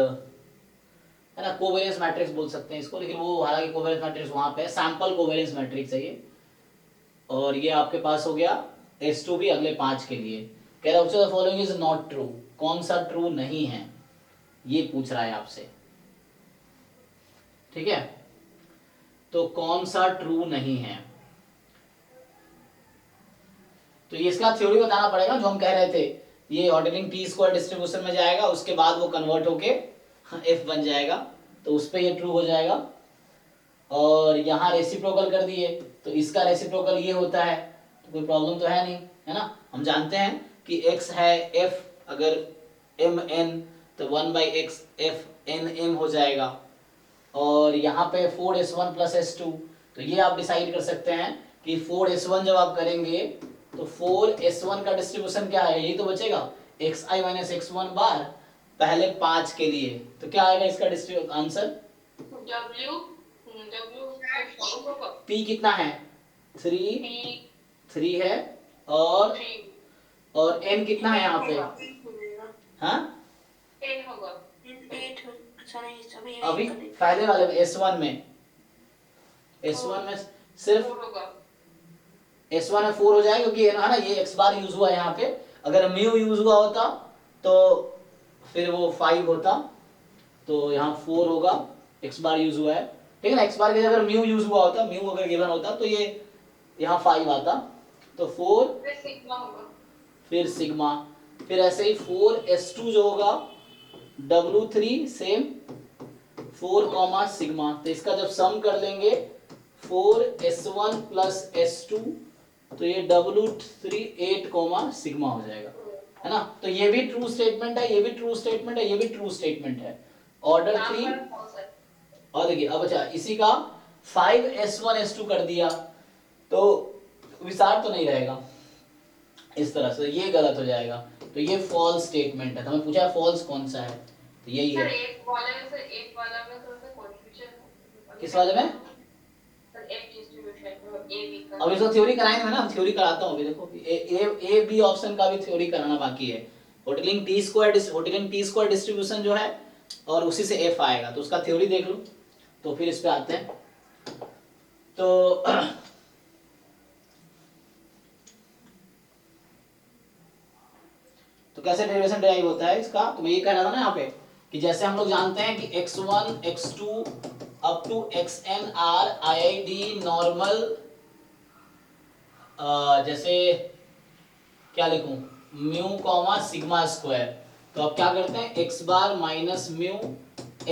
S1: है ना कोवेरियंस मैट्रिक्स बोल सकते हैं इसको, लेकिन वो हालांकि कोवेरियंस मैट्रिक्स वहां पे है, सैंपल कोवेरियंस मैट्रिक्स है ये। और ये आपके पास हो गया S2 भी अगले 5 के लिए। कह रहा है फॉलोइंग इज नॉट ट्रू, कौन सा ट्रू नहीं है ये पूछ रहा है आपसे। ठीक है, तो कौन सा ट्रू नहीं है, तो ये इसका थ्योरी बताना पड़ेगा जो हम कह रहे थे। ये ऑर्डरिंग टी स्क्वायर डिस्ट्रीब्यूशन में जाएगा, उसके बाद वो कन्वर्ट होके f बन जाएगा, तो उस पर ये ट्रू हो जाएगा। और यहाँ रेसिप्रोकल कर दिए तो इसका रेसिप्रोकल ये होता है, तो कोई प्रॉब्लम तो है नहीं, है ना। हम जानते हैं कि x है f, अगर m n तो 1/x f n m हो जाएगा। और यहाँ पे 4s1 प्लस s2, तो ये आप डिसाइड कर सकते हैं कि 4s1 जब आप करेंगे तो 4s1 का डिस्ट्रीब्यूशन क्या है, यही तो बचेगा xi माइनस x1 बार पहले 5 के लिए, तो क्या आएगा इसका आंसर
S2: W होगा,
S1: p कितना है 3 है, और
S2: 3
S1: और n कितना है यहाँ पे, हाँ
S2: 10 होगा।
S3: 8 अच्छा नहीं सभी
S1: अभी पहले वाले में S1 में सिर्फ
S2: 4 होगा।
S1: S1 में 4 हो जाएगा क्योंकि है ना ये x बार यूज हुआ है यहाँ पे। अगर म्यू यूज हुआ होता तो फिर वो 5 होता, तो यहाँ 4 होगा, x बार यूज हुआ है, ठीक है ना। x बार की जगह अगर म्यू यूज हुआ होता, म्यू अगर गिवन होता तो ये यहाँ 5 आता, तो 4
S2: फिर सिग्मा होगा,
S1: फिर सिग्मा, फिर ऐसे ही 4s2 जो होगा W3 सेम 4 कॉमा सिग्मा, तो इसका जब सम कर लेंगे 4s1 प्लस s2 तो ये W3 8 कॉमा सिग्मा हो जाएगा, है ना। तो ये भी ट्रू स्टेटमेंट है, ये भी ट्रू स्टेटमेंट है, ये भी ट्रू स्टेटमेंट है। ऑर्डर 3, और देखिए अब अच्छा इसी का 5s1 s2 कर दिया तो विस्तार तो नहीं रहेगा इस तरह से, ये गलत हो जाएगा, तो ये फॉल्स स्टेटमेंट है। तो हमें पूछा है फॉल्स कौन सा है, तो यही
S2: सर
S1: है।
S2: एक वाले में सर एक वाला में थोड़ा सा कंफ्यूजन,
S1: किस वाले में,
S2: सर एक डिस्ट्रीब्यूशन ए बी का,
S1: अब इसका थ्योरी कराएंगे ना, थ्योरी कराता हूँ अभी। देखो ए बी ऑप्शन का भी थ्योरी कराना बाकी है। होटलिंग टी स्क्वायर डिस्ट्रीब्यूशन जो है और उसी से एफ आएगा, तो उसका थ्योरी देख लो, तो फिर इस पे आते हैं। तो तो कैसे डेरिवेशन ड्राइव होता है इसका, तो मैं ये कह रहा था ना यहाँ पे कि जैसे हम लोग जानते हैं कि x1 x2 up to xn are IID normal, जैसे क्या लिखूं, म्यू कॉमा सिग्मा स्क्वायर, तो अब क्या करते हैं x bar minus mu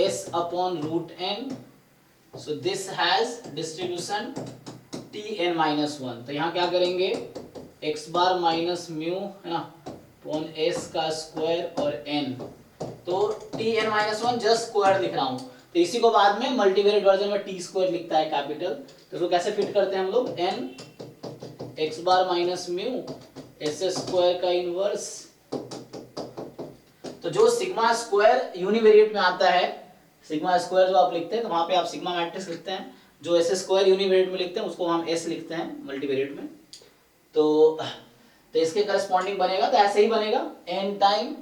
S1: s upon root n, so this has distribution tn-1, तो यहाँ क्या करेंगे x बार माइनस म्यू है ना अपॉन s का स्क्वायर और n, तो tn-1 जस्ट स्क्वायर लिख रहा हूँ, तो इसी को बाद में मल्टीवेरिएट वर्जन में t स्क्वायर लिखता है कैपिटल, तो इसको कैसे फिट करते हैं हम लोग, n x bar minus mu s square का इनवर्स, तो जो सिग्मा स्क्वायर यूनिवेरिएट में आता है, सिग्मा स्क्वायर जो आप लिखते हैं तो वहां पे आप सिग्मा मैट्रिक्स लिखते हैं, जो s स्क्वायर यूनिवेरिएट में लिखते हैं उसको हम s लिखते हैं मल्टीवेरिएट में, तो इसके करस्पॉन्डिंग बनेगा, तो ऐसे ही बनेगा n time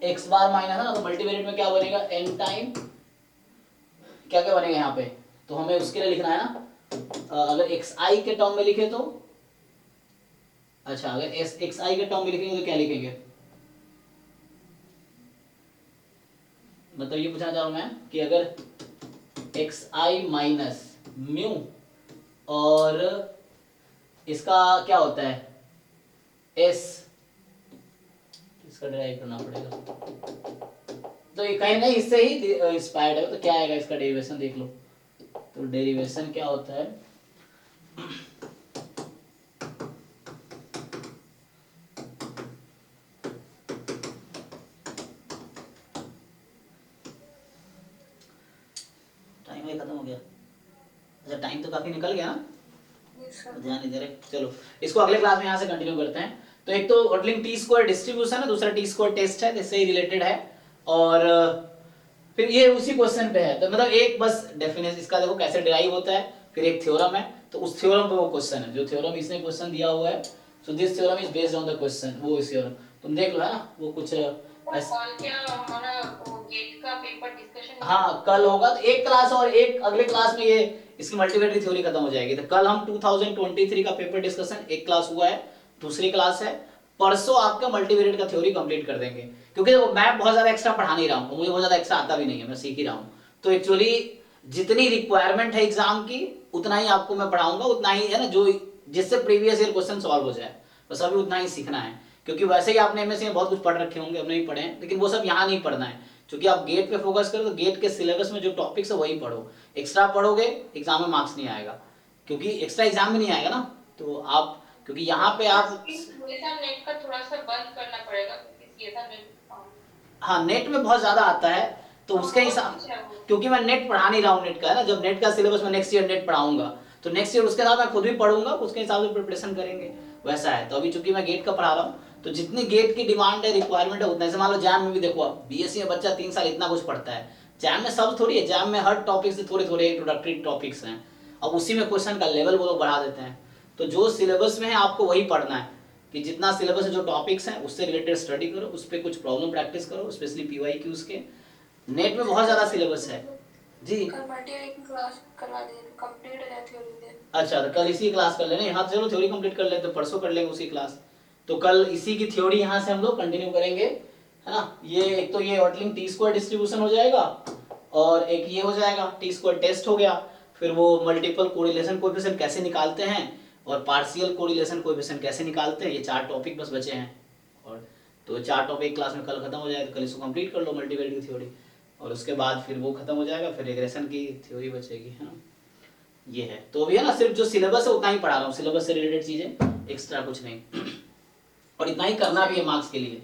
S1: x bar minus है ना, तो मल्टीवेरिएट में क्या बनेगा n टाइम क्या क्या बनेगा यहाँ पे, तो हमें उसके लिए लिखना है ना, अगर xi के टर्म में लिखे तो, अच्छा अगर xi के टर्म में लिखेंगे तो क्या लिखेंगे, मतलब ये पूछना चाह रहा हूं मैं कि अगर xi माइनस म्यू और इसका क्या होता है s, इसका डिराइव करना पड़ेगा, तो ये कहीं नहीं इससे ही इंस्पायर्ड है, तो क्या आएगा इसका डेरिवेशन देख लो, तो डेरिवेशन क्या होता है, गया? अच्छा टाइम तो काफी निकल गया ना,
S3: Yes, sir.
S1: ध्यान नहीं दे रहे। चलो इसको अगले क्लास में यहाँ से कंटिन्यू करते हैं। तो एक तो होटलिंग टी स्क्वायर डिस्ट्रीब्यूशन है, दूसरा टी स्क्वायर टेस्ट है, इससे ही रिलेटेड है। और फिर ये उसी क्वेश्चन पे है, तो मतलब एक बस डेफिनेशन इसका देखो कैसे डिराइव होता है, फिर एक थ्योरम है, तो उस थ्योरम पे वो क्वेश्चन है, जो थ्योरम इसने क्वेश्चन दिया हुआ है, so this theorem is based on the question, वो इस थ्योरम तुम देख लो है ना, वो कुछ ऐसा।
S2: कल क्या हमारा वो गेट का पेपर डिस्कशन?
S1: हाँ कल होगा, तो एक क्लास और एक अगले क्लास में ये इसकी मल्टीवेटरी थ्योरी खत्म हो जाएगी। तो कल हम 2023 का पेपर डिस्कशन एक क्लास हुआ है, दूसरी क्लास है, परसों आपका मल्टीवेरिएट का थ्योरी कंप्लीट कर देंगे, क्योंकि देखो मैं बहुत ज्यादा एक्स्ट्रा पढ़ा नहीं रहा हूँ, मुझे बहुत ज्यादा एक्स्ट्रा आता भी नहीं है, मैं सीख ही रहा हूँ। तो एक्चुअली जितनी रिक्वायरमेंट है एग्जाम की उतना ही आपको मैं पढ़ाऊंगा, उतना ही है ना, जो जिससे प्रीवियस ईयर क्वेश्चन सॉल्व हो जाए, बस अभी उतना ही सीखना है। क्योंकि वैसे ही आपने एमएससी में बहुत कुछ पढ़ रखे होंगे, अपने भी पढ़े हैं, लेकिन वो सब यहाँ नहीं पढ़ना है, क्योंकि आप गेट पे फोकस करो, तो गेट के सिलेबस में जो टॉपिक्स है वही पढ़ो। एक्स्ट्रा पढ़ोगे एग्जाम में मार्क्स नहीं आएगा, क्योंकि एक्स्ट्रा एग्जाम में नहीं आएगा ना, तो आप क्योंकि यहाँ पे आप
S2: सीएसआर नेट का थोड़ा सा बंद करना पड़ेगा, क्योंकि सीएसआर नेट
S1: हाँ नेट में बहुत ज्यादा आता है, तो उसके हिसाब, क्योंकि मैं नेट पढ़ा नहीं रहा हूँ नेट का है ना, जब नेट का सिलेबस में नेक्स्ट ईयर नेट पढ़ाऊंगा, तो नेक्स्ट ईयर उसके साथ मैं खुद भी पढ़ूंगा, उसके हिसाब से प्रिपरेशन करेंगे, वैसा है। तो अभी चूंकि मैं गेट का पढ़ा रहा हूँ, तो जितनी गेट की डिमांड है रिक्वायरमेंट है उतना, जैसे मान लो जैम में भी देखो आप, बीएससी में बच्चा 3 साल इतना कुछ पढ़ता है, जैम में सब थोड़ी है, जैम में हर टॉपिक से थोड़े थोड़े इंट्रोडक्टरी टॉपिक्स हैं, अब उसी में क्वेश्चन का लेवल वो लोग बढ़ा देते हैं। तो जो सिलेबस में है आपको वही पढ़ना है, कि जितना सिलेबस है जो टॉपिक्स हैं उससे रिलेटेड स्टडी करो, उस पर कुछ प्रॉब्लम प्रैक्टिस करो, स्पेशली पीवाईक्यूज के। नेट में बहुत ज्यादा सिलेबस है जी।
S3: कल मल्टीवेरिएट की क्लास करवा दें, कंप्लीट हो जाए थ्योरी देन।
S1: अच्छा तो कल इसी क्लास कर लेना, यहाँ चलो थ्योरी कंप्लीट कर लेते, परसों कर लेंगे उसी क्लास। तो कल इसी की थ्योरी यहाँ से हम लोग कंटिन्यू करेंगे, है ना। ये एक तो ये होटलिंग टी स्क्वायर डिस्ट्रीब्यूशन हो जाएगा, और एक ये हो जाएगा टी स्क्वायर टेस्ट हो गया, फिर वो मल्टीपल कोरिलेशन कोएफिशिएंट कैसे निकालते हैं, और पार्शियल कोरिलेशन कोएफिशिएंट कैसे निकालते हैं, ये 4 टॉपिक बस बचे हैं। और तो 4 टॉपिक क्लास में कल खत्म हो जाएगा, कल इसको कंप्लीट कर लो मल्टीवेरिएट की थ्योरी, और उसके बाद फिर वो खत्म हो जाएगा, फिर रिग्रेशन की थ्योरी बचेगी, है ना। ये है तो अभी है ना, सिर्फ जो सिलेबस है उतना ही पढ़ा रहा हूँ, सिलेबस से रिलेटेड चीजें, एक्स्ट्रा कुछ नहीं और इतना ही करना भी है मार्क्स के लिए,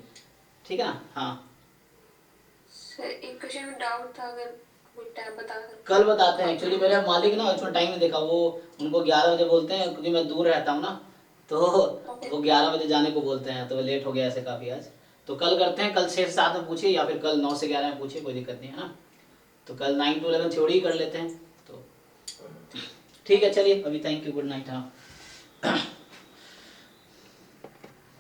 S1: ठीक है ना। हाँ
S3: सर एक क्वेश्चन में डाउट था, अगर कोई टाइम बता सकते
S1: कल बताते हैं। एक्चुअली मेरे मालिक ना उसमें टाइम नहीं देखा, वो उनको 11 बजे बोलते हैं, क्योंकि मैं दूर रहता हूँ ना, तो वो 11 बजे जाने को बोलते हैं, तो लेट हो गया ऐसे काफी आज। तो कल करते हैं, कल 6 से 7 में पूछिए, या फिर कल 9 से 11 में पूछिए, कोई दिक्कत नहीं है ना। तो कल 9 to 11 थ्योरी कर लेते हैं, तो ठीक है चलिए अभी, थैंक यू, गुड नाइट। हाँ।